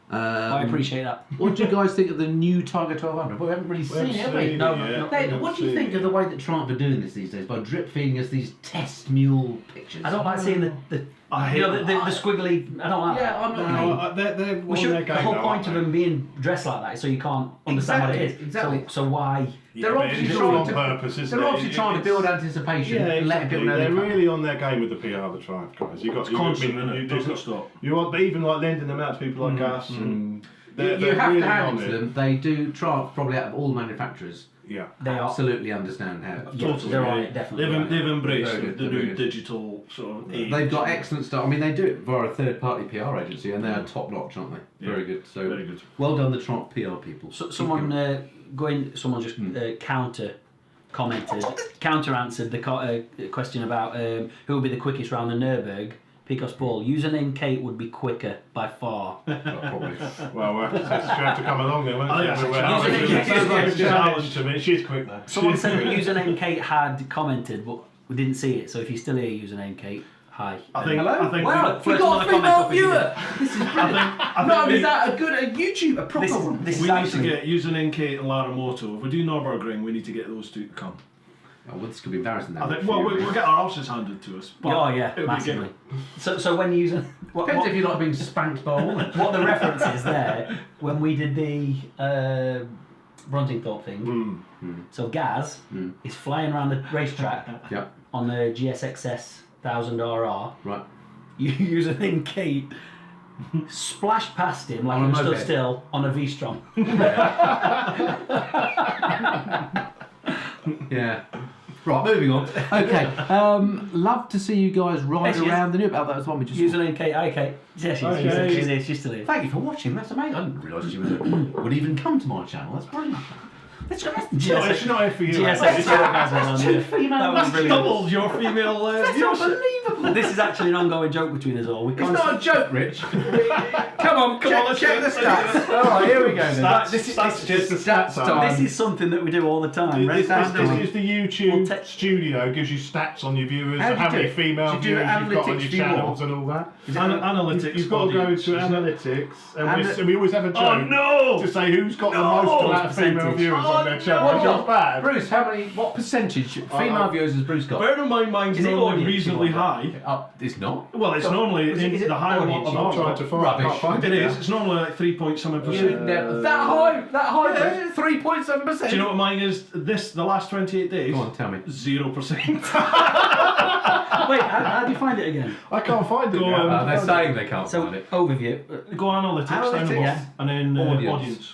I appreciate that. What do you guys think of the new Tiger 1200? Well, we haven't really seen it, have we? No, yeah. no. Hey, what do you think of the way that Triumph are doing this these days by drip feeding us these test mule pictures? I don't like seeing the squiggly. I don't like that. Yeah, I'm not. They're We should, the whole point of them being dressed like that is so you can't understand what it is. Exactly. So why? They're obviously it's trying all on to- purpose, isn't They're it? obviously trying to build anticipation Yeah, and let people know they're they're really on their game with the PR, the Triumph guys. You got It's constant, isn't it? Doesn't stop. You want, but even like lending them out to people like us, and they're You have really to hand on it to it. them. They do. Triumph probably out of all the manufacturers Yeah. They are. absolutely understand how. Yeah, they're on it, definitely. They've embraced Very good, the very new good. digital sort of age. They've got excellent stuff. I mean, they do it via a third-party PR agency, and they are top notch, aren't they? Yeah. Very good. So, Very good. well done, the Triumph PR people. So, someone just counter answered the question about who would be the quickest round the Nürburgring. Picos Paul, username Kate would be quicker by far. Probably. Well, we'll have to come along then, won't Oh, we? yeah, It sounds like a challenge to me. She's quick though. Someone She's said that quick. username Kate had commented, but we didn't see it. So if you're still here, username Kate, hi. I think. Hello? I think. Wow. We First got one a to comment female off if you viewer! This is brilliant. I No, think is that a YouTube, a proper This, one? this we is need to actually get username Kate and Lara Moto. If we do Nürburgring, we need to get those two to come. Oh, well, this could be embarrassing now. I think, well, we'll get our houses handed to us. But Oh yeah, it'll be massively. good. So when using Depends if you like being spanked by a woman. what the reference is there when we did the Brontingthorpe thing. So Gaz is flying around the racetrack Yep. on the GSXS 1000RR. Right. Using in Kate splashed past him like On a he was stood moped. still on a V-Strom. Yeah. Right, moving on. Okay. Love to see you guys ride Yes, yes. around the new. Oh, that was one we just. Using in Kate. Okay. Yeah, she's still here. Thank you for watching. That's amazing. I didn't realise you would even come to my channel. That's brilliant. That's It's not here for you. GSX mate. That's two female. That was That's brilliant. doubled your female That's viewership. unbelievable. This is actually an ongoing joke between us all. We It's not a joke, Rich. Come on, let's check the do it, let's do stats. All right, here we go. Then. Stats, This is stats, just the stats stats time. This is something that we do all the time. This is the YouTube We'll take- studio, gives you stats on your viewers, How do you how do many it? female Do you do viewers you've got on analytics your view channels or- and all that. Analytics. You've got to go audience, to isn't it? analytics, And and we always have a joke Oh no! to say who's got the No! most amount of female Percentage. viewers on their channel. What It's got? not bad. Bruce, what percentage female viewers has Bruce got? Bear in mind, mine's Is it normally audience reasonably you want? high. It's not. Well, it's normally Is it the higher one. audience? I'm not trying to find. Rubbish. I can't find It it. is. It's normally like 3.7%. That high. Yeah. 3.7%. Do you know what mine is? The last 28 days. Go on, tell me. 0%. Wait, how do you find it again? I can't find it. Go now. on. They're saying they can't So find it. overview. Go analytics, down the Analytics, bottom, yeah. and then Audience. audience.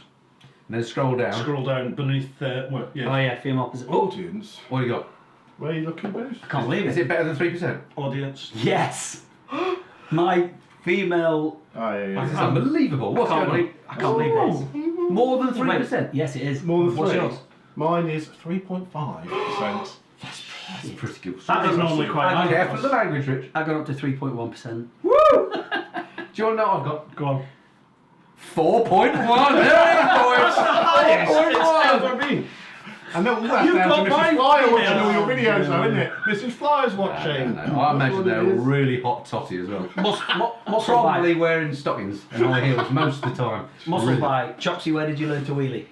And then scroll down. Scroll down beneath. Oh yeah, female position. Audience. What do you got? Where are you looking, Bruce? I can't believe Is it. it better than 3%? Audience. Yes. My female. Oh yeah, This is yeah. unbelievable. What's going on? I can't believe this. More than Wait, 3%? yes, it is. More than What's 3. yours? Mine is 3.5%. That's pretty good. That is normally quite high. Careful of the language, Rich. I got up to 3.1%. Woo! Do you want to know what I've got? Go on. 4.1! That's the highest it's 4.1! ever been. And then all that You've down got to mine Mrs. Flyer watching female. all your videos, though, isn't it? Mrs. Flyer's watching. I imagine what they're it is. really hot totty as well. Muscle Probably bike. wearing stockings and high heels most of the time. Muscle Really. bike. Chopsy, where did you learn to wheelie?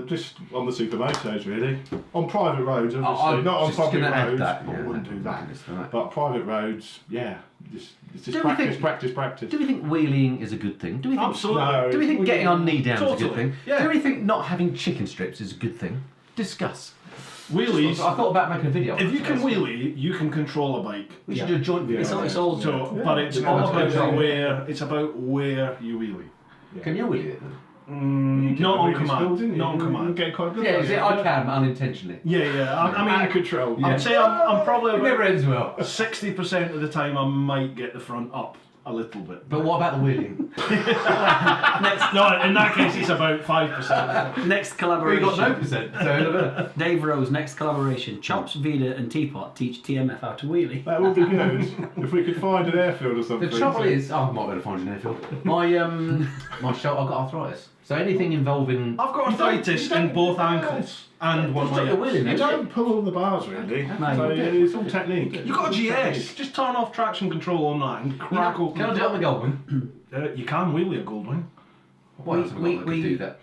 Just on the supermotos, really. On private roads, obviously. I'm Not on just public gonna add roads. that, I yeah, wouldn't do that. goodness, right. But private roads, yeah. It's Do just we practice. Do we think wheeling is a good thing? Do we think, Absolutely. No. do we think getting on knee down is a good Totally. thing? Yeah. Do we think not having chicken strips is a good thing? Discuss. Wheelies. I thought about making a video. If you can wheelie, you can control a bike. we should do a joint video. It's all, it's all So, Yeah. but it's Yeah. all That's about good. where. It's about where you wheelie. Can you wheelie it then? Not on command. Not on command. Get quite good Yeah, at is it? it. I can unintentionally. Yeah. I Out mean, of control. I'd say I'm probably It never about ends well. 60% of the time I might get the front up a little bit. But what about the wheeling? No, in that case it's about 5%. next We collaboration. got no percent. So Dave Rose, next collaboration. Chops, Vida, and Teapot teach TMF how to wheelie. That would be good if we could find an airfield or something. the trouble is, I might be able to find an airfield. My shoulder, I've got arthritis. So anything involving. I've got arthritis in both ankles and one of my You've got your hips. wheelie, You don't don't pull all the bars really. No, So you do. it's all technique. You've got a GS. Just turn off traction control on that and crack open. Can I do it on the Goldwing? You can wheelie a Goldwing. Why We- else have we- I got we- to do that?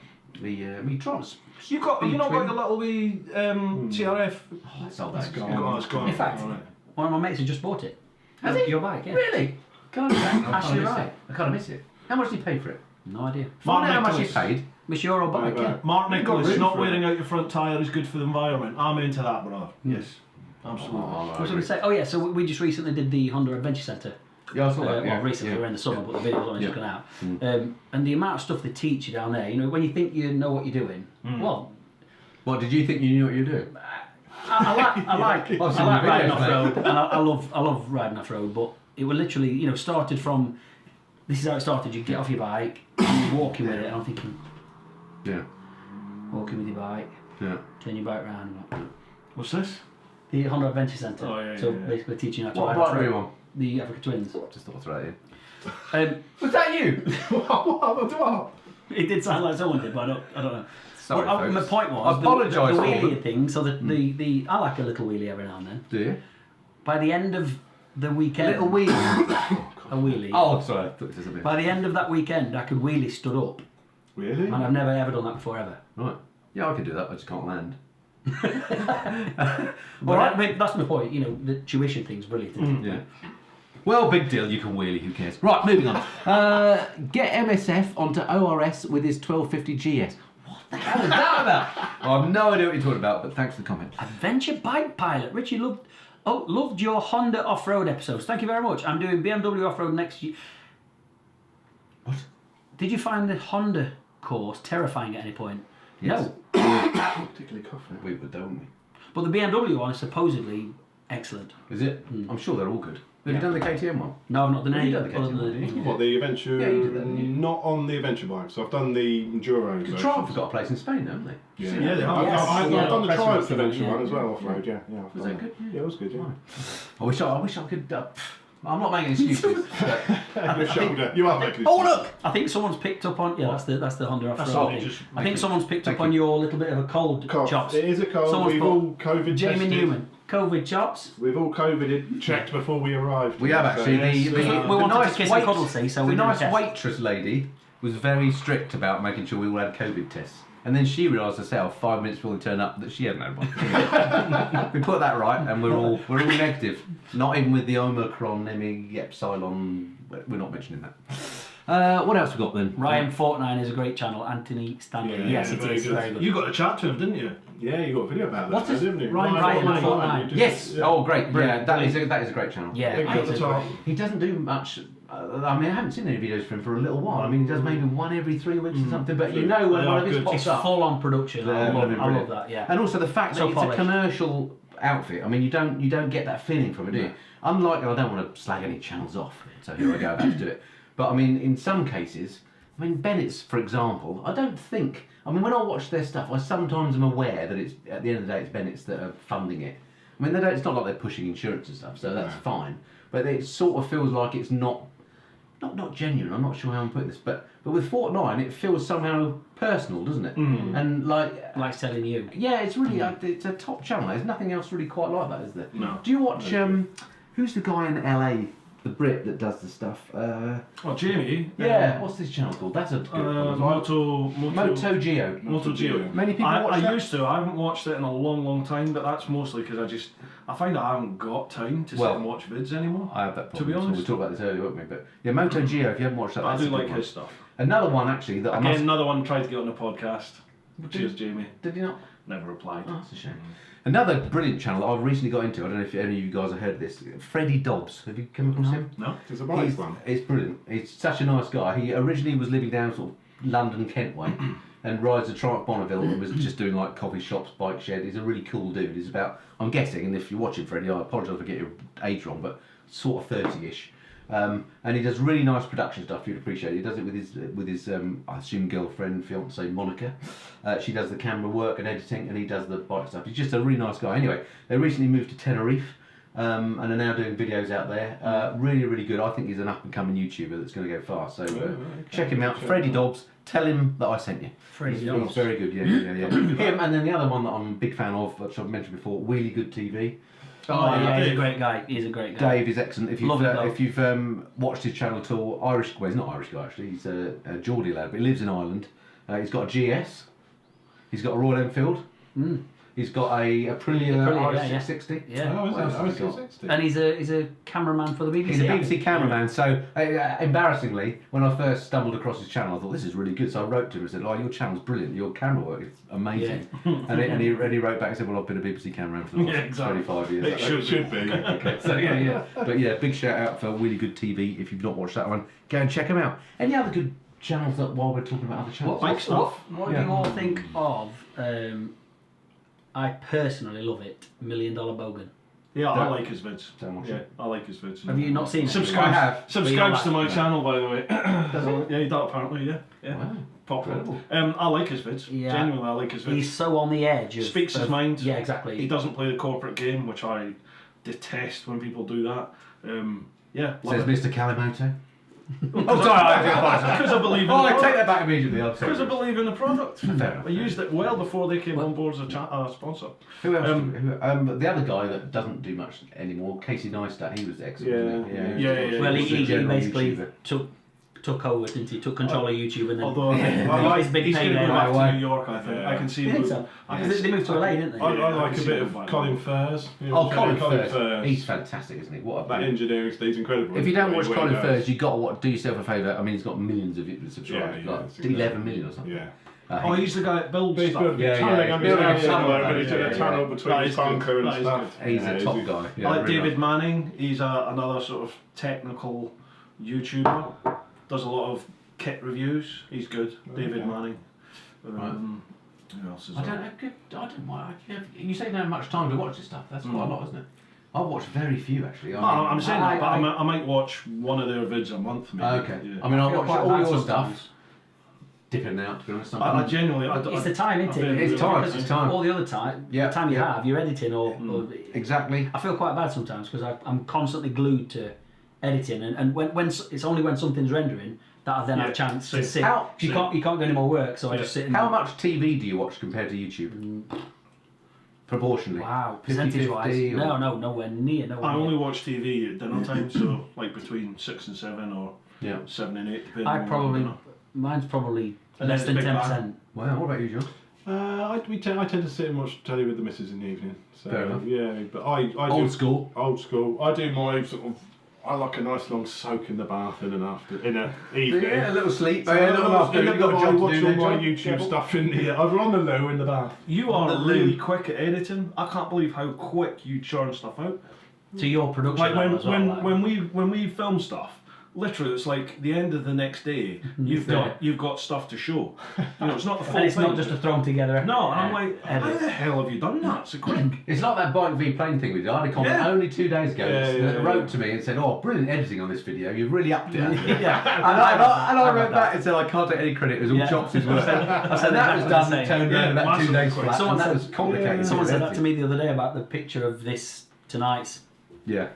We trans. You got. You not got your little wee TRF. Oh, that's old It's age. gone. It's gone. In fact, Alright. one of my mates has just bought it. Has he? Your bike, yeah. Really? God, Actually, right. I can't miss it. How much did he pay for it? No idea. Find out how much he Nicholas. paid. It's your old bike, yeah. Mark Nicholas, room not for wearing it. out your front tyre is good for the environment. I'm into that, brother. Yes, absolutely. What was I going to say? Oh yeah, so we just recently did the Honda Adventure Centre. Yeah, I saw that. Well, recently, we were in the summer, but the video's only just Yeah. gone out. And the amount of stuff they teach you down there, you know, when you think you know what you're doing, well, What, did you think you knew what you were doing? I like I've seen the riding videos, off mate. road, and I love riding off road. But it was literally, you know, started from. This is how it started. You get off your bike, and you're walking with it, and I'm thinking, Yeah. walking with your bike, Yeah. turn your bike round. What's this? The Honda Adventure Centre. Oh, yeah, so yeah, yeah. basically teaching you how to What ride bike off were you road. on? The Africa Twins. Just thought I'd throw it in. Was that you? What? It did sound like someone did, but I don't know. Sorry, Well, folks. my point was I apologise the for wheelie them. thing. So the I like a little wheelie every now and then. Do you? By the end of the weekend, Little wheel. a wheelie. Oh, sorry. I thought it was a bit. By the end of that weekend, I could wheelie stood up, Really? and I've never ever done that before ever. Right. Yeah, I can do that. I just can't land. Well, that's my point. You know, the tuition thing's brilliant. Isn't it? Yeah. Well, big deal. You can wheelie. Who cares? Right, moving on. Get MSF onto ORS with his 1250 GS. What the hell is that about? I have no idea what you're talking about, but thanks for the comment. Adventure Bike Pilot. Richie loved your Honda off-road episodes. Thank you very much. I'm doing BMW off-road next year. What? Did you find the Honda course terrifying at any point? Yes. No. Particularly coughing. We would, don't we? But the BMW one is supposedly excellent. Is it? I'm sure they're all good. Have you done the KTM one? No, I've not done Have any you done the other KTM one, than did you? What, the adventure? Yeah, you did that, didn't you? Not on the adventure bike. So I've done the enduro. Because Triumph have got a place in Spain, haven't they? Yeah, Yeah, they are. Yes. I've Yeah, done the press Triumph racing, adventure yeah. one as well off road. Yeah, I've Was done that good? Yeah, it was good. Yeah. I wish I could. I'm not making excuses. but Your shoulder. You are making. Oh look! I think someone's picked up on that's the Honda That's off-road all, thing. just I think someone's picked up Thank on you. your little bit of a cold chops. It is a cold. Someone's We've put all COVID Jamie tested. Newman, COVID chops. We've all COVID checked before we arrived. We have actually. yes, we wanted to kiss and cuddle, see, so we the did a nice test. waitress lady was very strict about making sure we all had COVID tests. And then she realised herself 5 minutes before we turned up that she hadn't had one. We put that right, and we're all negative. Not even with the Omicron, Epsilon. We're not mentioning that. What else we got then? Ryan Fortnine is a great channel. Anthony Stanley. Yeah, yes, yeah, it very is good. very good. You got to chat to him, didn't you? Yeah, you got a video about that. What is- didn't you? Ryan Fortnine. you did- Yes. yeah. Oh, great. Yeah, Brilliant. that is a great channel. Yeah, Link at the it's top. He doesn't do much. I mean, I haven't seen any videos from him for a little while. I mean, he does maybe one every 3 weeks or something. But you know when They one are of his good. pops It's up. full on production. I They're love brilliant. that. Yeah. And also the fact that So it's polished. a commercial outfit. I mean, you don't get that feeling from it, do you? Unlike, I don't want to slag any channels off, so here I go about to do it. But I mean, in some cases, I mean, Bennett's, for example, I don't think. I mean, when I watch their stuff, I sometimes am aware that it's at the end of the day, it's Bennett's that are funding it. I mean, it's not like they're pushing insurance and stuff, so that's fine. But it sort of feels like it's not genuine. I'm not sure how I'm putting this, but with Fortnite, it feels somehow personal, doesn't it? And like telling you. yeah, it's really it's a top channel. There's nothing else really quite like that, is there? No. Do you watch who's the guy in LA, the Brit that does the stuff? Oh, Jamie. Yeah, what's this channel called? That's a good one as well. Moto Geo. Moto Geo. Many people watch I that. used to. I haven't watched it in a long time, but that's mostly because I find I haven't got time to sit Well, and watch vids anymore. I have that To problem. be So honest. we'll talk about this earlier, won't we? But yeah, Moto Geo. If you haven't watched that, I that's do a good like one. his stuff. Another one actually that I Again, must. another one tried to get on the podcast. Cheers, Jamie. Did you not? Never replied. Oh, that's a shame. Another brilliant channel that I've recently got into. I don't know if any of you guys have heard of this. Freddie Dobbs. Have you come across him? No. It's a bike one. It's brilliant. He's such a nice guy. He originally was living down sort of London, Kent way, and rides a Triumph Bonneville and was just doing like coffee shops, bike shed. He's a really cool dude. He's about, I'm guessing, and if you're watching Freddie, I apologise if I get your age wrong, but sort of 30-ish. And he does really nice production stuff. You'd appreciate it. He does it with his I assume girlfriend, fiance Monica. She does the camera work and editing, and he does the bike stuff. He's just a really nice guy. Anyway, they recently moved to Tenerife. And are now doing videos out there. Really, really good. I think he's an up-and-coming YouTuber that's going to go far. So check him out, Freddie Dobbs. Tell him that I sent you. Freddie He's Dobbs. very good. Yeah. Him, and then the other one that I'm a big fan of, which I've mentioned before, Really Good TV. Oh, yeah, he's a Dave. great guy. He's a great guy. Dave is excellent. If you've watched his channel at all, Irish. Well, he's not Irish guy actually. He's a Geordie lad, but he lives in Ireland. He's got a GS. He's got a Royal Enfield. He's got a Aprilia RS660. Yeah. Oh, is What else it? has he got? 60. And he's a cameraman for the BBC. He's a BBC cameraman, so embarrassingly, when I first stumbled across his channel, I thought this is really good. So I wrote to him and said, "Oh, your channel's brilliant. Your camera work is amazing." and he wrote back and said, "Well, I've been a BBC cameraman for the last 25 years." It should be. Okay, so yeah. But yeah, big shout out for Really Good TV. If you've not watched that one, go and check him out. Any other good channels that while we're talking about other channels? Bike stuff. What do you all think of? I personally love it. $1 Million Bogan. Yeah, I like his vids. Don't watch Yeah, it. I like his vids. Have you not seen it? I have. Subscribes to my channel, by the way. Does he? Yeah, he does apparently. Yeah. Wow. Popular. Incredible. I like his vids. Yeah. Genuinely, I like his vids. He's so on the edge. Speaks his mind. Yeah, exactly. He doesn't play the corporate game, which I detest when people do that. Yeah. Says Mr. Kalimoto. Oh, sorry, because I believe in Oh, the I take product. that back immediately. I'm sorry. Because I believe in the product. enough. I used it well before they came on board as a sponsor. Who else? The other guy that doesn't do much anymore, Casey Neistat. He was excellent. Yeah. Wasn't he? Yeah. Well, He's a he general basically YouTuber. took took over, didn't he? Took control of YouTube and then. Although he's he's big going to payday go right back away. to New York, I think. Yeah. I can see You think him. so? They moved to LA, didn't they? I I like can a see bit him of by Colin now. Furze. Colin Furze. He's fantastic, isn't he? What a That engineering Steve's incredible. If you don't watch What he Colin does. Furze, you've got to do yourself a favour. I mean, he's got millions of subscribers, Yeah, like it's 11 million or something. Yeah. Oh, he's the guy that builds He's stuff. building Yeah, a tunnel yeah, under building the a tunnel, tunnel, but he's doing yeah, a tunnel That between is his bunker good. and That is stuff. good. He's Yeah, a top guy. Yeah, I like really David nice. Manning. He's another sort of technical YouTuber. Does a lot of kit reviews. He's good. David Manning. Who else is I there? don't mind. You say you don't have much time to watch this stuff. That's quite a lot, isn't it? I've watched very few actually. I'm saying that, but I- I might watch one of their vids a month, maybe. Okay. Yeah. I mean, I feel watch quite all bad your sometimes. stuff. Dipping out, to be honest. I genuinely. It's the time, isn't it? It's time, it's time. All the other time, Yeah, the time you yeah. have, you're editing or Exactly. I feel quite bad sometimes because I'm constantly glued to editing, and when it's only when something's rendering that I then have a chance to sit. How- you can't do any more work, so I just sit. And How much TV do you watch compared to YouTube? Proportionally. Wow, 50, percentage-wise, 50 or- no, nowhere near. I only watch TV at dinner time, so like between 6 and 7 or Yeah. 7 and 8. depending I on probably, dinner. mine's probably And less then than it's big 10%. Wow. What about you, John? I tend to sit and watch telly with the missus in the evening. So, Fair enough. Yeah, but I do Old school. Old school. I do my sort of. I like a nice long soak in the bath in an evening. Yeah, a little sleep. So a little afternoon. You've got a I job to watch do all there, my John. YouTube stuff in the either on the loo in the bath. You are The really loo. quick at editing. I can't believe how quick you churn stuff out. To your production Like level as well. like. when we film stuff, literally it's like the end of the next day. You've got stuff to show. You know, it's not the full and it's thing. not just a thrown together. No, and I'm like, how edit. the hell have you done that so quick? It's like that bike v plane thing we did. I had a comment Yeah. only 2 days ago Yeah, that wrote to me and said, "Oh, brilliant editing on this video. You've really upped it." yeah. And I wrote back and said, "I can't take any credit. It was all Yeah. Chops' work." I said And that was exactly the done same. and toned Yeah, down about 2 massively days quick. flat. Someone And that said- was complicated. Someone said that to me the other day about the picture of this tonight's Yeah,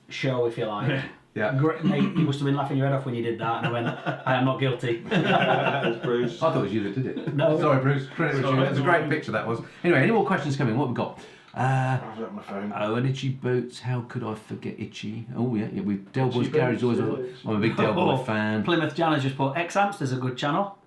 show, if you like. yeah. Great, mate, you must have been laughing your head off when you did that, and I went, I am not guilty. That's Bruce. I thought it was you that did it. No. Sorry, Bruce. Credit was you. It was a great picture that was. Anyway, any more questions coming? What have we got? I've left my phone. Oh, and Itchy Boots. How could I forget Itchy? Oh yeah, yeah. We've Del Boy's Itchy Garage Boots, always. yes. I'm a big Del Boy Oh, fan. Plymouth Jan has just put X-Amps, there's a good channel.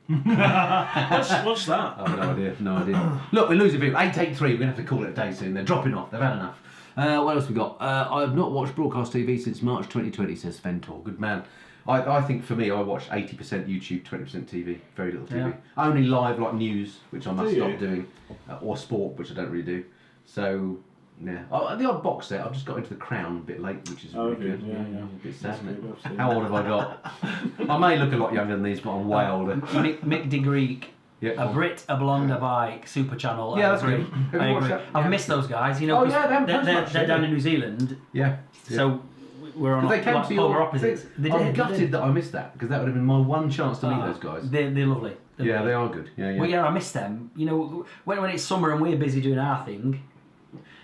What's that? I've no idea, no idea. Look, we're losing people. 883, we're going to have to call it a day soon. They're dropping off, they've had enough. What else we got? I have not watched broadcast TV since March 2020, says Ventor. Good man. I think for me, I watch 80% YouTube, 20% TV. Very little TV. Yeah. Only live, like news, which I must Do you? stop doing, or sport, which I don't really do. So, yeah. Oh, the odd box set, I've just got into The Crown a bit late, which is really good. Yeah. A bit sad, isn't it? I've seen How old have I got? I may look a lot younger than these, but I'm way older. Mick de Greek, Yeah. a Brit, a blonde, a bike, Super Channel. Yeah, I that's agree. good. Have I you watched agree. that? I've Yeah. missed those guys, you know, Oh, 'cause yeah, they haven't they're, done they're, much, they're have down they? in New Zealand, Yeah. so we're on They came like to polar your opposites. They I'm did, gutted that I missed that because that would have been my one chance to meet those guys. They're lovely. They're Yeah, lovely. they are good. Yeah, yeah. Well, yeah, I miss them. You know, when it's summer and we're busy doing our thing,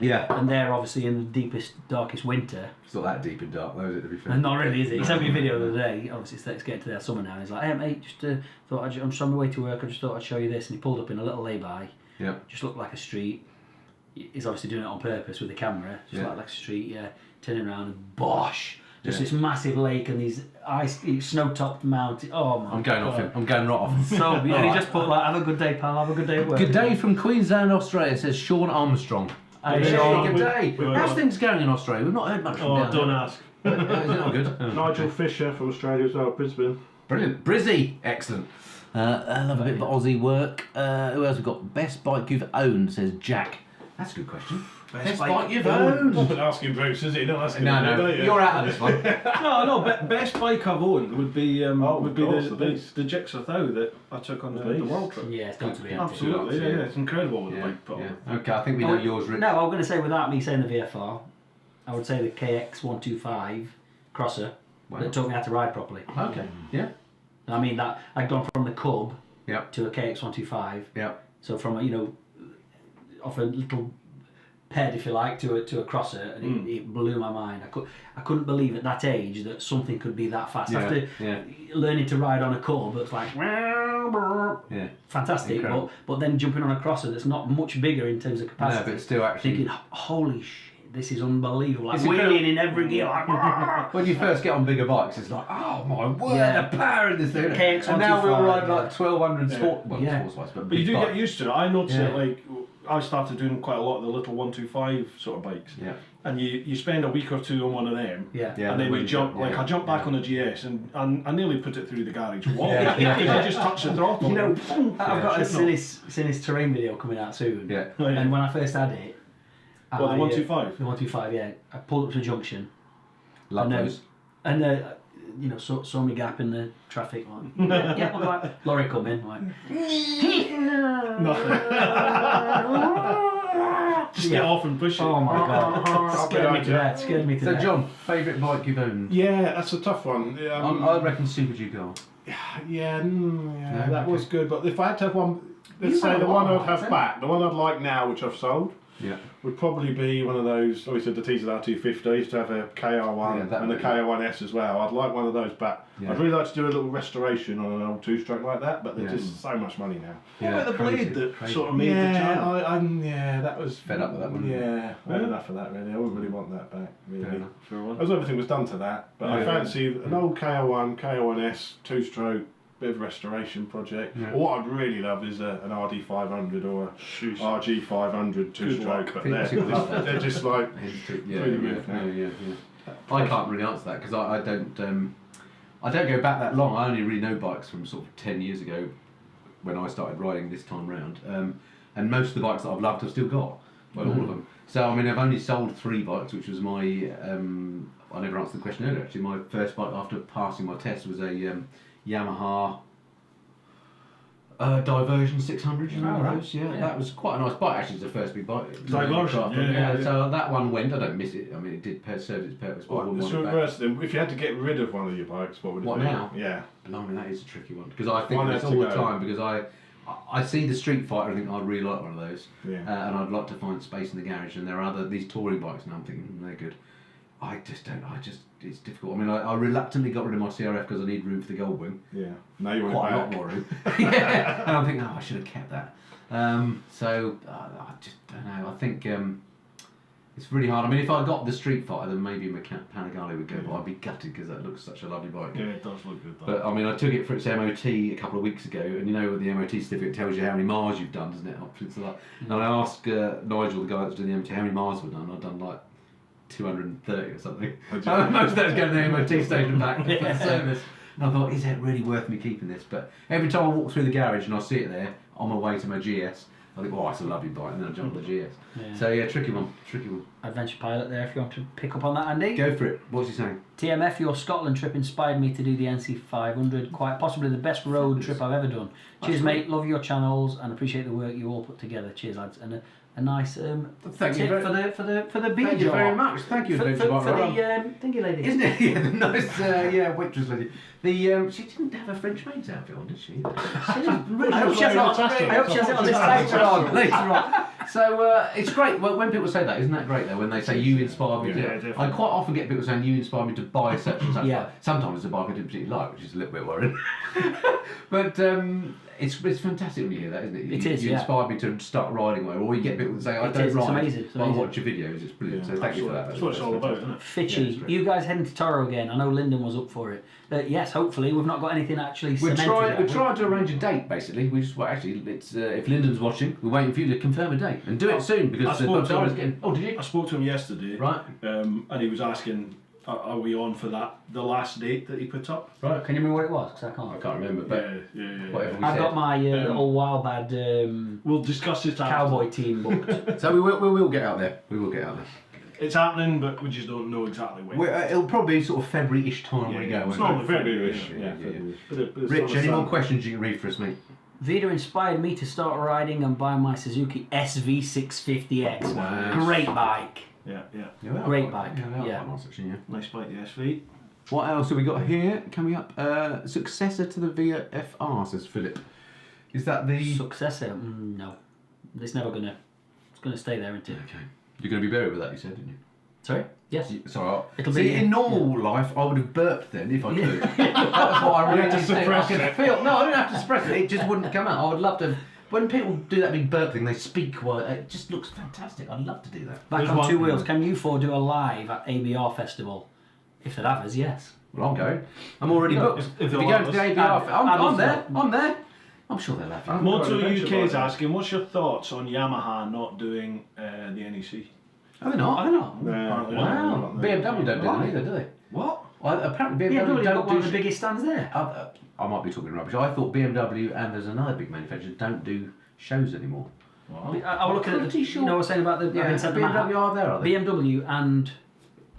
Yeah. and they're obviously in the deepest, darkest winter. It's not that deep and dark, though, is it? To be fair. And not really, is it? He sent me a video the other day. Obviously, it's getting to their summer now. And he's like, "Hey, mate, I'm just on my way to work. I just thought I'd show you this." And he pulled up in a little lay-by. Yeah. Just looked like a street. He's obviously doing it on purpose with the camera. Just Yeah. like a street, yeah. Turning around and bosh. Just Yeah. this massive lake and these snow-topped mountains. Oh my I'm going God. off him. I'm going right off him. So beautiful. And he just put like, "Have a good day, pal. Have a good day at work." Good day from Queensland, Australia, says Sean Armstrong. Hey, Hey, Sean. good day. we- How's things going in Australia? We've not heard much from Oh, down don't there. ask. Is it not good? Oh, Nigel okay. Fisher from Australia as well, Brisbane. Brilliant. Brizzy. Excellent. I love a bit of Aussie work. Who else we got? Best bike you've owned, says Jack. That's a good question. Best bike you've owned. Not asking Bruce, is it? You're not asking No, him, no, are you? you're out of this one. No, best bike I've owned would be of course, the the beast. Jigsaw Thou that I took on the beast. world trip. Yeah, it's got to be. Absolutely, yeah, it's incredible with the Yeah, bike put on. yeah. Okay, I think we know yours, Rich. No, I'm going to say without me saying the VFR, I would say the KX125 crosser Wow. that taught me how to ride properly. Okay. Yeah. I mean that I'd gone from the Cub Yep. to a KX125. Yep. So from off a little ped, if you like, to a crosser, and it blew my mind. I couldn't believe at that age that something could be that fast. Yeah, After yeah. learning to ride on a Cub, it's like Yeah. fantastic, Incredible. but then jumping on a crosser that's not much bigger in terms of No, capacity. but still actually. Thinking, holy shit, this is unbelievable. Like It's wheeling in every gear. Like, When you first get on bigger bikes, it's like, oh my word, Yeah. the power in this thing. KX125, And now we all ride yeah. like 1200 Yeah. sport, well, Yeah. sports bikes, but But you big do bike. get used to it. I noticed Yeah. it, like, I started doing quite a lot of the little 125 sort of bikes. Yeah. And you spend a week or two on one of them. yeah. Yeah. And then when you jump, yeah, like I jumped back yeah. on a GS and I nearly put it through the garage wall. Yeah, yeah. Because you just touch the throttle. You know, boom. I've got a Shouldn't Sinis terrain video coming out soon. Yeah. Oh, yeah. And when I first had it, Well, the I, 125? The 125, yeah. I pulled up to a junction. Love And, those. And you know, saw me gap in the traffic. Like, yeah, I'm like, lorry come in. Like, Just get off and push it. oh my god, scared me to death. Scared me to So, death. John, favourite bike you've owned? Yeah, that's a tough one. I reckon Super Ducati. Yeah, No, that was good. But if I had to have one, let's You say had the a one lot, I'd have haven't back, the one I'd like now, which I've sold, Yeah. would probably be one of those. Obviously, the Teaser R250. I used to have a KR1 Yeah, that and a would- KR1S as well. I'd like one of those back. Yeah. I'd really like to do a little restoration on an old two-stroke like that, but they're Yeah. just so much money now. What about the crazy, blade that crazy. sort of made the channel? Yeah, that was Fed up with that one. Yeah, I had enough of that really. I wouldn't really want that back. Fair Really. enough. For one. As everything was done to that, but I Yeah. fancy an old KR1, KR1S, two-stroke, bit of restoration project. Yeah. Or what I'd really love is an RD500 or a RG500 two-stroke, but they're just like Yeah, Really yeah, good, yeah, yeah, yeah. I can't really answer that because I don't go back that long. I only really know bikes from sort of 10 years ago when I started riding this time round. And most of the bikes that I've loved I've still got. Well, all of them. So I mean, I've only sold 3 bikes, which was my. I never answered the question earlier. Actually, my first bike after passing my test was a Yamaha. Diversion 600, you know Oh, right. those? Yeah, Yeah. that was quite a nice bike. Actually, it's the first big bike. Diversion, yeah. So that one went. I don't miss it. I mean, it did serve its purpose. But I Well, wouldn't it's want it back. reverse then. If you had to get rid of one of your bikes, what would it What be? now? Yeah. Blimey, that is a tricky one because I think One of this has all to the go. time because I see the Street Fighter and think I'd really like one of those, Yeah. and I'd like to find space in the garage. And there are these touring bikes, and I'm thinking they're good. I just don't. It's difficult. I mean, I reluctantly got rid of my CRF because I need room for the Goldwing. Yeah. Now you want Quite it a lot back. more room. Yeah, and I'm thinking, oh, I should have kept that. So I just don't know. I think it's really hard. I mean, if I got the Street Fighter, then maybe my Panigale would go, but I'd be gutted because that looks such a lovely bike. Yeah, it does look good. But I mean, I took it for its MOT a couple of weeks ago, and you know, the MOT certificate tells you how many miles you've done, doesn't it? And I asked Nigel, the guy that's doing the MOT, how many miles we've done. I've done like 230 or something. Most of that was going to the MOT station back for the service. And I thought, is it really worth me keeping this? But every time I walk through the garage and I see it there on my way to my GS, I think, oh, it's a lovely bike, and then I jump on the GS. Yeah. So yeah, tricky one. Adventure Pilot there if you want to pick up on that, Andy. Go for it. What's he saying? TMF, your Scotland trip inspired me to do the NC500. Quite possibly the best road trip I've ever done. Cheers, mate. Love your channels and appreciate the work you all put together. Cheers, lads. And a nice Thank you tip very- for the beer Thank you jar. very much. Thank you, For Adventure Bike the Rider. thingy lady. Isn't it? Yeah, the nice waitress lady. She didn't have a French maid's outfit on, did she? I hope she has it on, I hope she has it on this later on. later Later on. So it's great. Well, when people say that, isn't that great though? When they say you inspire me Yeah, to. definitely. I quite often get people saying you inspire me to buy such and such. Yeah. bike. Sometimes it's a bike I didn't particularly like, which is a little bit worrying. But it's fantastic when you hear that, isn't it? It You is, yeah. inspired me to start riding away, or you get people that say I It don't is, it's ride. amazing, it's but I amazing. watch your videos. It's brilliant. Yeah, so thank you for that. That's what it's all about, isn't it? Yeah, it's Fitchy, great. you guys heading to Toro again? I know Lyndon was up for it. Yes, hopefully we've not got anything actually We're cemented. trying. yet. We're trying to arrange a date. Basically, we just actually. It's if Lyndon's watching, we're waiting for you to confirm a date and do it soon because I the spoke to Bob him. getting. Oh, did you? I spoke to him yesterday, Right. and he was asking, are we on for the last date that he put up? Right. Can you remember what it was? Because I can't. I can't remember, but Yeah. whatever we I've said. got my little wild bad We'll discuss it after. cowboy team booked. So we will get out there. We will get out there. It's happening, but we just don't know exactly when. It'll probably be sort of February-ish time when we go. It's won't normally it? February-ish. Yeah. But it's Rich, not any the more sun. questions you can read for us, mate? Vida inspired me to start riding and buy my Suzuki SV650X. Wow. Great bike. Yeah. Great bike, Yeah, they are yeah. quite nice, actually, yeah. Nice bike, the SV. What else have we got here? Coming up, successor to the VFR, says Philip. Is that the? Successor? No. It's never gonna. It's gonna stay there, isn't it? Okay. You're going to be buried with that, you said, didn't you? Sorry? Yes. Sorry. It'll See, be- in normal life, I would have burped then if I could. That's what I really You had to think. I suppress could it. feel. No, I don't have to suppress it. It just wouldn't come out. I would love to have when people do that big burp thing, they speak well. It just looks fantastic. I'd love to do that. Back There's on one- two wheels, can you four do a live at ABR Festival? If they'd have us, yes. Well, I'm going. I'm already booked. If If they'll you go to the let us. ABR, I'd I'm love there. to. I'm there. I'm sure they'll have you. Moto Adventure UK is bike. asking, what's your thoughts on Yamaha not doing the NEC? Are they not? Are they not? Apparently not. Wow. BMW don't do them either, do they? What? Well, apparently BMW BMW got don't one do. of the biggest stands there. I might be talking rubbish. I thought BMW and there's another big manufacturer don't do shows anymore. I was looking at Pretty the, sure. you know, I was saying about the, Yeah, the BMW are there, are they? BMW and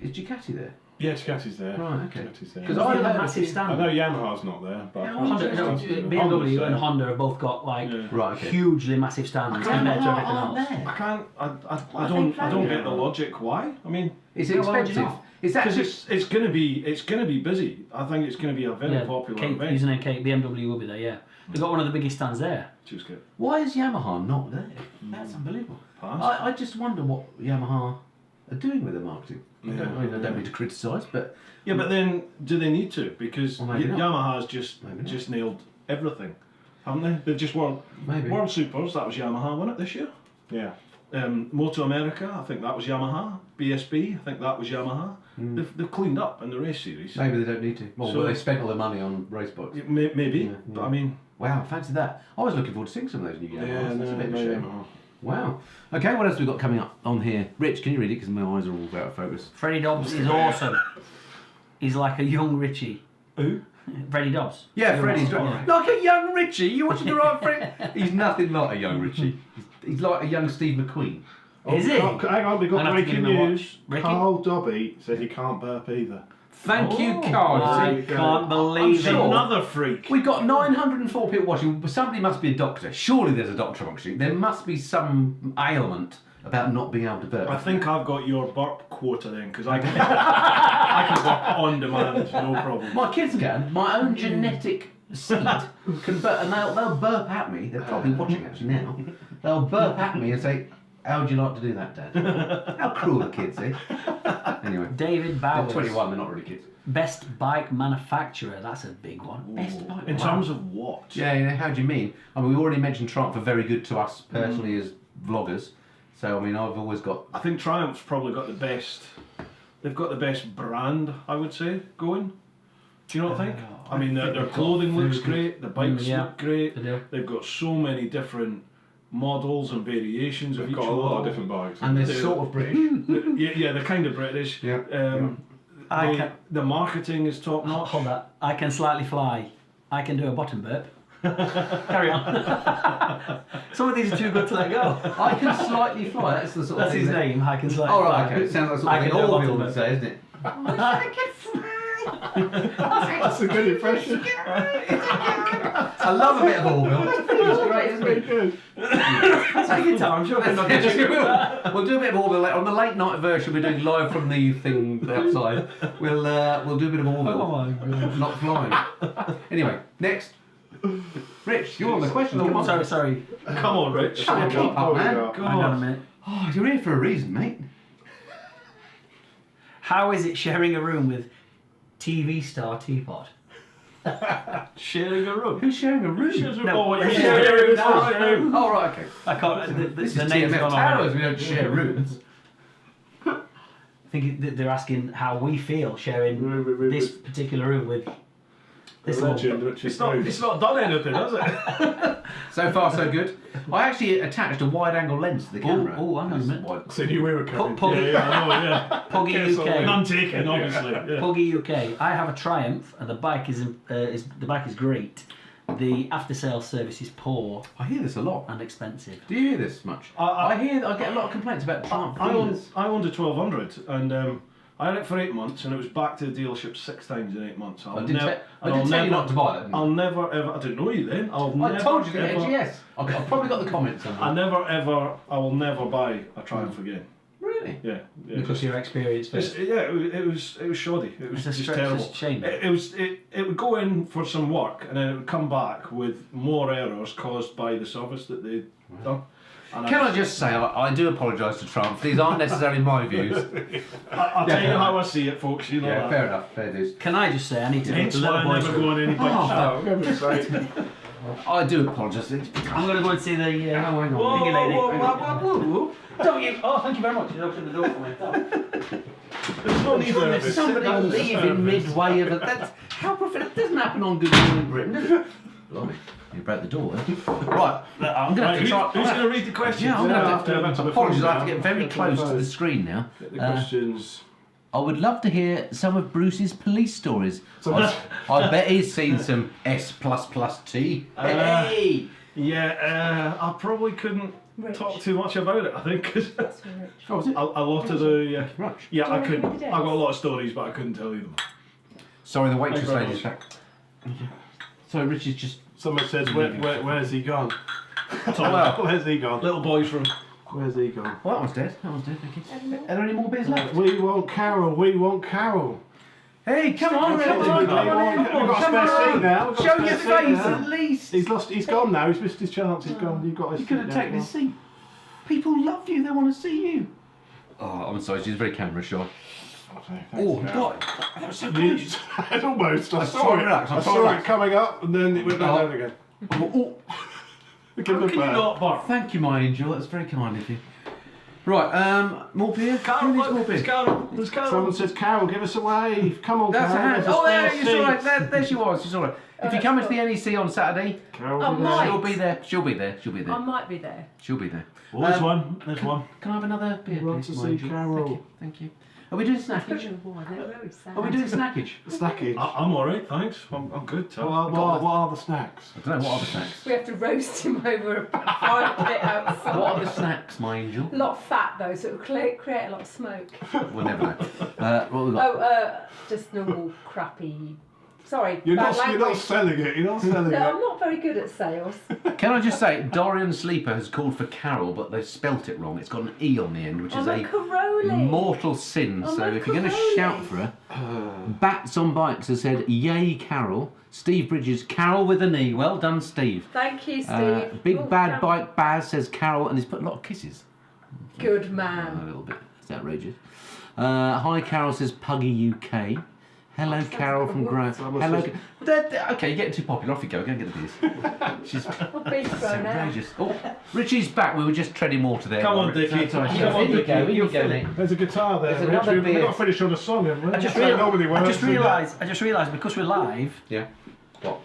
Is Ducati there? Yeah, Ducati's there. Right, okay. Ducati's there. 'Cause I I have a heard massive I stand. know Yamaha's not there, but Yeah, Honda, no, Honda's BMW there. and Honda have both got like Yeah. Right, okay. hugely massive stands compared to everything aren't else. there? I can't. I Why don't. they I don't play get the logic. Why? I mean, It's Yeah, why would you expensive. not? It's because actually. it's going to be busy. I think it's going to be a very popular Kate, event. username Kate, BMW will be there, yeah. They've got one of the biggest stands there. Choose good. Why is Yamaha not there? That's unbelievable. I just wonder what Yamaha are doing with their marketing. I don't mean to criticise, but Yeah, but then do they need to? Because Well, maybe not. Yamaha's Maybe not. just nailed everything, haven't they? They've just won maybe. World Supers. That was Yamaha, wasn't it, this year? Yeah. Moto America, I think that was Yamaha. BSB, I think that was Yamaha. They've cleaned up in the race series. Maybe they don't need to. Well, So- they spent all their money on race bikes. Maybe, Yeah, but yeah. I mean, Wow, fancy that. I was looking forward to seeing some of those new Yamahas. That's a bit of a shame. Yamaha. Wow. Okay, what else have we got coming up on here? Rich, can you read it? Because my eyes are all out of focus. Freddie Dobbs is awesome. He's like a young Richie. who? Freddie Dobbs. Yeah, Young Freddie's Richie, great. Like a young Richie. You watching the right Fred? He's nothing like a young Richie. He's like a young Steve McQueen. Is it? Hang on, we've I'll got have to give breaking him a watch. news. Ricky? Carl Dobby says he can't burp either. Thank you, I Carl. can't believe sure. it. Another freak. We've got 904 people watching. Somebody must be a doctor. Surely there's a doctor amongst you. There must be some ailment about not being able to burp. I think I've got your burp quota then, because I can, I can burp on demand, no problem. My kids can. My own genetic seed can burp, and they'll burp at me. They're probably watching actually now. They'll burp at me and say, "How would you like to do that, Dad?" How cruel the kids, eh? Anyway, David they're Bowers. 21. They're not really kids. Best bike manufacturer. That's a big one. Best bike. In Wow. terms of what? Yeah, how do you mean? I mean, we already mentioned Triumph are very good to us personally as vloggers. So, I mean, I've always got... I think Triumph's probably got the best. They've got the best brand, I would say, going. Do you not think? I mean, their clothing looks great. The bikes yeah, look great. they do. They've got so many different models and variations of They've each got a lot model. of different bikes. And they're They- sort of British. Yeah, they're kind of British. Yeah, The marketing is top notch. Hold that. I can slightly fly. I can do a bottom burp. Carry on. Some of these are too good to let go. I can slightly fly. That's the sort That's of thing his that- name. I can slightly Oh, fly. right, okay. It sounds like I something can do a Orville bottom would burp. say, isn't it? That's a good impression. I love a bit of Orville. It's great, isn't it? Good. Take your time. I'm sure we're not getting We'll do a bit of Orville later. On the late night version, we're doing live from the thing outside. We'll do a bit of Orville. Oh my god. Not flying. Anyway, next. Rich, you're on the question. Come on. Sorry. Come on, Rich. Come on, keep up, man. Hang on a minute. Oh, you're here for a reason, mate. How is it sharing a room with TV star Teapot? Sharing a room. Who's sharing a room? No, you're sharing sharing a room. Oh, right, okay. I can't. The This is name's TMF gone Towers. on. We don't share rooms. I think they're asking how we feel sharing this particular room with this Legend, little. which is It's not done anything, has it? So far, so good. I actually attached a wide-angle lens to the camera. oh, hang on a minute. Wide- So you were coming. Puggy, I know, yeah. Puggy UK. None taken, obviously. Yeah. Puggy UK. I have a Triumph, and the bike is great. The after-sales service is poor I hear this a lot. and expensive. Do you hear this much? I get a lot of complaints about Triumph I dealers. owned a 1200 and I had it for 8 months and it was back to the dealership 6 times in 8 months. I did tell you not to buy that. I'll never ever. I didn't know you then. I told you to get a GS. I've probably got the comments on I that. I will never buy a Triumph again. Really? Yeah. Because your experience Just, first. yeah, it was shoddy. It was It's a just stretch, terrible. it's a shame. It would go in for some work and then it would come back with more errors caused by the service that they'd done. And Can I just say, I do apologise to Triumph. These aren't necessarily my views. I'll tell you how I see it, folks. You know Yeah, that. fair enough. Fair dues. Can I just say, I need to go to Hence why Little I Boys never go Room. on any bike Oh, shop. I'm going to say. I do apologise. I'm going to go and see the. Hang on. Whoa, Thingy lady. whoa, whoa, whoa. Don't you? Oh, thank you very much. You opened the door for me. Oh. There's no need for this. Somebody leaving midway of it. That's how professional. It doesn't happen on Good Morning Britain, does it? Blimey, you broke the door. Right, I'm going to have to try. Who's going to read the questions? Yeah, I'm going to have Yeah, to. after the Apologies, phone I have to now. get very Get to close the to phone. the screen now. Get the questions. I would love to hear some of Bruce's police stories. I bet he's seen some S++T. Hey! Yeah, I probably couldn't Rich. talk too much about it, I think, because That's for Rich. Oh, was it? a lot of the... Right. yeah, Do you I wanna couldn't. read the I got a dates? lot of stories, but I couldn't tell you them. Sorry, the waitress Thank you very lady's back. Sorry, Richie's just. Someone says, where's he gone? Well, Where's he gone? Little boys from... Where's he gone? well, that one's dead. That one's dead, thank you. Are there any more beers left? We want Carol. We want Carol. Hey, come on, come on, We've come on, got a spare seat now. We've got Show a your spare seat face now. at least. He's lost. He's gone now. He's missed his chance. He's gone. You've got his You could have seat taken now. his seat. People love you. They want to see you. Oh, I'm sorry. She's very camera shy. Oh, God. That was so close. Almost. I I'm saw sorry, it. relax, I'm I sorry, saw relax. it coming up, and then it went back down again. Oh, Give How him a can you bird. not bark? thank you, my angel. That's very kind of you. Right, more beer? Carol, Who needs more look, there's beer? Carol. There's Carol. Someone says, Carol, give us a wave. Come on, That's a Carol. hand. there's Oh, spare there, you saw it. seat. There she was. You saw it. If you come into the NEC on Saturday, Carol, Oh, give us- Mike. she'll be there. She'll be there. She'll be I there. might be there. She'll be there. Oh, there's one. There's one. Can I have another beer, Want please, to my see angel? Carol. Thank you. Thank you. Are we doing snackage? Oh, they're very sad. Are we doing snackage? Snackage. I'm alright, thanks. I'm good. What are the snacks? I don't know. What are the snacks? We have to roast him over a fire pit outside. What are the snacks, my angel? A lot of fat though, so it'll create a lot of smoke. We'll never know. What have we got? Oh, just normal crappy. Sorry, You're bad not language. selling it. You're not selling No, I'm it. not very good at sales. Can I just say, Dorian Sleeper has called for Carol, but they've spelt it wrong. It's got an E on the end, which is I'm a a Caroli. mortal sin. I'm So a if you're going to Caroli. shout for her, Bats on Bikes has said, "Yay, Carol." Steve Bridges, Carol with an E. Well done, Steve. Thank you, Steve. Big Oh, Bad damn. Bike Baz says Carol, and he's put a lot of kisses. Good A man. little bit. It's outrageous. Hi, Carol says Puggy UK. Hello, Carol from Grove. Someone Hello. says- Okay, you're getting too popular. Off you go. Go and get the beers. She's Well, beef thrown out. outrageous. Oh, Richie's back. We were just treading water there. Come on, Rich. Dickie. Sorry. Come on, Here you go. Dickie. Here you go, Nick. There's a guitar there. There's Rich. another We've beer. got to finish on a song, haven't we? I just Nobody realised because we're live, Yeah. What?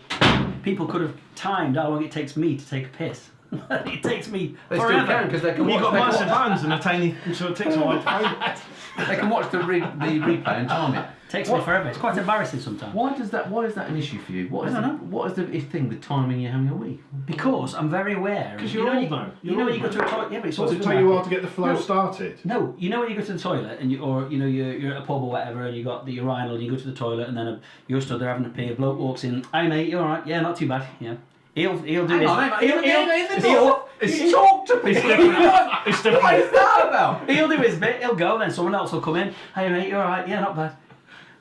people could have timed how long it takes me to take a piss. It takes me They still forever. can because they can You've watch. got massive hands and a tiny, so it takes a while to find. They can watch the replay and time it. Takes me forever. It's quite embarrassing sometimes. Why is that an issue for you? What is I don't the, what is the thing? The timing you're having a week? Because I'm very aware. 'Cause You you're know old you- now. You You're know when old you go to a toilet. Yeah, but it's Does also it take you a while to get the flow No. started? No, you know when you go to the toilet and you're at a pub or whatever and you got the urinal and you go to the toilet and then you're stood there having a pee. A bloke walks in. Hey mate, you all right? Yeah, not too bad. Yeah. He'll do Hang this. on, hang on. He'll Talk to me. It's different. What It's is different. that about? He'll do his bit. He'll go. Then someone else will come in. Hey mate, you all right? Yeah, not bad.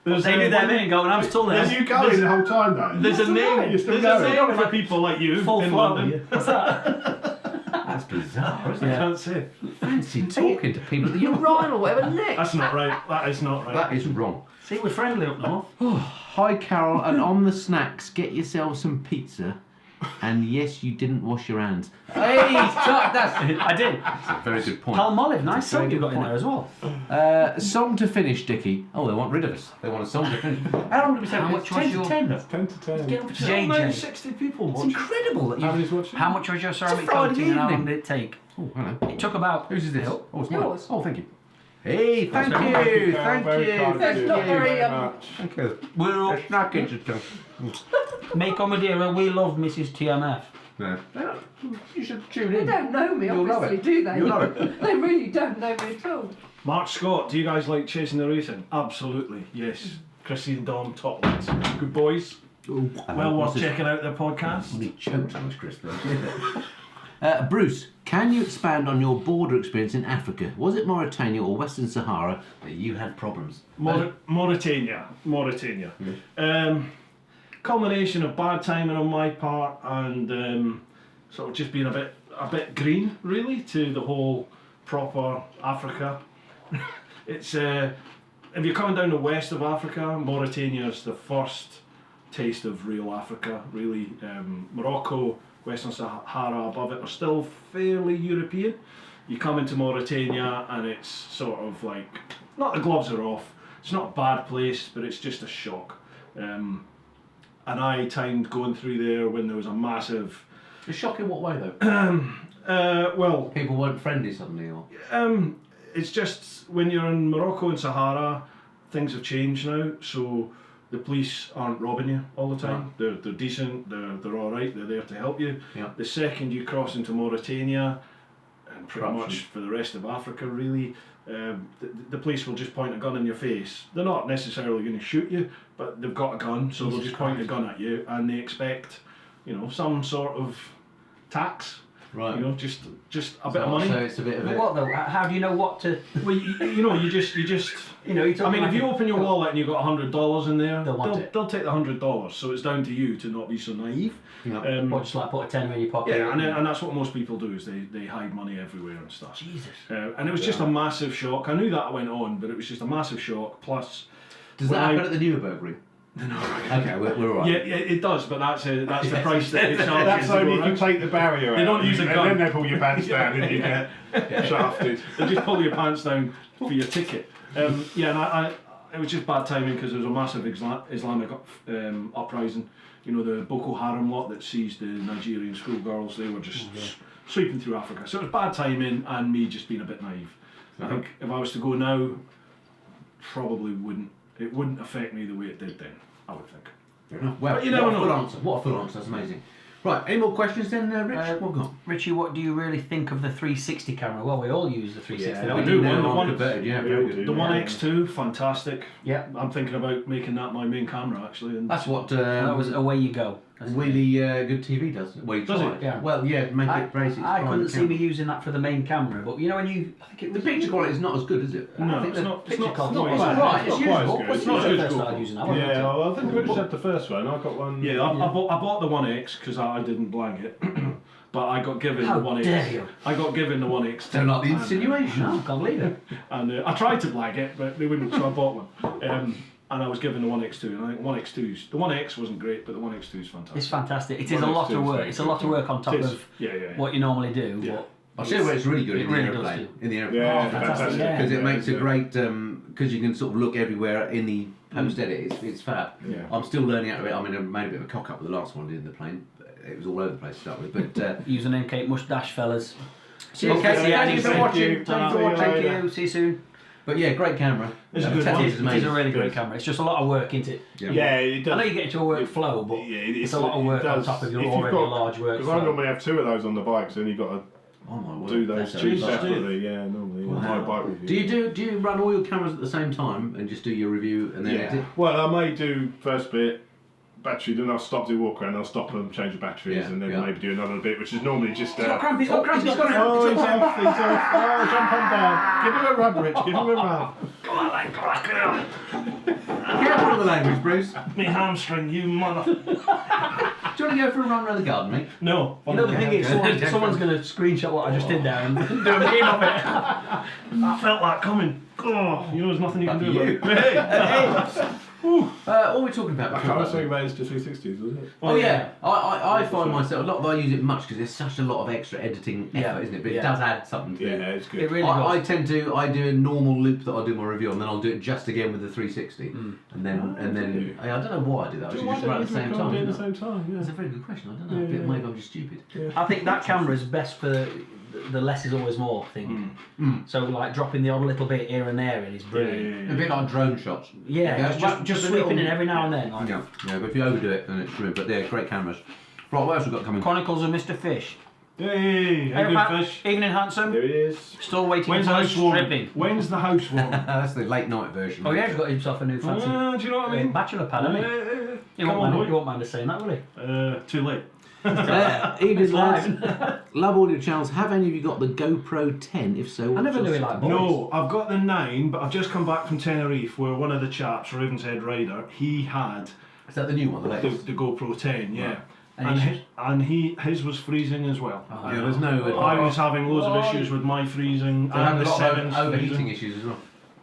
There's They do their bit and go, and I'm still there. Are you going the whole time though? There's a name. You're still There's a going. name for people like you Full in flow. London. What's that? That's bizarre, isn't I it? can't say. Fancy talking to people at the urinal or whatever, Nick. That's not right. That is not right. That is wrong. See, we're friendly up north. Hi, Carol, and on the snacks, get yourself some pizza. And yes, you didn't wash your hands. Hey, that's I did. a very good point. Palmolive, nice very song you good got in point. there as well. Song to finish, Dickie. Oh, they want rid of us. They want a song to finish. How long did we say? How it? much 10 was to your- 10. That's 10 to 10. Get on for JJ. 960 people It's watching. incredible that How you. many's watching? How much was your ceramic Friday coating and how long evening. did it take? Oh, hello. It took about. Whose is this? Oh, it's mine. Yours. Oh, thank you. Hey, thank That's you. very Carol, Thank very you. kind of That's you. not Thank you very, much. Thank you. We'll It's not interesting. make on Madeira. We love Mrs. TMF. No. You should tune They in. don't know me, You'll love obviously, it. do they? You'll love it. They really don't know me at all. Mark Scott, do you guys like chasing the racing? Absolutely, yes. Chrissy and Dom, top lads. Good boys. Well worth checking out their podcast. He choked on his Chris Bruce, can you expand on your border experience in Africa? Was it Mauritania or Western Sahara that you had problems? Mauritania. Culmination of bad timing on my part and sort of just being a bit green, really, to the whole proper Africa. It's if you're coming down the west of Africa, Mauritania is the first taste of real Africa, really. Morocco, Western Sahara above it are still fairly European. You come into Mauritania and it's sort of like, not the gloves are off, it's not a bad place, but it's just a shock. And I timed going through there when there was a massive... It's shocking what way though? Well... People weren't friendly suddenly, or? It's just, when you're in Morocco and Sahara, things have changed now, so the police aren't robbing you all the time. Right. They're decent, they're alright, they're there to help you. Yeah. The second you cross into Mauritania, and pretty Corruption. much for the rest of Africa really, the police will just point a gun in your face. They're not necessarily going to shoot you, but they've got a gun, so they'll just point a gun at you, and they expect, you know, some sort of tax. Right. You know, just a bit of money. So it's a bit of it. What though? How do you know what to? Well, you just. You know, I mean, if you open your wallet and you've got $100 in there, They'll want it. they'll take the $100. So it's down to you to not be so naive. Yeah. Or just like put a tenner in your pocket. Yeah, and that's what most people do, is they hide money everywhere and stuff. Jesus. And it was just a massive shock. I knew that went on, but it was just a massive shock. Plus, Does that happen at the Nuremberg ring? No. Okay, we're all right. Yeah, it does, but that's the price that it charges. That's to only go if you around. take the barrier out. They don't use a gun. And then they pull your pants down and you get shafted. They just pull your pants down for your ticket. And it was just bad timing because there was a massive Islamic uprising. You know, the Boko Haram lot that seized the Nigerian schoolgirls, they were just sweeping through Africa. So it was bad timing and me just being a bit naive. I think if I was to go now, probably it wouldn't affect me the way it did then, I would think. Fair enough. Well, But you never what a know. full answer. What a full answer. That's amazing. Right, any more questions then, Rich? What have we got? Richie, what do you really think of the 360 camera? Well, we all use the 360. Yeah, don't we do. Now The I'm one- converted, yeah, we very all good. do. The 1X2, fantastic. Yeah. I'm thinking about making that my main camera actually. And That's what That was away you go. really good TV does. Well, you Does try it? Yeah. Well, yeah, make it basic. I couldn't see me using that for the main camera, but you know when you, I think it The was picture quality is not as good, is it? No, I think it's the not. It's picture not. quality not is bad. right, It's it's not quite as useful. good. It's It's not not the good first scope. started using that one. Yeah, well, I think Rich had the first one. I got one. Yeah, I bought the 1X because I didn't blag it, but I got given How the 1X. dare you. I got given the 1X. Don't like the insinuation. No, can't believe it. And I tried to blag it, but they wouldn't, so I bought one. And I was given the 1X2, and I think the 1X wasn't great, but the 1X2 is fantastic. It's fantastic. It is a 1X2 lot of is work. very It's a good. lot of work on top It is. of Yeah. what you normally do. Yeah. But I'll tell you where it's really good It in the really does airplane. do. In the airplane. Yeah, fantastic, yeah. Because it Yeah, makes a yeah. great, because you can sort of look everywhere in the post edit. It's fab. Yeah. I'm still learning out of it. I mean, I made a bit of a cock up with the last one I did in the plane. It was all over the place to start with, but username Kate Mustache, fellas. cheers, Okay, Casey. yeah, Thank you for thank watching. you. Thank you for watching. Thank you. See you soon. But yeah, great camera. It's a good Technology one. is It is amazing. a really It great is. camera. It's just a lot of work, isn't it? Yeah, it does. I know you get into a workflow, but Yeah, it's a lot of work on top of your If you've already got- large Because I workflow. normally have two of those on the bikes, and you've got to Oh my word. do those that's two a lot. separately. Yeah, normally. Wow. My bike review. Do you run all your cameras at the same time and just do your review and then edit? Yeah. Well, I may do first bit battery, then I'll stop, do walk around, I'll stop them, change the batteries, Yeah, and then yeah. maybe do another bit, which is normally just. He's got cramp, he's got cramp, he's got cramp. Oh, he's off, he's off. Oh, jump on down. Give him a rub, Rich, give him a rub. Come on, like, come on, come on. Careful with the language, Bruce. Me hamstring, you mother. Do you want to go for a run around the garden, mate? No. You know the thing is, someone's going to screenshot what I just did there and do a meme of it. I felt that coming. Oh, you know, there's nothing you can do You. about it. What were we talking about? I before was that? talking about it's just 360s, wasn't it? Oh yeah, I find myself, not that I use it much because there's such a lot of extra editing effort, Yeah. isn't it? But it Yeah. does add something to Yeah, it. it's good. It really I does. tend to, I do a normal loop that I do my review on, then I'll do it just again with the 360, and then you? I don't know why I do that. I should just run at the same time. Do it at the shouldn't I? same time, yeah. That's a very good question. I don't know. Yeah, yeah. Maybe I'm just stupid. I think that camera is best for the less is always more thing. So like dropping the odd little bit here and there and it's brilliant. A bit like drone shots. Yeah, just with a sweeping little- in every now and then. Like. Yeah, but if you overdo it, then it's ruined. But they're great cameras. Right, what else we got coming? Chronicles of Mr. Fish. Hey, how good fish. Evening, handsome. There he is. Still waiting When's the for house warm? stripping. When's the house warm? That's the late night version. Oh yeah, he's got himself a new fancy Do you know what I mean? bachelor pad, hasn't he? He Come won't on, mind, mind us saying that, will he? Too late. Evening, lads. Live. Love all your channels. Have any of you got the GoPro 10? If so, I never what's knew he your liked setup? boys. No, I've got the 9, but I've just come back from Tenerife where one of the chaps, Ravenshead Rider, he had Is that the new one, the the, latest? the GoPro 10, yeah. Any And, issues? his was freezing as well. Yeah, there's no. I was having loads of issues with my freezing They have and a the lot of 7's overheating freezing. issues as well.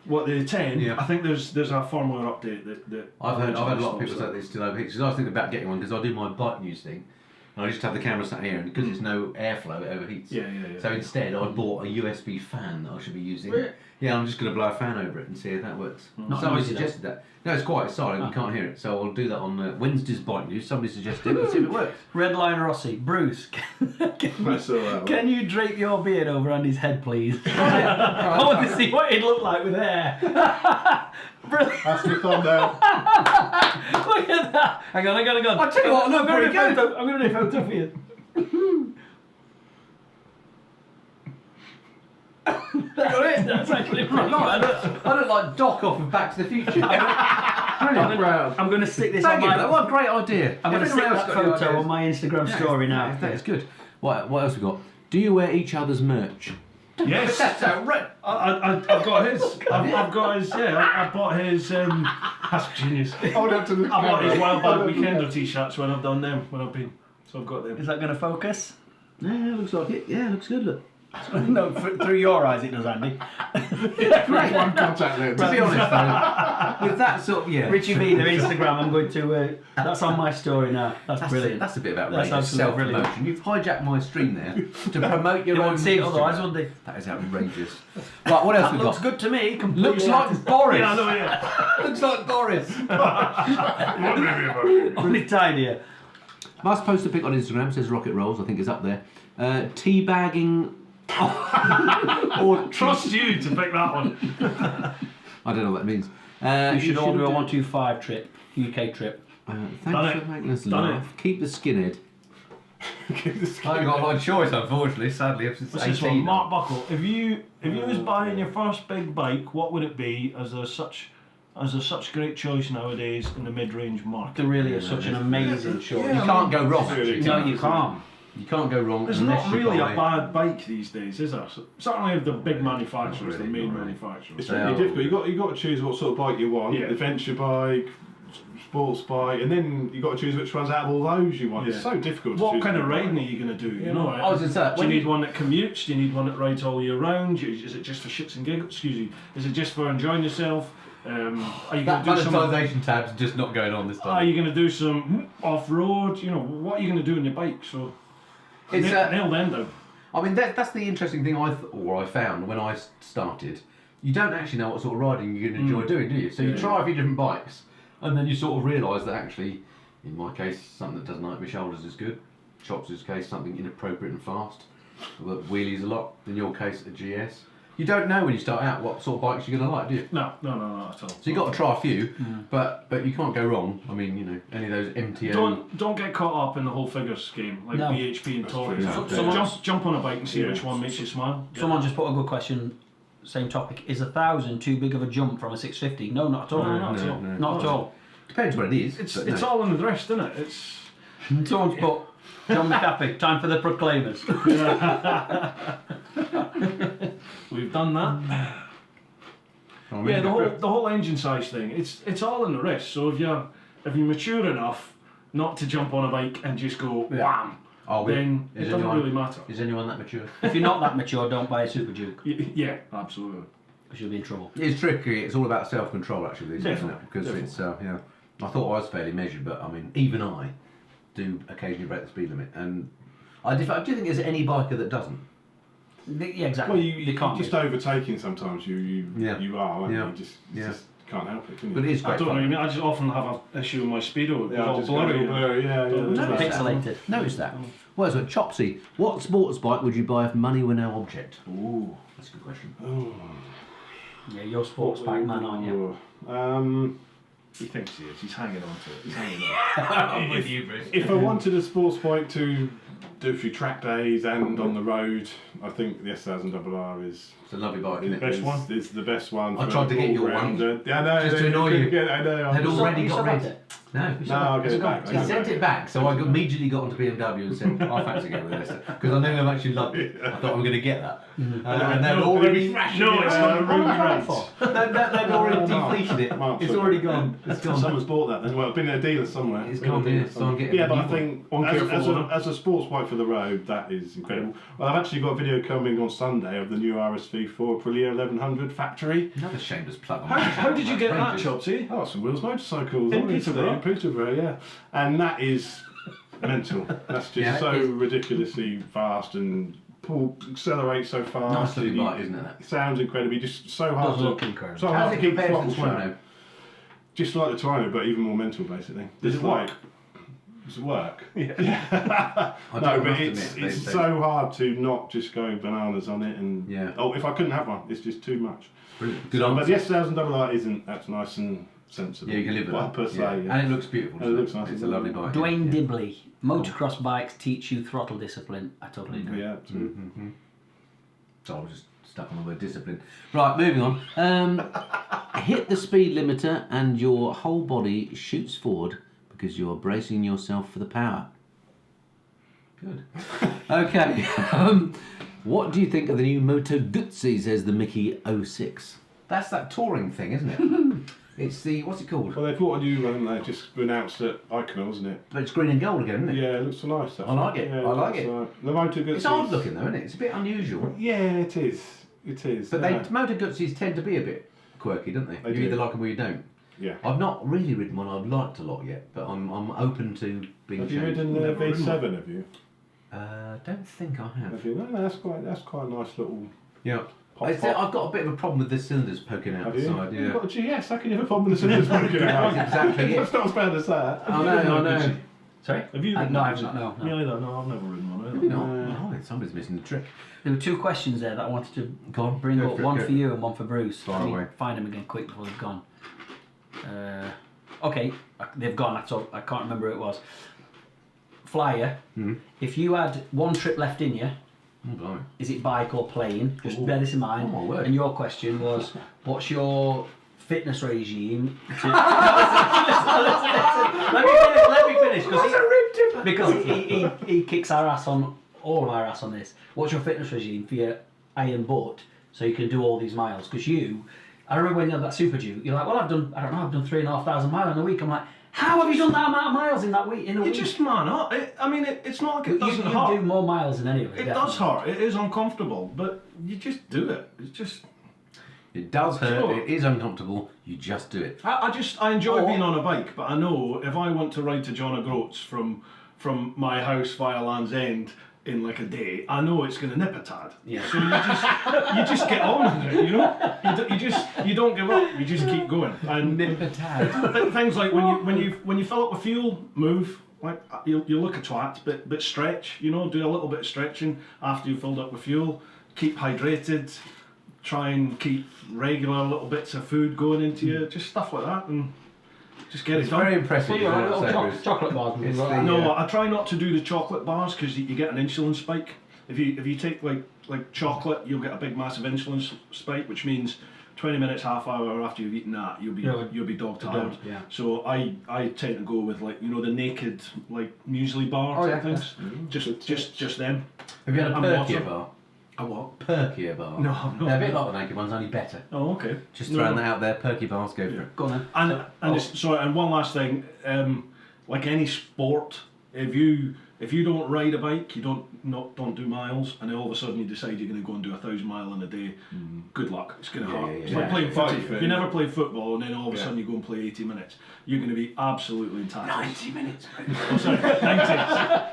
What, the 10? Yeah. I think there's a firmware update that I've heard a lot of stops people say that. they still overheat. Because I was thinking about getting one because I do my bike news thing. And I just have the camera sat here, and because there's no airflow, it overheats. Yeah. So instead, I bought a USB fan that I should be using. Really? Yeah, I'm just going to blow a fan over it and see if that works. Not Somebody noisy, though. suggested that. No, it's quiet, it's silent, you can't hear it. So I'll do that on Wednesday's bike news. Somebody suggested it, let's see if it works. Red Line Rossi, Bruce, That's all right. can you drape your beard over Andy's head, please? I want to see what he'd look like with hair. Brilliant. That's the thumb down. Look at that. Hang on. I'll tell you what, look, very good. I'm going to do a photo for you. That's actually brilliant. I look like Doc off of Back to the Future. Brilliant. I'm going to stick this Thank on you. my... What a great idea. I'm going to stick Everyone else that got your photo ideas. on my Instagram story now. That is good. What else we got? Do you wear each other's merch? Yes. That's outrageous. I've got his. I've got his. Yeah, I bought his. That's genius. Hold up to the I bought his camera. Wild Bad Weekender t-shirts when I've done them. When I've been. So I've got them. Is that going to focus? Yeah, looks like it. Yeah, looks good. Look. No, through your eyes it does, Andy. One contact lens. To be honest, though, with that sort of Richy Vida Instagram, I'm going to... that's on my story now. That's brilliant. That's a bit of That's outrageous absolutely brilliant. self-promotion. You've hijacked my stream there to promote your You own. won't see it Instagram. otherwise, won't they? That is outrageous. Right, what else That we looks got? good to me. Looks like Boris. Yeah, I know. Yeah. Looks like Boris. Really tinier. Must post a pic on Instagram. Says Rocket Rolls. I think it's up there. Teabagging. or Trust you to pick that one. I don't know what that means. You should all do a 125 trip, UK trip. Thanks Done for it. making us Done laugh. Keep the skinhead. I haven't got a lot of choice, unfortunately. Sadly, since What's this one? Mark Buckle. If you was buying your first big bike, what would it be? As there's such great choice nowadays in the mid-range market. There really is such an amazing choice. You can't go wrong. No, you can't. You can't go wrong. There's unless not you really buy- a bad bike these days, is there? Certainly of the big manufacturers, Not really, the main not really. manufacturers. It's really difficult. You got to choose what sort of bike you want. Yeah. Adventure bike, sports bike, and then you got to choose which ones out of all those you want. It's Yeah. so difficult. To What choose kind of a bike. riding are you going to do? You know, I was gonna say, do when you you- need one that commutes? Do you need one that rides all year round? Is it just for shits and giggles? Excuse me. Is it just for enjoying yourself? Are you going That to do some? monetisation tab's just not going on this time. Are you going to do some off-road? You know, what are you going to do on your bike? So It's, nail them down. I mean, that's the interesting thing I found when I started. You don't actually know what sort of riding you're going to enjoy doing, do you? So you try a few different bikes, and then you sort of realise that actually, in my case, something that doesn't hurt my shoulders is good. Chops' case, something inappropriate and fast. Wheelies a lot. In your case, a GS. You don't know when you start out what sort of bikes you're going to like, do you? No, at all. So you've got to try a few, but you can't go wrong. I mean, you know, any of those MTO. Don't get caught up in the whole figures game like No. BHP and Torque. true. Jump on a bike and see Yeah. which one makes you smile. Someone just put a good question. Same topic. Is 1,000 too big of a jump from a 650? No, not at all. No, not at all. Not at all. Depends what it is. It's but it's no. all in the rest, isn't it? It's Someone's put John McAfee. Time for the proclaimers. we've done that. I mean, Yeah, the whole engine size thing. It's all in the wrist. So if you're mature enough not to jump on a bike and just go wham, Are we? then it Is doesn't anyone- really matter. Is anyone that mature? If you're not that mature, don't buy a Super Duke Yeah, absolutely. because you'll be in trouble. It's tricky. It's all about self-control, actually, these days, isn't it? Definitely, Because definitely. it's yeah. I thought I was fairly measured, but I mean, even I do occasionally break the speed limit, and I do think there's any biker that doesn't. Yeah, exactly. Well, you can't. just overtaking sometimes. You are. Aren't Yeah. you just can't help it, can you? But it is I great don't know. I fun. mean, I just often have an issue with my speedo. It goes Yeah, all just blurry. blurry. Yeah. Don't yeah. notice Pixelated. Notice that. Well, so Chopsy, what sports bike would you buy if money were no object? Ooh. That's a good question. Yeah, you're a sports bike man, aren't you? He thinks he is. He's hanging on to it. He's hanging on. I'm with you, Bruce. If I wanted a sports bike to do a few track days and on the road, I think the S1000RR is It's a lovely bike, the isn't it? best one? Is the best one. I for tried to get your one. all-rounder. Yeah, I know. Just to you annoy couldn't you. get it, I know. Had already You got still rid. have it? No, No, I'll get it back. He sent it back, so I immediately got onto BMW and said, I fancy getting rid of this. Because I knew him actually loved it. I thought I'm going to get that. And they'd already... No, it's not a ruby red. They'd already depleted it. Mark's It's okay. already gone. It's gone. Someone's bought that then. Well, it's been in a dealer somewhere. It's Been in a gone, dealer yeah, so I'm somewhere. getting Yeah, a but new I think one. as a sports bike for the road, that is incredible. Well, I've actually got a video coming on Sunday of the new RSV4 Aprilia 1100 factory. Another shameless plug. On How did you get that, Outrageous. Chopsy? Oh, some Wheels motorcycles. In obviously, Peterborough? in Peterborough, yeah. And that is mental. That's just Yeah, so it is. ridiculously fast and accelerates so fast. Nice looking and bike, isn't it? It sounds incredible. Just so hard Does to look incredible. So How hard does to it keep compare to the throttle Twino? sharp. Just like the Twino, but even more mental, basically. Does it work? Does it work? I No, don't but have to it's admit, it's they- so hard to not just go bananas on it. And Yeah. oh, if I couldn't have one, it's just too much. Brilliant. Good So, but answer. the S1000 isn't. That's nice and sensible. Yeah, you can live with Well, that. per se, Yeah. yeah. And it looks beautiful. It doesn't looks nice It's as a well. lovely bike. Dwayne yeah. Dibley, motocross bikes teach you throttle discipline. I totally agree. Yeah. Mm-hmm. So I was just stuck on the word discipline. Right, moving on. Hit the speed limiter and your whole body shoots forward because you're bracing yourself for the power. Good. Okay. What do you think of the new Moto Guzzi, says the Mickey 06? That's that touring thing, isn't it? It's the, what's it called? Well, they brought a new one, haven't they? Just announced at Icon, wasn't it? But it's green and gold again, isn't it? Yeah, it looks nice. Actually. I like it. Yeah, I like it's, it. The Moto Guzzi. It's odd looking though, isn't it? It's a bit unusual. Yeah, it is. It is. But yeah. they Moto Guzzis tend to be a bit quirky, don't they? They You do. either like them or you don't. Yeah. I've not really ridden one I've liked a lot yet, but I'm open to being Have you changed. ridden the Never ridden V7? Have you? Don't think I have. Have you? No, that's quite a nice little. Yeah. Pop, I've pop. got a bit of a problem with the cylinders poking out Have the you? side. You've Yeah. got a GS. How can you have a problem with the cylinders poking out? That's exactly it. That's not as bad as that. I know. Sorry? Have you ridden No, one? I've not. No, Me no. either. No, I've never ridden one either. Maybe not. Oh, somebody's missing the trick. There were two questions there that I wanted to Go on, bring go up. for it, One go for you and one for Bruce. Fire I need away. to find them again quick before they've gone. Okay, they've gone. That's all. I can't remember who it was. Flyer. If you had one trip left in you, Oh, blimey. is it bike or plane? Just bear this in mind. Oh, my word. And your question was, what's your fitness regime? Let me finish. Because he kicks our ass on, all of our ass on this. What's your fitness regime for your iron butt so you can do all these miles? Because I remember when you had that Super Duke, you're like, well, I've done 3,500 miles in a week. I'm like, how have you done that amount of miles in that week? In a You week? just man up. It's not like it you doesn't do hurt. more miles than anyone. It does hurt. It is uncomfortable, but you just do it. It's just. It does hurt. Sure. It is uncomfortable. You just do it. I enjoy being on a bike, but I know if I want to ride to John O'Groats from my house via Land's End in like a day, I know it's going to nip a tad. Yeah. So you just get on with it, you know. You don't give up. You just keep going. And things like when you fill up with fuel, move. Like you look a twat, but stretch. You know, do a little bit of stretching after you've filled up with fuel. Keep hydrated. Try and keep regular little bits of food going into you. Just stuff like that, and just get It's it done. very impressive. Yeah, I'd little say, Bruce. chocolate bars and things It's like the- that. No, I try not to do the chocolate bars because you get an insulin spike. If you take like chocolate, you'll get a big massive insulin spike, which means 20 minutes, half hour after you've eaten that, you'll be dog tired. Yeah. So I tend to go with like the naked like muesli bar Oh, type yeah. things. Just them. Have you had a And perkier water. bar? A what? Perkier bar. No, I'm not. They're a bit like the naked ones, only better. Oh, okay. Just No. throwing that out there. Perky bars, go for it. Go on then. And one last thing, like any sport, if you don't ride a bike, you don't do miles, and then all of a sudden you decide you're going to go and do 1,000 mile in a day. Good luck. It's going to Yeah, hurt. yeah, It's yeah. like playing Fight footy. fit. If you never play football and then all of a Yeah. sudden you go and play 80 minutes, you're going to be absolutely intact. 90 minutes. Oh, sorry, 90.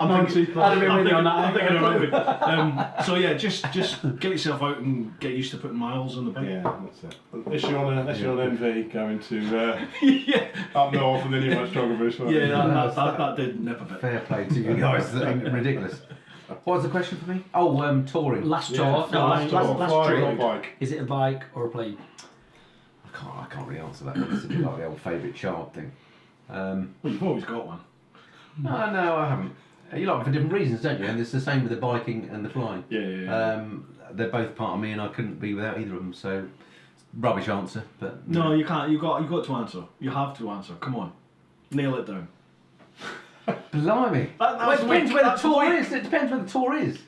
I'm thinking, I'd have been with you on that. I'm thinking aerobic. So yeah, just get yourself out and get used to putting miles on the bike. Yeah, that's it. Unless you're on an MV going to Yeah, up north, and then you're much stronger, Bruce. aren't you? yeah, that did nip a bit. Fair play to you guys. Ridiculous. What was the question for me? Oh, touring. Last Yeah, tour. No, last last tour, flying on trip. bike. Is it a bike or a plane? I can't really answer that. It's a bit like the old favourite child thing. Well, you've always got one. No, I haven't. You like them for different reasons, don't you? And it's the same with the biking and the flying. Yeah. They're both part of me, and I couldn't be without either of them. So, rubbish answer, but No, you can't. You got to answer. You have to answer. Come on, nail it down. Blimey. That's Well, it depends weak, where the that's tour weak. is. It depends where the tour is.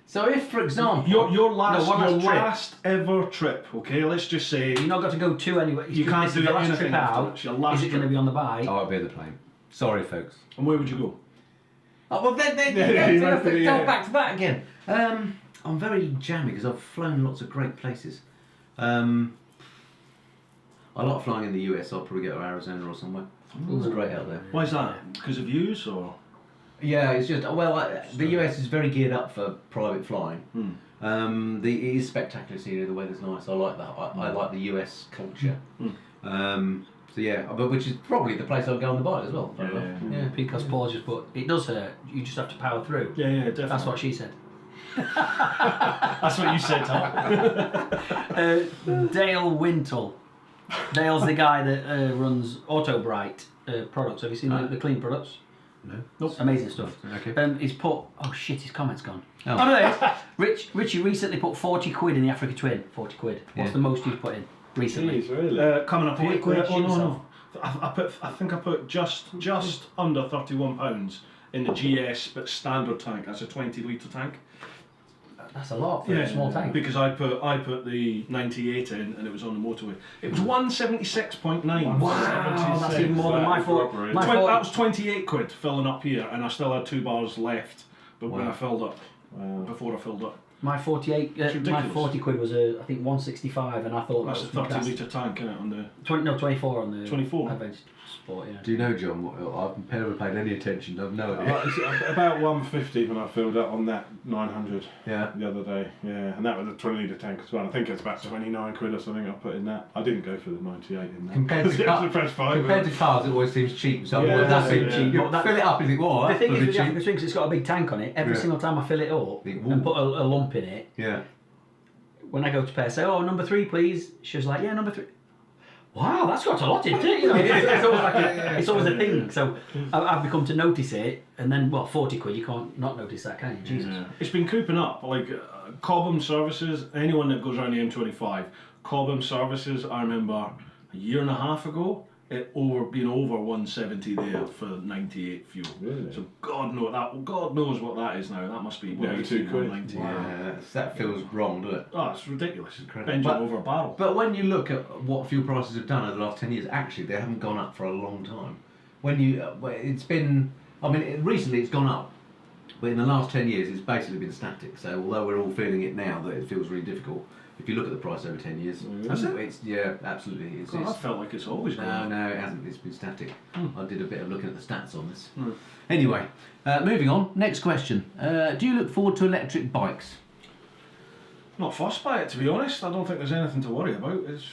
So, if, for example, Your last, one your trip. last ever trip. Okay, let's just say You've not got to go to anywhere. You can't This do is the last anything trip after out. it's your last Is it going to trip. be on the bike? Oh, I'll be on the plane. Sorry, folks. And where would you go? Oh, well, then you went for the, back to back again. I'm very jammy because I've flown lots of great places. I like flying in the US. I'll probably go to Arizona or somewhere. It's great out there. Why is that? Because of views or? Yeah, it's just the US is very geared up for private flying. It is spectacular scenery. The weather's nice. I like that. I like the US culture. So yeah, but which is probably the place I'll go on the bike as well. Yeah. Because Paul just put, it does hurt. You just have to power through. Yeah, definitely. That's what she said. That's what you said, Tom. Dale Wintle. Dale's the guy that runs Auto Bright products. Have you seen the clean products? No. Nope. Amazing stuff. Okay. He's put, oh shit, his comment's gone. Oh. Oh no, there it is. Richie recently put 40 quid in the Africa Twin. 40 quid. What's Yeah. the most you've put in recently? Jeez, really? Coming up 40 here. quid, Oh no, yourself. no. I think I put just under £31 in the GS, but standard tank. That's a 20-litre tank. That's a lot for a small tank. Because I put the 98 in, and it was on the motorway. It was 176.9. Wow, that's even more than my fault. That That was 28 quid filling up here, and I still had 2 bars left. But when I filled up, before I filled up, My 48, my ridiculous. 40 quid was I think 165, and I thought that's a that was 30-litre tank, isn't it? On the 24 on the 24? Adventure Sport, yeah. Do you know, John? I've never paid any attention. I've no idea. It's about 150 when I filled up on that 900 Yeah. the other day. Yeah, and that was a 20-litre tank as well. I think it's about 29 quid or something I put in that. I didn't go for the 98 in that. Compared to It was a fresh five. Compared to cars, it always seems cheap. So Yeah, that's yeah, it. yeah. You But that- fill it up and think, "Whoa, The that's thing is bloody with the Africa cheap." Twin, 'cause it's got a big tank on it, every Yeah. single time I fill it up Think, and "Ooh." put a lump in it, Yeah. when I go to pay, I say, oh, number 3 please. She was like, yeah, number 3. Wow, that's got a lot in it, you know. It's always like it's always a thing. So I've become to notice it, and then 40 quid, you can't not notice that, can you? Jesus. Yeah. It's been creeping up. Like Cobham services, anyone that goes around the M25, Cobham services, I remember a year and a half ago, it being over 170 there for 98 fuel. Really? So God knows what that is now. That must be 92 quid. 190. Yeah, that feels wrong, doesn't it? Oh, it's ridiculous. Incredible. Engine But- over a barrel. But when you look at what fuel prices have done over the last 10 years, actually they haven't gone up for a long time. When you, it's been, recently it's gone up, but in the last 10 years it's basically been static. So although we're all feeling it now that it feels really difficult, if you look at the price over 10 years, Has it? it's yeah, absolutely. God, I felt like it's always going up. No, it hasn't. It's been static. I did a bit of looking at the stats on this. Anyway, moving on. Next question. Do you look forward to electric bikes? Not fussed by it, to be honest. I don't think there's anything to worry about.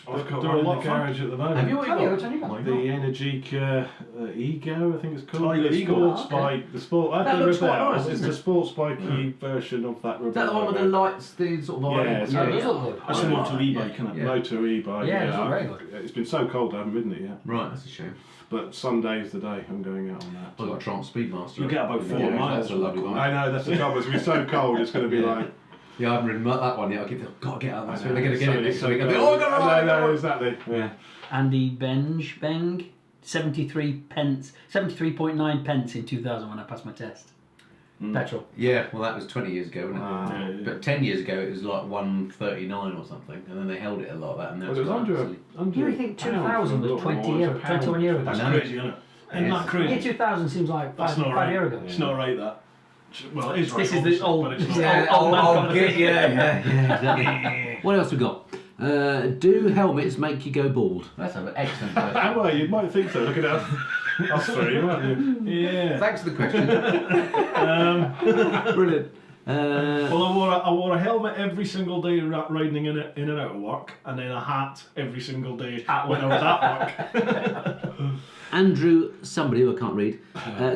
I've got they're one a in lot the of fun. garage at the moment. Have you? What Have you you? got? Which one you got? The Energica Ego, I think it's called. Oh, you got the Ego. sports Okay. bike. The sport. I That had the looks quite Rebelle. nice, It's isn't the it? sports bikey version of that Rebelle. Is that the one with the lights, the sort of Yeah, orange? it's Yeah, got it does look good. That's a motor e-bike, isn't it? Yeah. Motor e-bike. Yeah, it's very good. It's been so cold I haven't ridden it yet. Right, that's a shame. But Sunday's the day I'm going out on that. I've got a Trump Speedmaster. You'll get about 4 Yeah, miles. That's a lovely one. I know, that's the trouble. It's been so cold, it's going to be Yeah. like... Yeah, I haven't ridden that one yet. I keep thinking, God, get out of I this. know, They're going to get it next so week. I'll cold. be, oh, I got to ride, No, exactly. Yeah. Andy Beng, 73 pence, 73.9 pence in 2000 when I passed my test. Petrol. Yeah, well, that was 20 years ago, wasn't it? Ah. Yeah. But 10 years ago, it was like 139 or something, and then they held it a lot of that, and now Well, it's it was gone under silly. under You think a pound 2000 for a was lot 20 more. years, It's a pound. 21 years ago? That's I know. crazy, isn't it? Isn't that Yes. crazy? Yeah, 2000 seems like That's five not right. years ago. It's not right, that. Well, it is right. This is the obviously, old- but it's this is not. the old man conversation. yeah, exactly. What else we got? Do helmets make you go bald? That's an excellent question. Well, you might think so. Look at us. Us three, might you? Yeah. Thanks for the question. Brilliant. Well, I wore a helmet every single day riding in and out of work, and then a hat every single day when I was at work. Andrew, somebody who I can't read.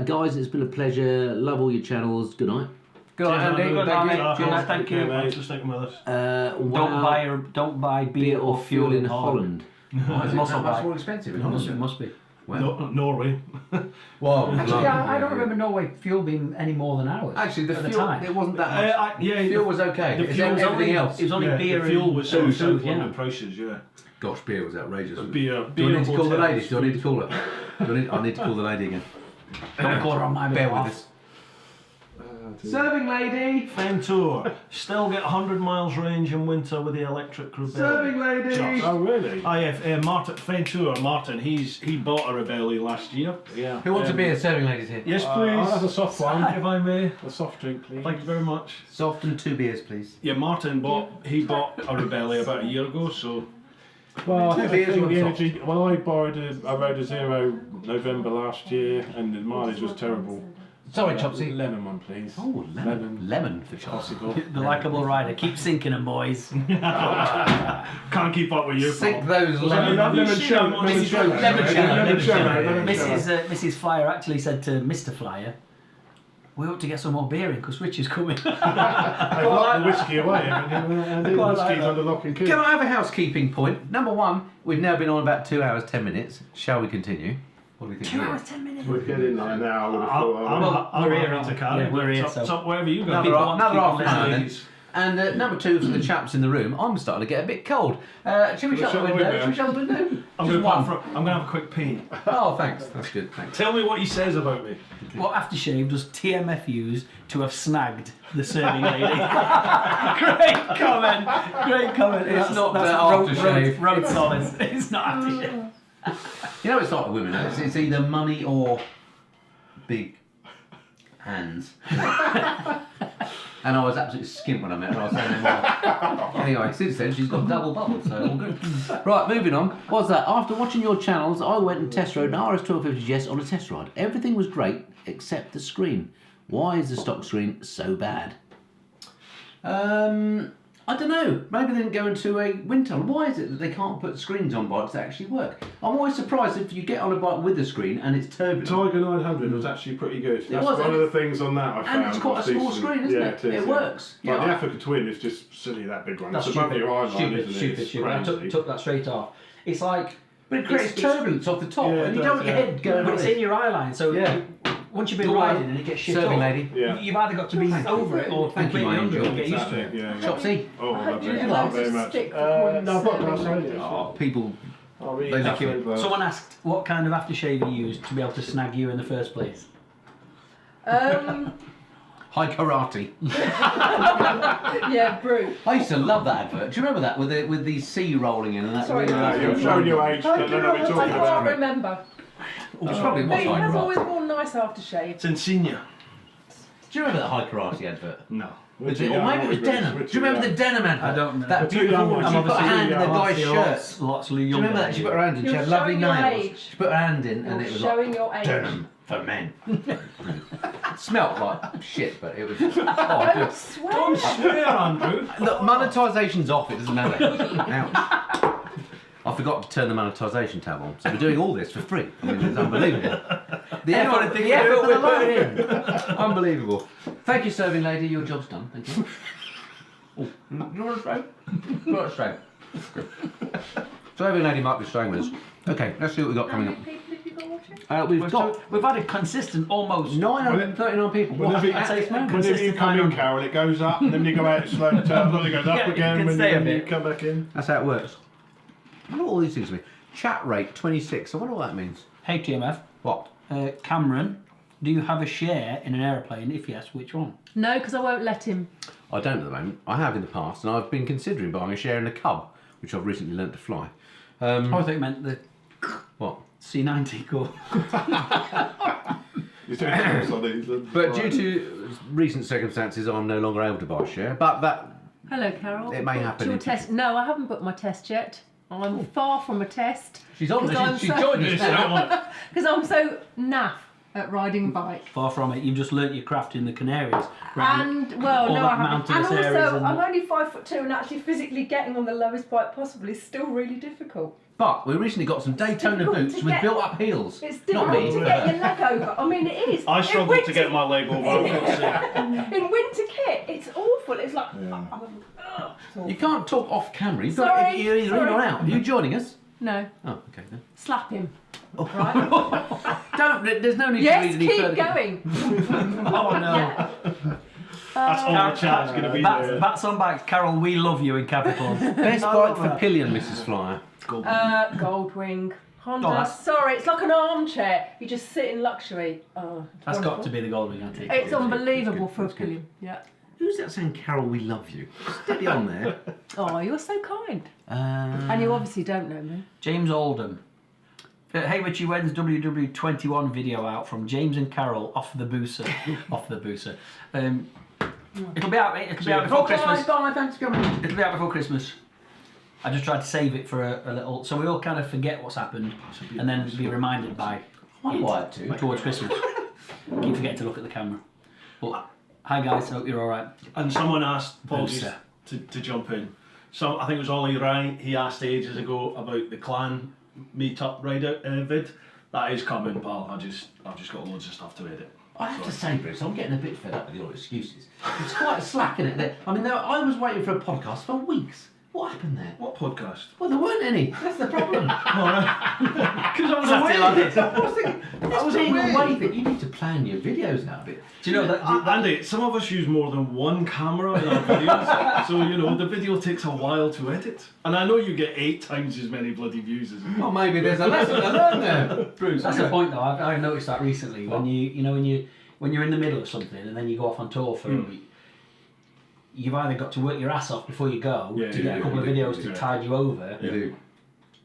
Guys, it's been a pleasure. Love all your channels. Good night. Good night, Andy. Good night, mate. Good night, thank you. Thanks for sticking with us. Don't buy beer or fuel in Holland. Why is it Must that much buy. more expensive in Must, Holland? must be. Well, Norway. well, Actually, I don't remember Norway fuel being any more than ours. Actually, the at fuel, time. it wasn't that much. Yeah, Fuel was okay. the It's fuel was everything only- else. It was only beer the fuel and was so food, on yeah. the prices, yeah. Gosh, beer was outrageous. Beer, Do I need to call the hotels, lady? Do I need to call her? I need to call the lady again. Don't call her on my Bear with behalf. us. Serving lady. Fentour. Still get 100 miles range in winter with the electric Rebelli. Serving lady. Just. Oh, really? Oh yeah, Martin Fentour. Martin, he bought a Rebelli last year. Yeah. Who wants a beer? Serving ladies here. Yes, I'll have please. a soft one. If I may. A soft drink, please. Thank you very much. Soft and 2 beers, please. Yeah, Martin bought a Rebelli about a year ago, so Well, I Two beers, think one the soft. energy. Well, I rode a Zero November last year, and the mileage was terrible. Sorry, Chopsy. Lemon one, please. Oh, lemon. Lemon for Chopsy. Possible. The likeable rider. Keep sinking them, boys. can't keep up with you. Sink Paul. those lemon. Mrs. Flyer actually said to Mr. Flyer, we ought to get some more beer in because Rich is coming. I locked the whiskey away, and the quite like whiskey's that. under lock and key. Can I have a housekeeping point? Number 1, we've now been on about 2 hours 10 minutes. Shall we continue? What do we think? 2 here? hours, 10 minutes. We're getting there now. I would have thought. I'm we're here, happy to aren't carry. we? Yeah, we're here, It's so- up wherever you go. Another half an hour then. Ladies. And number 2 for the chaps in the room. I'm starting to get a bit cold. Shall we shut the window? Shall we shut the window? I'm Just one. going to have a quick pee. Oh, thanks. That's good. Thanks. Tell me what he says about me. What aftershave does TMF use to have snagged the serving lady? Great comment. Great comment. It's not that's the aftershave. Road solid. It's not aftershave. You know, it's like with women. It's either money or big hands. And I was absolutely skint when I met her. I was saying, well. Anyway, since then she's got double bubbles, so all good. Right, moving on. What's that? After watching your channels, I went and test rode an RS1250GS on a test ride. Everything was great except the screen. Why is the stock screen so bad? I don't know. Maybe they didn't go into a wind tunnel. Why is it that they can't put screens on bikes that actually work? I'm always surprised if you get on a bike with a screen and it's turbulent. Tiger 900 was actually pretty good. That's was, one and of the things on that I found. And it's quite a was small decent. screen, isn't Yeah, it? it is. It works. Like Yeah. the Africa Twin is just silly, that big one. That's it's above stupid. your eye line, Stupid, isn't it? stupid, It's stupid. I crazy. took that straight off. It's like... But it creates turbulence off the top, Yeah, and you it don't does, want your yeah. head going But it's in your eye line, so Yeah. once you've been riding and it gets shit Serving up, lady. Yeah. you've either got to be over it or Thank you, completely my under it angel. and get used to it. Exactly, yeah, yeah. Chopsy. Oh, lovely. you Thank know you very to much. stick for No, I've got glass serving radio. Oh, people. I'll read They it. love you. Someone asked what kind of aftershave you used to be able to snag you in the first place. High karate. Yeah, brute. I used to love that advert. Do you remember that with the sea rolling in and that? Sorry. really lovely- You're showing your age, but I don't know what you're I talking can't about. remember. It's probably But was he high has always karate. worn nice aftershave. It's Insignia. Do you remember that high karate advert? No. We're Or too young, maybe it was we're denim. too Do you remember young. the denim advert? I don't know. That We're too beautiful young, one. we're She too put her young. hand in the guy's shirt. Lots of Do you younger remember that? She put her hand in. She You're had lovely showing your nails. age. She put her hand in, and You're it was showing like your age. denim for men. Smelt like shit, but it was. Oh, Don't good. swear. Don't swear, Andrew. Look, monetisation's off. It doesn't matter. Ouch. I forgot to turn the monetisation tab on, so we're doing all this for free. I mean, it's unbelievable. The effort, the effort we're putting in. Unbelievable. Thank you, serving lady. Your job's done. Thank you. Oh, you want a straw? You want a straw? Serving lady might be staying with us. Okay, let's see what we've got How coming many up. people have you got watching? We've had a consistent almost 939 people. Whenever you, I'd say it's more whenever you consistent come in, 900. Carol, it goes up, and then you go out slow turn, then it goes up Yeah, you again, can when stay a you bit. come back in. That's how it works. I wonder what all these things mean. Chat rate 26. I wonder what that means. Hey TMF, What? Cameron, do you have a share in an aeroplane? If yes, which one? No, because I won't let him. I don't at the moment. I have in the past, and I've been considering buying a share in a Cub, which I've recently learnt to fly. I thought it meant the What? C90 go. You're doing tricks on these. But due to recent circumstances, I'm no longer able to buy a share. But that Hello, Carol. It may happen Your in test? No, I haven't booked my test yet. I'm far from a test. she's on. 'Cause I'm She's so- joined us now. Because I'm so naff at riding a bike. Far from it. You've just learnt your craft in the Canaries. And well, all no, that I haven't. And mountainous areas also, and I'm only 5'2", and actually physically getting on the lowest bike possible is still really difficult. But we recently got some Daytona difficult boots to with get- built-up heels. It's Not difficult me. to get your leg over. I mean, it is. I In struggled to winter- get my leg over. I've got to say. In winter kit, it's awful. It's like. Yeah. You can't talk off camera. You've got Sorry, you're either in sorry. or out. Are you joining us? No, Oh, okay then. slap him. Don't. There's no need Yes, to read any keep further. going. Oh no. Yeah. That's all the chat's going to be there. Bats on backs. Carol, we love you in Capricorn. Best bike for pillion, Mrs. Flyer. Goldwing. Honda. Oh, that's- Sorry, it's like an armchair. You just sit in luxury. Oh, That's got wonderful. to be the Goldwing antique. It's unbelievable It's for a good, it's good. pillion. Yeah. Who's that saying, Carol, we love you? Steady on there. Oh, you're so kind. And you obviously don't know me. James Oldham. Hey Richie, when's WW21 video out from James and Carol off the booster? Off the booster. It'll be out. It'll be out before Christmas. Bye, thanks for coming. It'll be out before Christmas. I just tried to save it for a little, so we all kind of forget what's happened, and then be reminded by towards Christmas. Keep forgetting to look at the camera. But hi guys, hope you're all right. And someone asked, apologies Booster. to jump in. So I think it was Ollie Wright. He asked ages ago about the clan meet-up vid. That is coming, pal. I've just got loads of stuff to edit. I have to say, Bruce, I'm getting a bit fed up with your excuses. It's quite slack, isn't it? I mean, I was waiting for a podcast for weeks. What happened there? What podcast? Well, there weren't any. That's the problem. Because I was Saturday away. like this. I was thinking, this being away that you need to plan your videos out a bit. Do you know that? Andy, some of us use more than one camera in our videos, so the video takes a while to edit. And I know you get 8 times as many bloody views as me. Well, maybe there's a lesson to learn there. Bruce, that's the point though. I've noticed that recently. When when you're in the middle of something and then you go off on tour for a week, you've either got to work your ass off before you go to get a couple of videos to tide you over.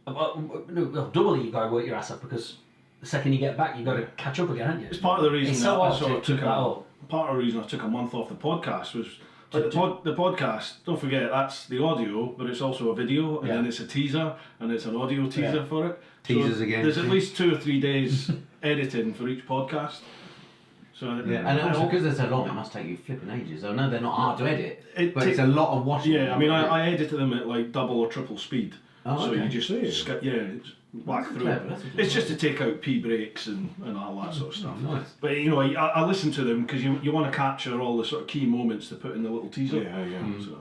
No, doubly you've got to work your ass off because the second you get back, you've got to catch up again, haven't you? It's part of the reason It's so I hard sort to of took keep that up. part of the reason I took a month off the podcast was the podcast. Don't forget that's the audio, but it's also a video, and then it's a teaser, and it's an audio teaser for it. Teasers again. There's at least 2 or 3 days editing for each podcast. So And also because they're so long, it must take you flipping ages. I know they're not hard to edit, but it's a lot of washing. Yeah, I mean, I edited them at like double or triple speed. Oh, so okay. you just it's whack through clever, it. that's a clever It's just to take out P breaks and all that sort of stuff. Nice. But I listen to them because you want to capture all the sort of key moments to put in the little teaser. So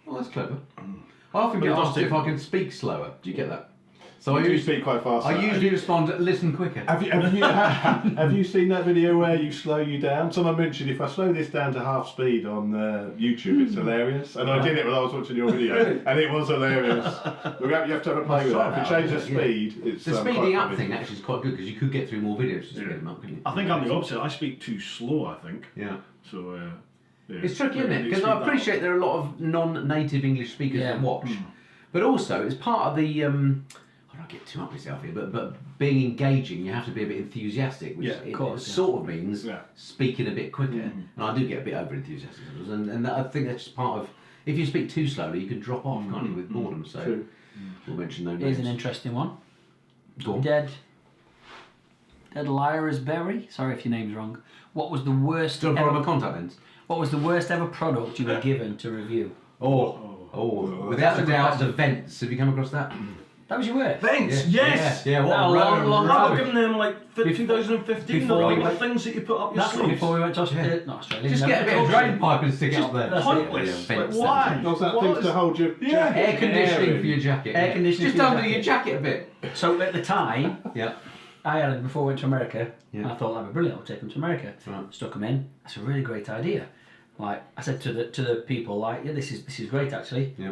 Well, that's clever. I often get But it does asked take- if I can speak slower. Do you get that? So I I do usually speak quite fast. I usually respond, listen quicker. Have you seen that video where you slow you down? Someone mentioned if I slow this down to half speed on YouTube, it's hilarious. And I did it when I was watching your video, and it was hilarious. You have to have a play with that. If you change the speed, it's The quite speeding up funny. thing actually is quite good because you could get through more videos to speed them up, couldn't you? I think I'm the opposite. I speak too slow. I think. Yeah. So. It's tricky, isn't it? maybe Because speed I that up. appreciate there are a lot of non-native English speakers that watch, but also it's part of the. I don't get too much myself here, but being engaging, you have to be a bit enthusiastic, which sort of means speaking a bit quicker. And I do get a bit over enthusiastic, and I think that's just part of. If you speak too slowly, you can drop off, can't you, with boredom? So we'll mention no names. Here's an interesting one. Go on. Dead Lyra's Berry. Sorry if your name's wrong. What was the worst? Do you want to borrow my contact lens? What was the worst ever product you were given to review? Without a doubt, the vents. Have you come across that? That was your worst. Thanks. Yes. Yeah. What No, a long I've time. given them like 2015. before All we the went- things that you put up your That's sleeves. before we went to Australia. Not Australia. Just no, get a bit of drain pipe and stick it up there. That's Pointless. Yeah, Like, vents, why? What's that What thing is- to hold your jacket? Air conditioning for your jacket. Air conditioning Just for your under jacket. your jacket a bit. So at the time, Yeah. I had it before I went to America, Yeah. and I thought that'd be brilliant. I'll take them to America. Right. Stuck them in. That's a really great idea. Like I said to the people, like, yeah, this is great actually. Yeah.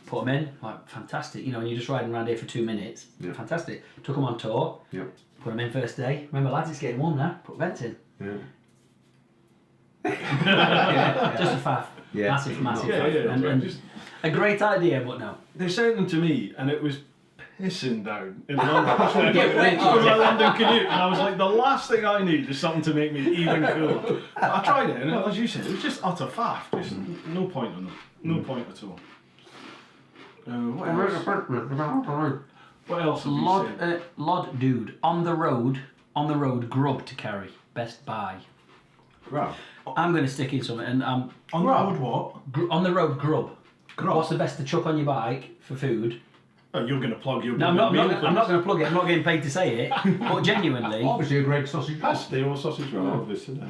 Put them in, like fantastic. And you're just riding around here for 2 minutes. Yeah. Fantastic. Took them on tour. Yeah. Put them in first day. Remember, lads, it's getting warm now. Put vents in. Yeah. Just a faff. Yeah. Massive faff. Yeah. And Just- a great idea, but no. They sent them to me, and it was pissing down in London. Get wet. For my London commute, and I was like, the last thing I need is something to make me even cooler. I tried it, and as you said, it was just utter faff. Just no point on it. No point at all. What else? What else have you said? Lod dude on the road grub to carry. Best buy. Right. I'm going to stick in something, and On the road, what? on the road grub. Grub? What's the best to chuck on your bike for food? Oh, you're going to plug your. No, I'm not going to plug it. I'm not getting paid to say it. But genuinely, Obviously a great sausage roll. Pasty or sausage roll, obviously.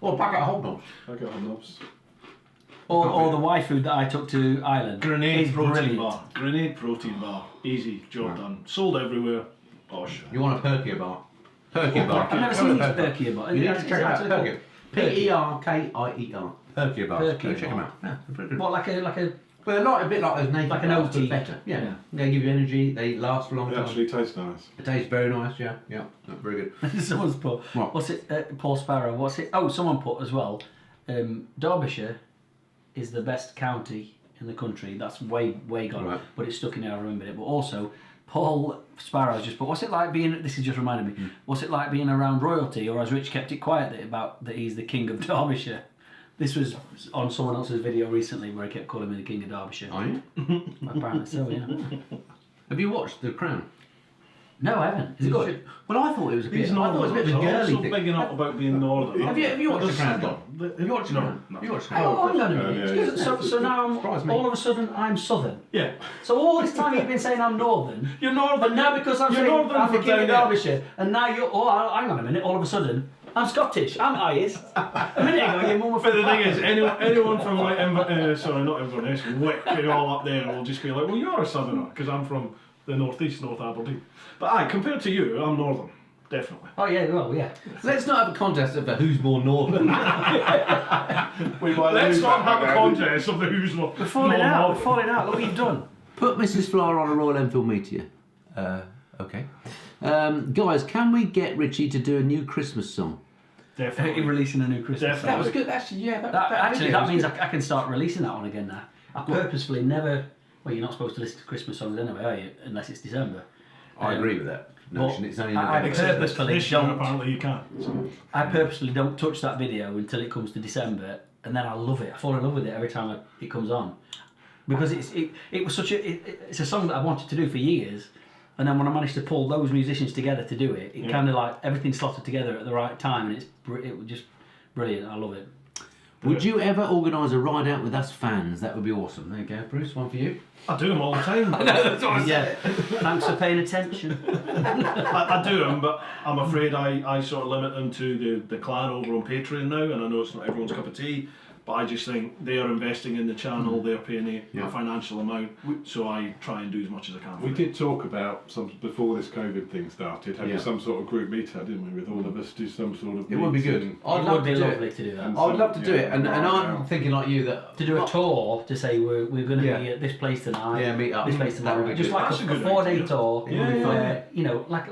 Or a packet of hot dogs. I got on knobs. or the Y food that I took to Ireland. Grenade is protein brilliant. bar. Grenade protein bar. Easy, job done. Sold everywhere. Posh. You want a perkier bar? Perkier bar. I've never seen these Perkier bar. You need to Is it check it out. actually called Perkier. Perkier. Perkier bars. Perkier Go check them bar. out. Yeah, they're pretty good. What, like a Well, they're like a bit like those naked Like an bars, but OT. better. Yeah. Yeah. They give you energy. They last for a long It time. actually tastes nice. It tastes very nice. Yeah. Very good. Someone's put, What? what's it, Paul Sparrow, what's it, oh, someone put as well, Derbyshire is the best county in the country, that's way gone, Right. but it's stuck in there, I remembered it, but also, Paul Sparrow's just put, what's it like being, this has just reminded me, what's it like being around royalty, or as Rich kept it quiet that he's the king of Derbyshire? This was on someone else's video recently where he kept calling me the king of Derbyshire. Are you? Apparently so, yeah. Have you watched The Crown? No, I haven't. Is it good? Well, I thought it was a bit. These I thought it was a bit of a Northerners are girly also thing. bigging up about being northern. Have you watched The Crown, John? Have you watched The Crown? No. You watched The Oh, Crown? hang on a minute. Yeah, yeah. So now Surprised me. all of a sudden I'm southern. Yeah. So all this time you've been saying I'm northern, You're northern. but now because I'm you're saying northern I'm the from king of down there. Derbyshire, and now you're, hang on a minute, all of a sudden I'm Scottish, I'm highest. A minute ago your mum was But from the thing is, anyone from like sorry, not Inverness, Wick, and all up there will just be like, well, you're a southerner because I'm from the northeast, North Aberdeen. But aye, compared to you, I'm northern, definitely. Oh yeah, well yeah. Let's not have a contest of who's more northern. We might Let's lose not that have a one, contest of the who's more. We're falling out, we're falling out, look what you've done. Put Mrs. Flower on a Royal Enfield Meteor. Okay. Guys, can we get Richie to do a new Christmas song? Definitely. Releasing a new Christmas. Definitely. That was good. Actually, yeah. That means I can start releasing that one again now. I purposefully never, well you're not supposed to listen to Christmas songs anyway, are you? Unless it's December. I agree with that notion. It's only I November. purposefully This year, don't. apparently you can't. So. I purposely don't touch that video until it comes to December, and then I love it. I fall in love with it every time it comes on, because it was such it's a song that I wanted to do for years, and then when I managed to pull those musicians together to do it, it kind of like everything slotted together at the right time, and it was just brilliant. I love it. Would you ever organise a ride out with us fans? That would be awesome. There you go, Bruce. One for you. I do them all the time. Yeah, thanks for paying attention. I do them, but I'm afraid I sort of limit them to the clan over on Patreon now, and I know it's not everyone's cup of tea, but I just think they are investing in the channel, they're paying a financial amount, so I try and do as much as I can. We did talk about some before this COVID thing started, having some sort of group meetup, didn't we, with all of us do some sort of It would be good. meeting. I'd It love would be to do lovely it. to do that. And I would love to do it, and right I'm now. thinking like you that To do a tour to say we're going to be at this place tonight. Yeah, meet up. This place That would tomorrow. be Just good. like That's a a good 4-day idea. tour. It would be fun. where, you know, like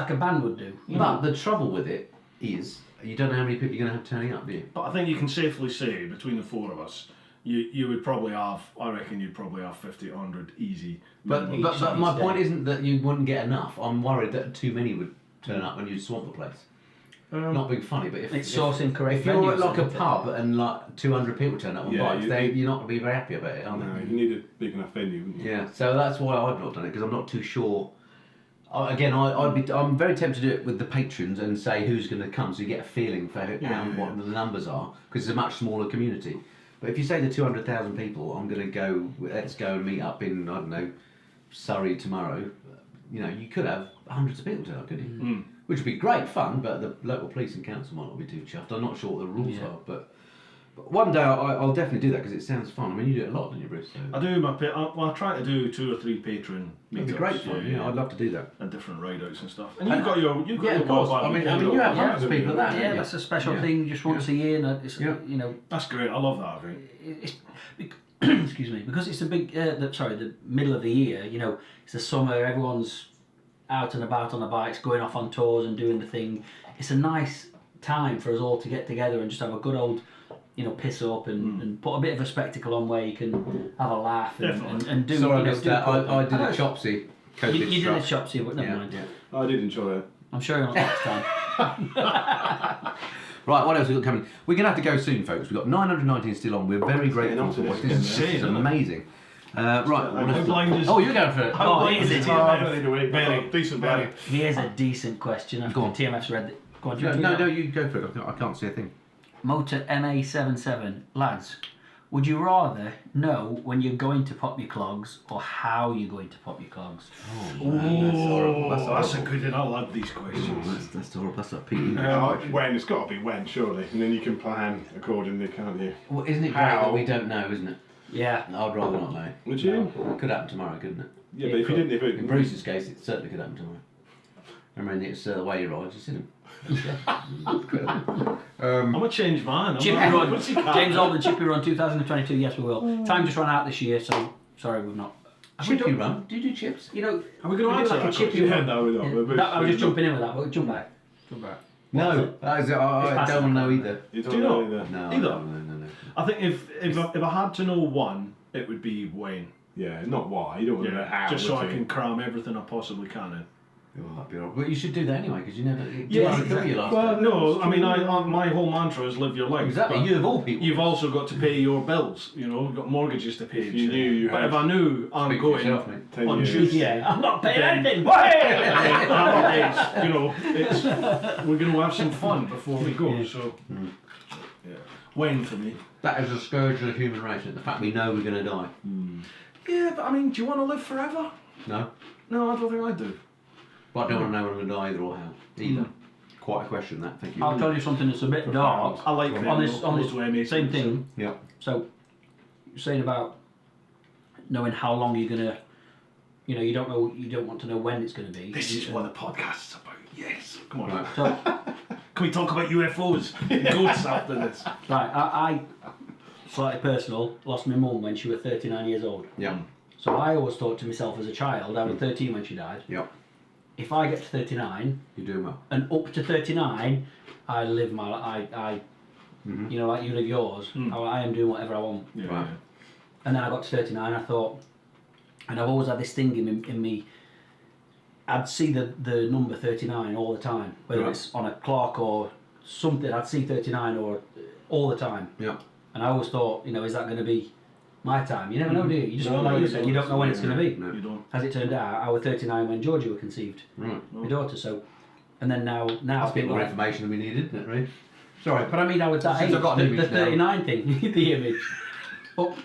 a band would do. You But know? the trouble with it is you don't know how many people you're going to have turning up, do you? But I think you can safely say, between the four of us, you would probably have, I reckon you'd probably have 50 to 100 easy. But minimum. but my each point day. isn't that you wouldn't get enough. I'm worried that too many would turn up and you'd swamp the place. Not being funny, but It's sourcing correct if you're venues, at like a isn't it? pub and like 200 people turn up on Yeah, bikes, you're not going to be very happy about it, are No, they? you need a big enough venue, wouldn't you? Yeah, so that's why I've not done it because I'm not too sure. I'm very tempted to do it with the patrons and say who's going to come, so you get a feeling for what the numbers are, because it's a much smaller community. But if you say the 200,000 people, I'm going to go. Let's go and meet up in, I don't know, Surrey tomorrow. You know, you could have hundreds of people turn up, couldn't you? Which would be great fun, but the local police and council might not be too chuffed. I'm not sure what the rules are, but one day I'll definitely do that because it sounds fun. I mean, you do it a lot, don't you, Bruce? So I do I try to do 2 or 3 patron it'd be meetups, great fun. Yeah, I'd love to do that. and different ride-outs and stuff. And you've got your Of course. I mean, you have hundreds of people at that. Yeah, don't you? that's a special Yeah. thing just once a year, and it's, Yeah. you know, That's great. I love that. I think. it's excuse me, because it's the middle of the year. You know, it's the summer. Everyone's out and about on the bikes, going off on tours and doing the thing. It's a nice time for us all to get together and just have a good old, you know, piss up and put a bit of a spectacle on where you can have a laugh and do. Sorry, you know, I missed do that. I did know a chopsy. You did a chopsy, but never mind. I did enjoy it. I'm sure you'll not next time. Right, what else have we got coming? We're going to have to go soon, folks. We've got 919 still on. We're very grateful on to for this what this is. again, This is isn't it? amazing. Right, what How else? blind is? Oh, you're going for it. Oh, it is a I don't need a week. Very Decent very. value. Here's a decent question. After Go on. TMF's read it. Go on, do you No, want to no, do no, that? you go for it. I can't see a thing. Motor MA77. Lads, would you rather know when you're going to pop your clogs or how you're going to pop your clogs? Oh, That's that's a horrible. good one. I love these questions. That's horrible. That's like Pete. When, it's got to be when, surely. And then you can plan accordingly, can't you? Well, isn't it great How? that we don't know, isn't it? Yeah. I'd rather not know. Would you? It could happen tomorrow, couldn't it? Yeah, but if you didn't, In Bruce's case, it certainly could happen tomorrow. I mean, it's the way he rides, you see him. I'm a changed man. Chippy Run. James Alden, Chippy Run 2022. Yes, we will. Time just ran out this year, so sorry we've not. Chippy Run? Do you do chips? You know, Are we going to do answer like a that chippy question? run. No, we're not. We're I was just jumping in with that, but jump back. No, that is, I don't know either. You Do you don't know? know either. No, Either. no. I think if I had to know one, it would be when. Yeah, not why. You don't want to know how. Just so I would you? can cram everything I possibly can in. Oh, that'd be all right. Well, you should do that anyway, because you never. Yeah, you exactly. Last Well, time. no, I mean, my whole mantra is live your life. Exactly, but you of all people. You've also got to pay your bills. You know, you've got mortgages to pay. If you knew you but had- if I knew I'm Speak for going yourself, mate. 10 on years. Tuesday, Yeah, I'm not paying Then- anything. you know, it's we're going to have some fun before we go. So, yeah, when for me. That is a scourge of the human race, the fact we know we're going to die. Yeah, but I mean, do you want to live forever? No? No, I don't think I do. But I don't want to know when I'm going to die either or how. Either. Quite a question, that. Thank you. I'll tell you something that's a bit dark. I like On this same thing. Yeah. So, you're saying about knowing how long you're gonna, you know, you don't want to know when it's gonna be. This is what the podcast's about. Yes. Come on. Right. So, Can we talk about UFOs and ghosts after this? right, I slightly personal, lost my mum when she was 39 years old. Yeah. So I always thought to myself as a child, I was 13 when she died. Yeah. If I get to 39 You're doing well. and up to 39, I live my life. You know, like you live yours. I am doing whatever I want. Yeah. Right. And then I got to 39, I thought, and I've always had this thing in me, I'd see the number 39 all the time, whether Right. it's on a clock or something, I'd see 39 or all the time. Yeah. And I always thought, you know, is that going to be my time? You never know, do you? You just, No, like no, you you said, don't. you don't know when it's going to be. No. You don't. As it turned out, I was 39 when Georgie was conceived, Right. my daughter, so, and then now That's a bit people more like, information than we needed, isn't it, really? Sorry. but I mean, I was that Since age, I've got an the image now. 39 thing, the image. But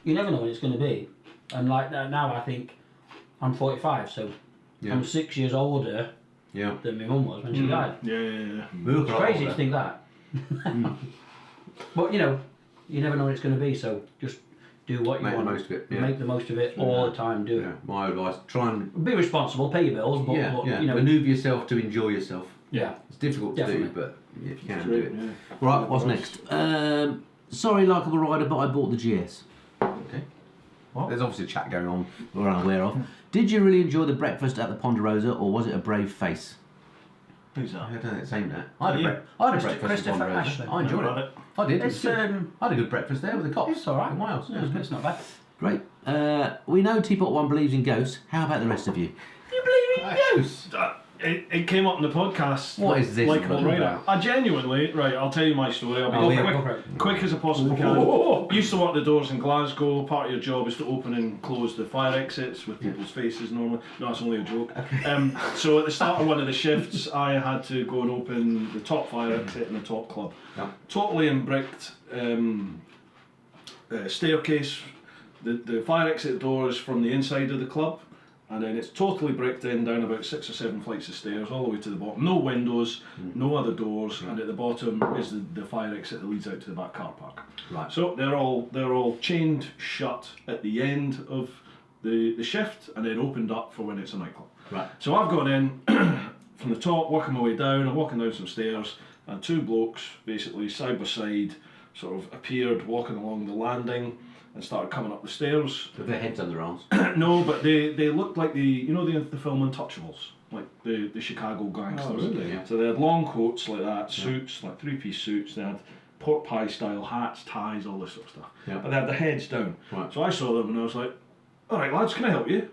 you never know when it's going to be. And like now I think I'm 45, so Yeah. I'm 6 years older Yeah. than my mum was when she died. Yeah. We look It's a lot crazy older. to think that. But you know, you never know when it's going to be, so just do what you Make the want. most of it, yeah. Make the most of it all the time. Do Yeah. My advice: try and it. Be responsible, pay your bills, but, you know, maneuver yourself to enjoy yourself. yeah. It's difficult to Definitely. do, but if you can True, do it. yeah. Right, what's next? Sorry, likeable rider, but I bought the GS. Okay. What? There's obviously a chat going on we're unaware of. Did you really enjoy the breakfast at the Ponderosa, or was it a brave face? Who's I that? don't know, it's aimed at. I had a, Yeah. I had a breakfast at the Christopher Ponderosa. Ashley. I enjoyed Never it. had it. I did. It's I had a good breakfast there with the cops. it's all right. In Wales. Yeah, it was good. It's not bad. Great. We know Teapot One believes in ghosts. How about the rest of you? You believe in ghosts? It came up in the podcast. What is this Likeable about? rider. I genuinely, right, I'll tell you my story. I'll be Oh, yeah, go for quick, it. quick as I possibly can. Used to work the doors in Glasgow. Part of your job is to open and close the fire exits with people's faces normally. No, that's only a joke. So at the start of one of the shifts, I had to go and open the top fire exit in the top club. Yeah. Totally unbricked staircase. The fire exit doors from the inside of the club. And then it's totally bricked in down about 6 or 7 flights of stairs all the way to the bottom. No windows, no other doors, and at the bottom is the fire exit that leads out to the back car park. Right. So they're all chained shut at the end of the shift, and then opened up for when it's a nightclub. Right. So I've gone in from the top, working my way down. I'm walking down some stairs, and 2 blokes, basically side by side, sort of appeared walking along the landing and started coming up the stairs. With their heads under their arms. No, but they looked like the film Untouchables, like the Chicago gangsters. Oh, really? Yeah. So they had long coats like that, suits, like 3-piece suits. They had pork pie style hats, ties, all this sort of stuff. Yeah. But they had their heads down. Right. So I saw them and I was like, "All right, lads, can I help you?"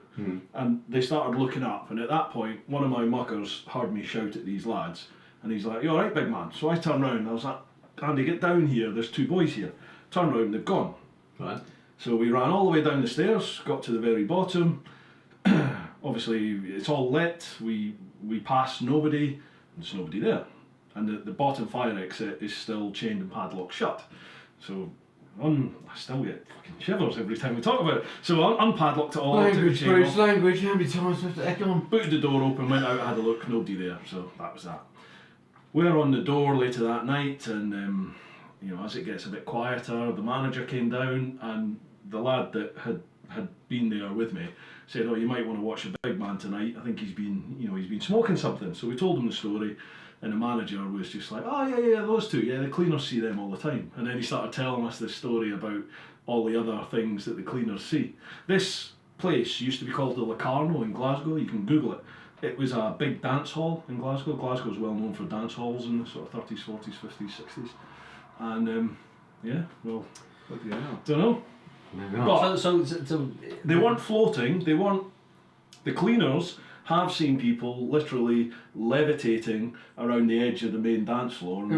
And they started looking up. And at that point, one of my muckers heard me shout at these lads, and he's like, "You all right, big man?" So I turned round and I was like, "Andy, get down here. There's 2 boys here." Turned round and they've gone. Right. So we ran all the way down the stairs, got to the very bottom. Obviously, it's all lit. We passed nobody, and there's nobody there. And the bottom fire exit is still chained and padlocked shut. So I still get fucking shivers every time we talk about it. So unpadlocked it all. took the chain off, language. How many times do I have to echo on? booted the door open, went out, had a look, nobody there. So that was that. We're on the door later that night, and as it gets a bit quieter, the manager came down, and the lad that had been there with me said, "Oh, you might want to watch the big man tonight. I think he's been smoking something." So we told him the story, and the manager was just like, "Oh yeah, those two. Yeah, the cleaners see them all the time." And then he started telling us this story about all the other things that the cleaners see. This place used to be called the Locarno in Glasgow. You can Google it. It was a big dance hall in Glasgow. Glasgow's well known for dance halls in the sort of 30s, 40s, 50s, 60s. And well, What do you know? don't know. But So they weren't floating. The cleaners have seen people literally levitating around the edge of the main dance floor, and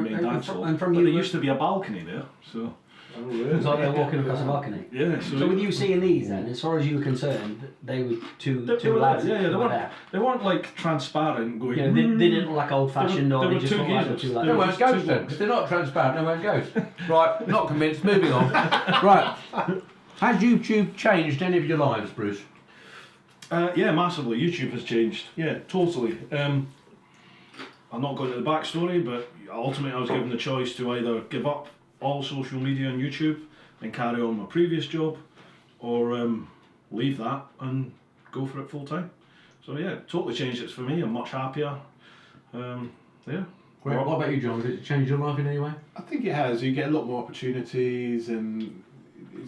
from but you- there used to be a balcony there, so Oh, really? it's like they're walking across a balcony. yeah. So with you seeing these then, as far as you were concerned, they were two They were lads. there, yeah, that were there. they weren't like transparent going. You know, they didn't look like old fashioned, There or were they just two looked like the geezers. two They lads. There weren't was ghosts two then. ones. If they're not transparent, they weren't ghosts. Right, not convinced. Moving on. Right. Has YouTube changed any of your lives, Bruce? Yeah, massively. YouTube has changed. Yeah, totally. I'm not going to the backstory, but ultimately I was given the choice to either give up all social media and YouTube and carry on my previous job, or leave that and go for it full time. So yeah, totally changed it for me. I'm much happier. Yeah. Great. What about you, John? Did it change your life in any way? I think it has. You get a lot more opportunities, and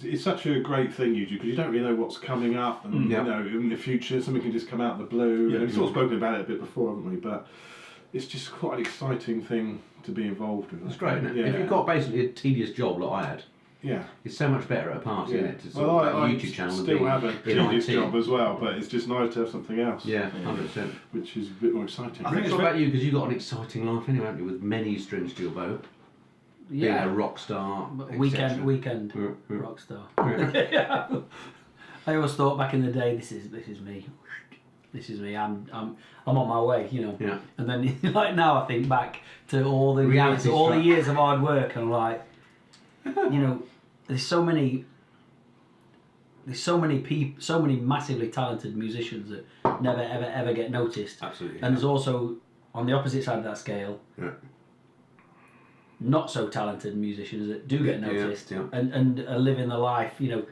it's such a great thing you do, because you don't really know what's coming up, and Yeah. you know, in the future something can just come out of the blue. Yeah, And we've sort of yeah. spoken about it a bit before, haven't we? But it's just quite an exciting thing to be involved with. It's great, isn't it? Yeah. If you've got basically a tedious job like I had, Yeah. it's so much better at a party, Yeah. isn't it? To sort Well, of have a I YouTube channel and still be have a in previous IT. job as well, but it's just nice to have something else. Yeah, 100%. Which is a bit more exciting. I think What it's about you? Because you've got an exciting life anyway, haven't you? With many strings to your bow. Being a Yeah, rock star. weekend Yeah, yeah. rock star. I always thought back in the day, this is me. This is me. I'm on my way, you know. Yeah. And then like now I think back to all the Reality years, all the struck. years of hard work, and I'm like, you know, there's so many people, so many massively talented musicians that never ever get noticed. Absolutely. And there's also on the opposite side of that scale, Yeah. not so talented musicians that do get Yeah, noticed yeah. and are living the life, you know.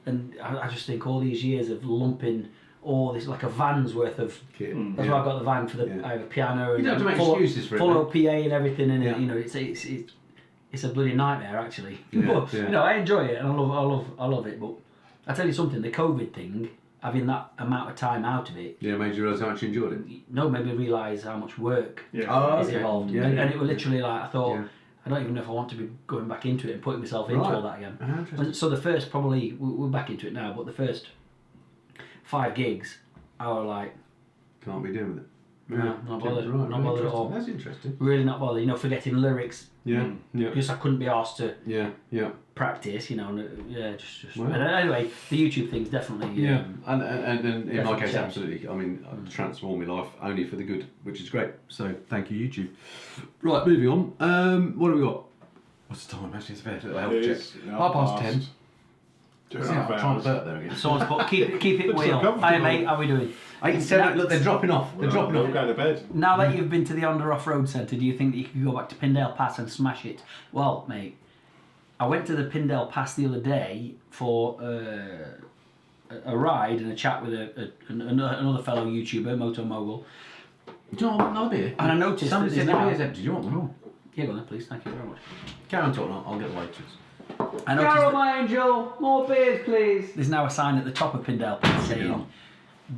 And I just think all these years of lumping all this, like a van's worth of. Kid. That's why I got the van for the Yeah. I have a piano and You don't have to make full excuses for it, full mate. of PA and everything in Yeah. it. You know, it's a bloody nightmare actually. Yeah, But yeah. you know, I enjoy it and I love it. But I tell you something, the COVID thing, having that amount of time out of it, Yeah, made you realise how much you enjoyed it. made me realise how much work Yeah. Oh, is okay. involved. Yeah, and, yeah. and it was literally like I thought. Yeah. I don't even know if I want to be going back into it and putting myself into Right. all that again. Ah, interesting. And so the first we're back into it now, but the first 5 gigs, I was like, Can't be doing with it. no, not bothered, Right, not bothered at all. That's interesting. Really not bothered. You know, forgetting lyrics Yeah, yeah, because I couldn't be asked to yeah, yeah. practice. You know, and just. Wow. But anyway, the YouTube thing's definitely. Yeah, and in my Definitely case, changed. absolutely. I mean, I've transformed my life only for the good, which is great. So thank you, YouTube. Right, moving on. What have we got? What's the time? Actually, it's fair to health It check. is 10:30. Just Yeah, half I'm trying hours. to burp there again. Someone's put keep it Looks wheel. uncomfortable. Hi mate, how we doing? 8:07. Look, they're dropping off. They're dropping We'll off. go to bed. Now that you've been to the Under Off Road Centre, do you think that you could go back to Pindale Pass and smash it? Well, mate, I went to the Pindale Pass the other day for a ride and a chat with another fellow YouTuber, Moto Mogul. Do you want no beer? And I noticed Somebody that said there's the now- beer's empty. Do you want one? Yeah, go on then, please. Thank you very much. Carry on talking. I'll get the waitress. I noticed Carol, that my angel, more beers, please. there's now a sign at the top of Pindale Pass Yeah. saying,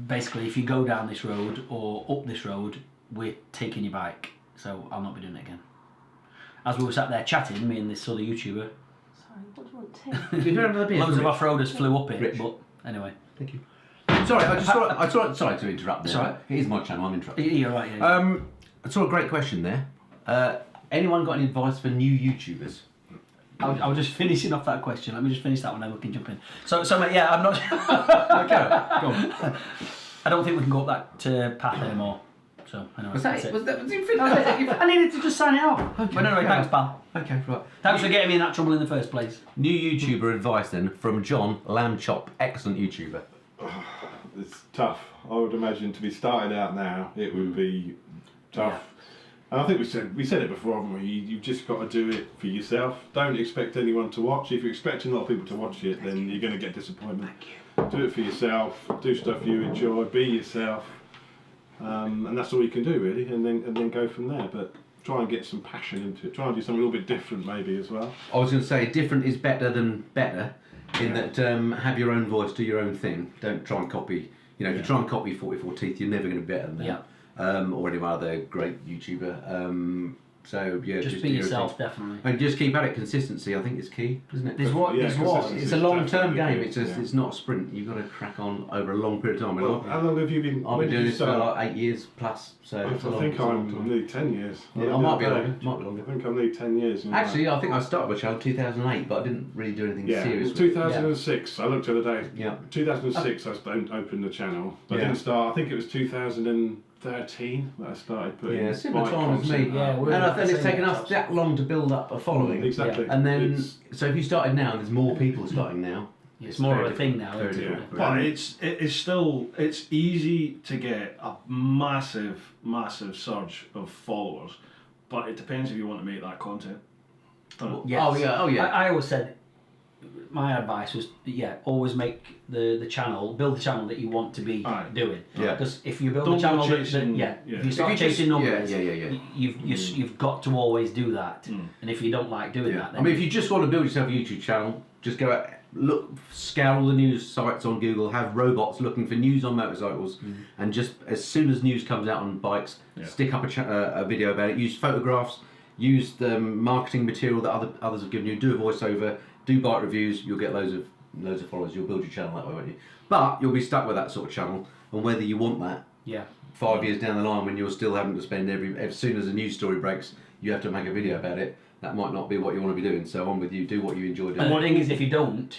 basically, if you go down this road or up this road, we're taking your bike. So I'll not be doing it again. As we were sat there chatting, me and this other YouTuber, Sorry, what do you want to take? If you don't have another beer, loads of Rich. off-roaders flew up it, Rich. but anyway. Thank you. Sorry, sorry to interrupt there. It's all right. It is my channel. I'm interrupting. You're right, yeah. I saw a great question there. Anyone got any advice for new YouTubers? I was just finishing off that question. Let me just finish that one, then we can jump in. So mate, yeah, I'm not. Okay, go on. I don't think we can go up that path anymore. So anyway, Was that that's it? it. Was that? Was you I needed to just sign it off. Okay, But anyway, fair thanks, enough. pal. Okay, right. Thanks for getting me in that trouble in the first place. New YouTuber advice then from John Lamb Chop, excellent YouTuber. It's tough. I would imagine to be starting out now, it would be tough. And I think we said it before, haven't we? You've just got to do it for yourself. Don't expect anyone to watch. If you're expecting a lot of people to watch it, then you're going to get disappointment. Do it for yourself. Do stuff you enjoy. Be yourself, and that's all you can do really. And then go from there. But try and get some passion into it. Try and do something a little bit different maybe as well. I was going to say different is better than better, in that have your own voice, do your own thing. Don't try and copy. You know, if you try and copy 44 Teeth, you're never going to be better than them. Yeah. Or any other great YouTuber. So yeah, Just do be your yourself, thing. definitely. And just keep at it. Consistency, I think, is key, isn't it? There's what. Yeah, There's what. consistency. It's a long-term Definitely game. key, It's just, yeah. it's not a sprint. You've got to crack on over a long period of time. Well, how long have you been? I've when been did doing you this for start? like 8 years plus. So I it's a long, think it's a long I'm time. nearly 10 years. Yeah, I might be I longer. Might be longer. think I'm nearly 10 years. Actually, I think I started my channel in 2008, but I didn't really do anything yeah, it serious. was with it. 2006. I looked the other day. Yeah. 2006 I opened the channel. I Yeah. didn't start, I think it was 2013 that I started putting Yeah, similar bike time as me. content Yeah, out. we're And I about think the it's same taken us age. that long to build up a following. Exactly. And then, It's- so if you started now, there's more people starting now. It's more of a very thing different, now. very isn't it? different. But it is still, it's easy to get a massive surge of followers, but it depends if you want to make that content. Yes. Oh yeah. I always said my advice was always make the channel, build the channel that you want to be Aye. doing. Yeah. Because if you build Don't a channel go that, chasing- if you start If you chasing just- numbers, yeah. you've got to always do that. And if you don't like doing that, I then mean, if you just want to build yourself a YouTube channel, just go out, look, scour all the news sites on Google, have robots looking for news on motorcycles, and just as soon as news comes out on bikes, stick up a video about it. Use photographs, use the marketing material that others have given you. Do a voiceover, do bike reviews. You'll get loads of followers. You'll build your channel that way, won't you? But you'll be stuck with that sort of channel, and whether you want that. yeah. 5 years down the line, when you're still having to spend as soon as a news story breaks, you have to make a video about it. That might not be what you want to be doing. So on with you. Do what you enjoy doing. And the thing is, if you don't,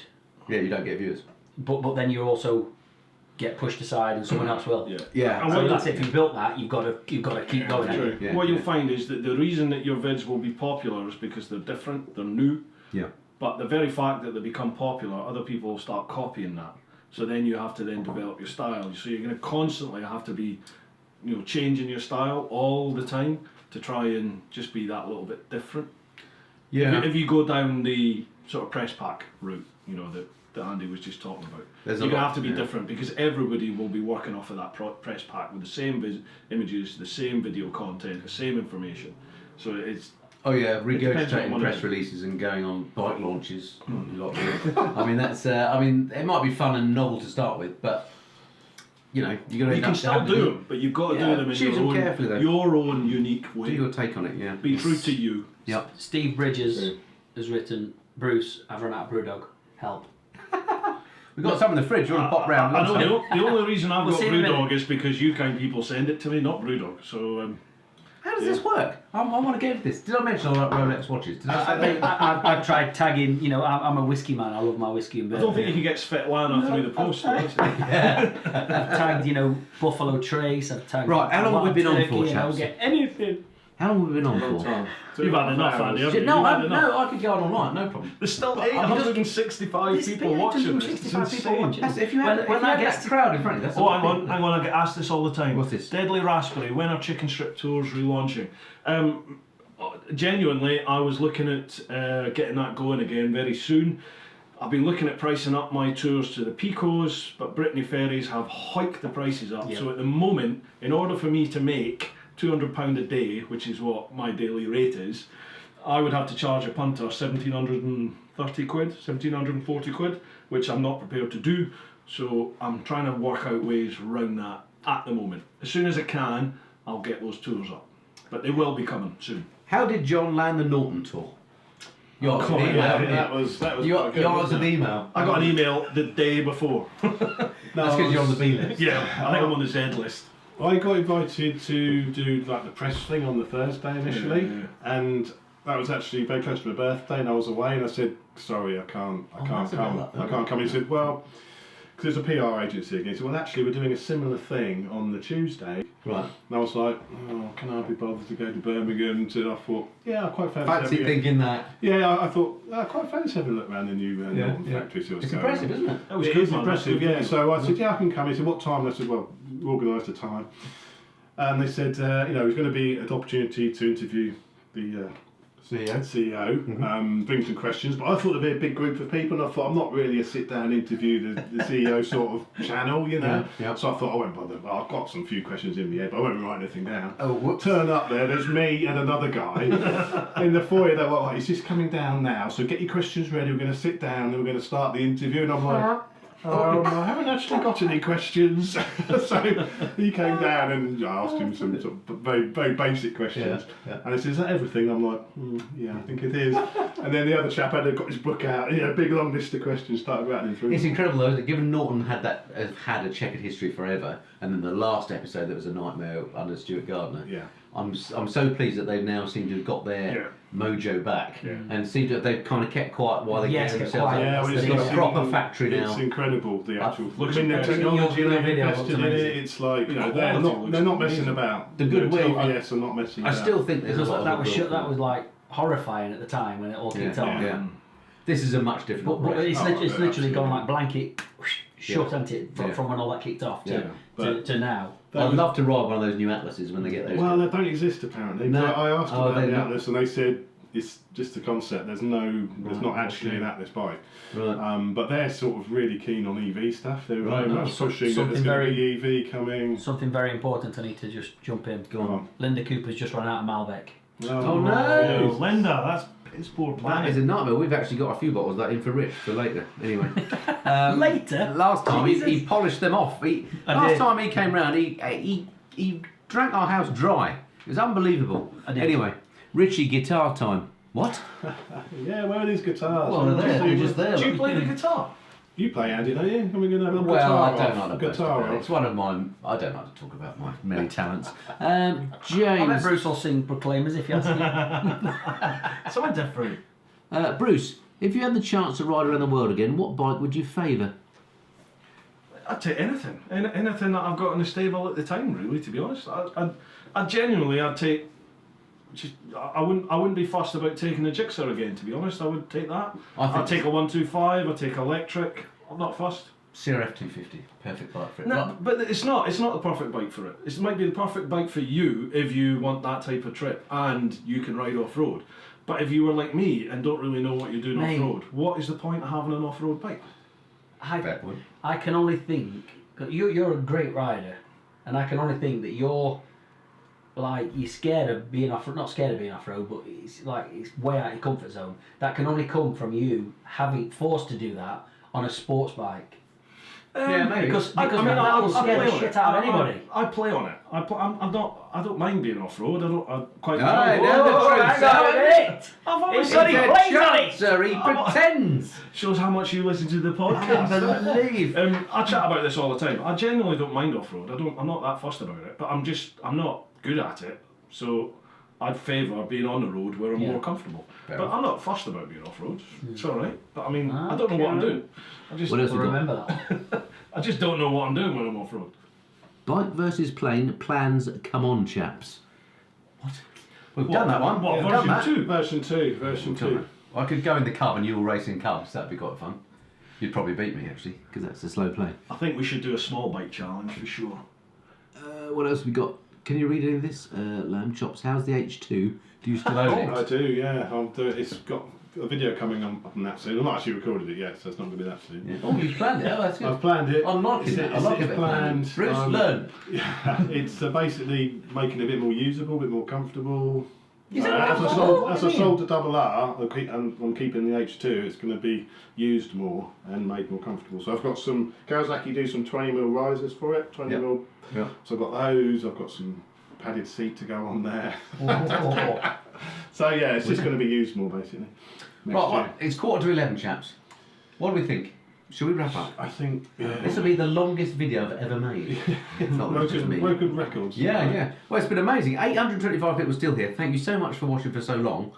Yeah, you don't get viewers. but then you also get pushed aside, and someone else will. Yeah. And So what that's if you built that, you've got to keep going. True. Yeah, what yeah. you'll find is that the reason that your vids will be popular is because they're different, they're new, Yeah. but the very fact that they become popular, other people will start copying that. So then you have to then develop your style. So you're going to constantly have to be, changing your style all the time to try and just be that little bit different. Yeah. If you go down the sort of press pack route, that Andy was just talking about, There's a you're going to lot, have to be yeah. different because everybody will be working off of that press pack with the same images, the same video content, the same information. So it's Oh yeah, depends what regurgitating one press is. releases and going on bike launches. I mean, that's. I mean, it might be fun and novel to start with, but you got to. you can still do them, but you've got to Yeah, do them in choose them your own, carefully, though. your own unique Do way. your take on it, yeah. Be true to you. Yep. Steve Bridges has written, Bruce, I've run out of Brewdog. Help. We've got some in the fridge. You want to pop round? I know the only reason I've We'll got see in a minute. Brewdog is because you kind people send it to me, not Brewdog. So How does this work? I want to get into this. Did I mention I like Rolex watches? Did I say that? I've tried tagging, I'm a whiskey man, I love my whiskey and I beer. don't think you can get Svetlana through the post. though, is it? I've tagged, Buffalo Trace, I've tagged... Right, how long have we been on Turkey, for, and I don't chaps? get anything. How long have we been on for? You've had enough, Andy. haven't you? No, You've had enough. I could go on all night, no problem. There's still But I'm just- 865 people watching this. It's 865 people insane. watching. That's, if you had, When if you that had gets that crowd in front of you, that's a Oh, lot hang of on, people. hang on, I get asked this all the time. What's this? Deadly Raspberry, when are chicken strip tours relaunching? Genuinely, I was looking at getting that going again very soon. I've been looking at pricing up my tours to the Picos, but Brittany Ferries have hiked the prices up. So at the moment, in order for me to make £200 a day, which is what my daily rate is, I would have to charge a punter 1,730 quid, 1,740 quid, which I'm not prepared to do. So I'm trying to work out ways around that at the moment. As soon as I can, I'll get those tours up. But they will be coming soon. How did John land the Norton tour? You answered the email, Yeah, didn't you? that was You quite good, answered wasn't the it? email. I got an email the day before. That's because you're on the B list. Yeah, I think I'm on the Z list. I got invited to do like the press thing on the Thursday initially, Yeah. and that was actually very close to my birthday, and I was away, and I said, "Sorry, I can't that's a bit come. like that. I can't come." He said, "Well, because it's a PR agency again." He said, "Well, actually, we're doing a similar thing on the Tuesday." Right. And I was like, "Oh, can I be bothered to go to Birmingham?" So I thought, "Yeah, I quite fancy." Fancy having a- thinking that. Yeah, I thought I quite fancy having a look around the new Norton yeah. factory. See what's It's going impressive, on. isn't it? That was It good, is man. impressive, That's good. yeah. So I said, "Yeah, I can come." He said, "What time?" And I said, "Well, we organised a time." And they said, you know, it was going to be an opportunity to interview the CEO, bring some questions. But I thought there'd be a big group of people, and I thought I'm not really a sit-down interview the CEO sort of channel, you know. Yeah. So I thought I won't bother. Well, I've got some few questions in the head, but I won't write anything down. Oh, whoops. Turn up there's me and another guy in the foyer. They're like, "Is this coming down now? So get your questions ready. We're going to sit down and we're going to start the interview." And I'm like, I haven't actually got any questions. So he came down and I asked him some sort of very, very basic questions. And he says, "Is that everything?" I'm like, yeah, I think it is. And then the other chap had got his book out, you know, big long list of questions, started rattling through. It's incredible though, that given Norton had a checkered history forever, and then the last episode that was a nightmare under Stuart Gardner. Yeah. I'm so pleased that they've now seemed to have got their mojo back and seem to they've kind of kept quiet while they get themselves quiet. Yeah, well, They've got a proper factory now. It's incredible, the actual. looks I mean, the amazing. technology Your they've video invested looks in it. amazing. It's like, you know, quality they're not looks messing amazing. about. The goodwill, TVS are not messing I about. still think there's Because a lot that of was goodwill. that was like horrifying at the time when it all kicked off. Yeah. This is a much different But operation. it's, Oh, it's yeah, literally gone absolutely. like blanket shut, hasn't it? From when all that kicked off to now. I'd love to ride one of those new Atlases when they get those. Well, they don't exist apparently. No. But I asked about they're the not. Atlas, and they said it's just a concept. There's not actually an Atlas bike. Right. But they're sort of really keen on EV stuff. They're very Right, much pushing that something there's going to be EV coming. Something very important I need to just jump in. Go on. Linda Cooper's just run out of Malbec. Oh, no. Oh, Linda, that's his poor That planet. is a nightmare. We've actually got a few bottles of that in for Rich for later. Anyway. Later? Last time he Jesus. polished them off. Last time he came round, he drank our house dry. It was unbelievable. I did. Anyway, Richie, guitar time. What? Yeah, where are these guitars? Well, they're just there. Do you look. play the guitar? You play, Andy, don't you? Are we going to have a Well, guitar I don't off? know the Guitar best. off. It's one of mine. I don't like to talk about my many talents. I bet James. Bruce will sing Proclaimers if you ask him. Something different. Bruce, if you had the chance to ride around the world again, what bike would you favour? I'd take anything. Anything that I've got in the stable at the time, really, to be honest. I genuinely, I'd take... I wouldn't be fussed about taking a Gixxer again, to be honest. I would take that. I'd take a 125, I'd take electric. I'm not fussed. CRF 250, perfect bike for it. No, but it's not the perfect bike for it. It might be the perfect bike for you if you want that type of trip and you can ride off-road. But if you were like me and don't really know what you're doing Mate. off-road, what is the point of having an off-road bike? Fair point. I can only think, you're a great rider, and I can only think that you're scared of being not scared of being off-road, but it's like it's way out of your comfort zone. That can only come from you having forced to do that on a sports bike. Yeah, maybe. Because I that will scare play the on shit it. out of anybody. I play on it. I don't mind being off-road. I quite Aye, enjoy it. now the Oh, truth, hang on a minute. I've always It's said only it. plays on it. Sir, he pretends. Shows how much you listen to the I can't podcast. believe. I chat about this all the time. I genuinely don't mind off-road. I'm not that fussed about it, but I'm not good at it. So I'd favour being on the road where I'm more comfortable. Fair but enough. I'm not fussed about being off-road. It's all right. But I mean, I don't know what I'm doing. What else we got? Remember that. I just don't know what I'm doing when I'm off-road. Bike versus plane, plans come on, chaps. What? We've What? done that one. What, We've version done that. 2? Version 2. I could go in the cub and you all racing cubs. That'd be quite fun. You'd probably beat me actually, because that's a slow play. I think we should do a small bike challenge for sure. What else have we got? Can you read any of this? Lamb chops. How's the H2? Do you still own I it? do, yeah. It's got a video coming on that soon. I've not actually recorded it yet, so it's not going to be that soon. Yeah. Oh, you planned it. Oh, that's good. I've planned it. I'm liking it. I like It's it. planned. Bruce, learn. Yeah, it's basically making it a bit more usable, a bit more comfortable. Is it As I comfortable? sold, What as do I you sold the double R, I'm keeping the H2. It's going to be used more and made more comfortable. So I've got some Kawasaki do some 20mm risers for it. 20mm. Yeah. So I've got those. I've got some padded seat to go on there. Oh. So yeah, it's just going to be used more basically. Next Right, year. right, it's 11:15, chaps. What do we think? Shall we wrap up? I think This will be the longest video I've ever made. It's not just me. broken records. Yeah. Well, it's been amazing. 825 people still here. Thank you so much for watching for so long.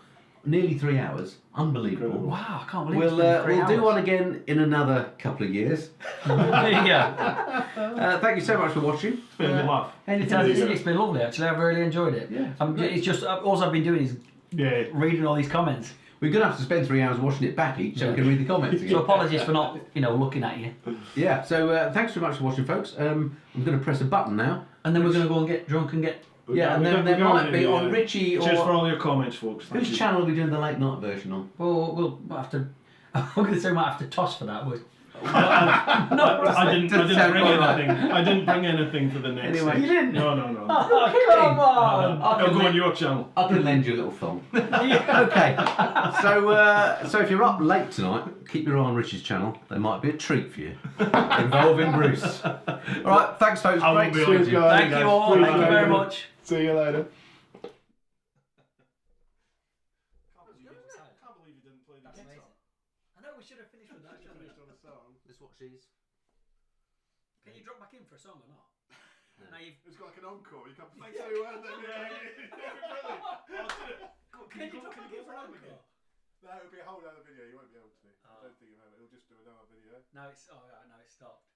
Nearly 3 hours. Unbelievable. Wow, I can't believe We'll do one again in another couple of years. There you go. Thank you so much for watching. It's been a good laugh. Anytime, it's been lovely actually. I've really enjoyed it. Yeah, It's just all I've been doing is Yeah. reading all these comments. We're going to have to spend 3 hours washing it back each so we can read the comments So again. apologies for not, looking at you. Yeah, so thanks very much for watching, folks. I'm going to press a button now. And then we're going to go and get drunk and get... Yeah, and then there might be on Richie or... Cheers for all your comments, folks. Thank Whose you. channel are we doing the late night version on? Well, we'll have to... I'm going to say we might have to toss for that. I didn't Doesn't bring sound quite right. anything. I didn't bring anything for the next. Anyway. stage. You didn't? No. Come on! I'll go on your channel. I can lend you a little thong. Okay, so if you're up late tonight, keep your eye on Richie's channel. There might be a treat for you involving Bruce. All right, thanks, folks. I Great won't be to see on you you. guys. Thank you all. Thank you very much. See you later. Can't believe you didn't play that song. I know we should have finished with that. Let's watch these. Can you drop back in for a song or not? Now you've... It's got like an encore. You can't play two words. Can you drop back in for an encore? No, it'll be a whole other video. You won't be able to. I don't think you'll have it. It'll just do another video. No, it's... Oh, right, no, it's stopped.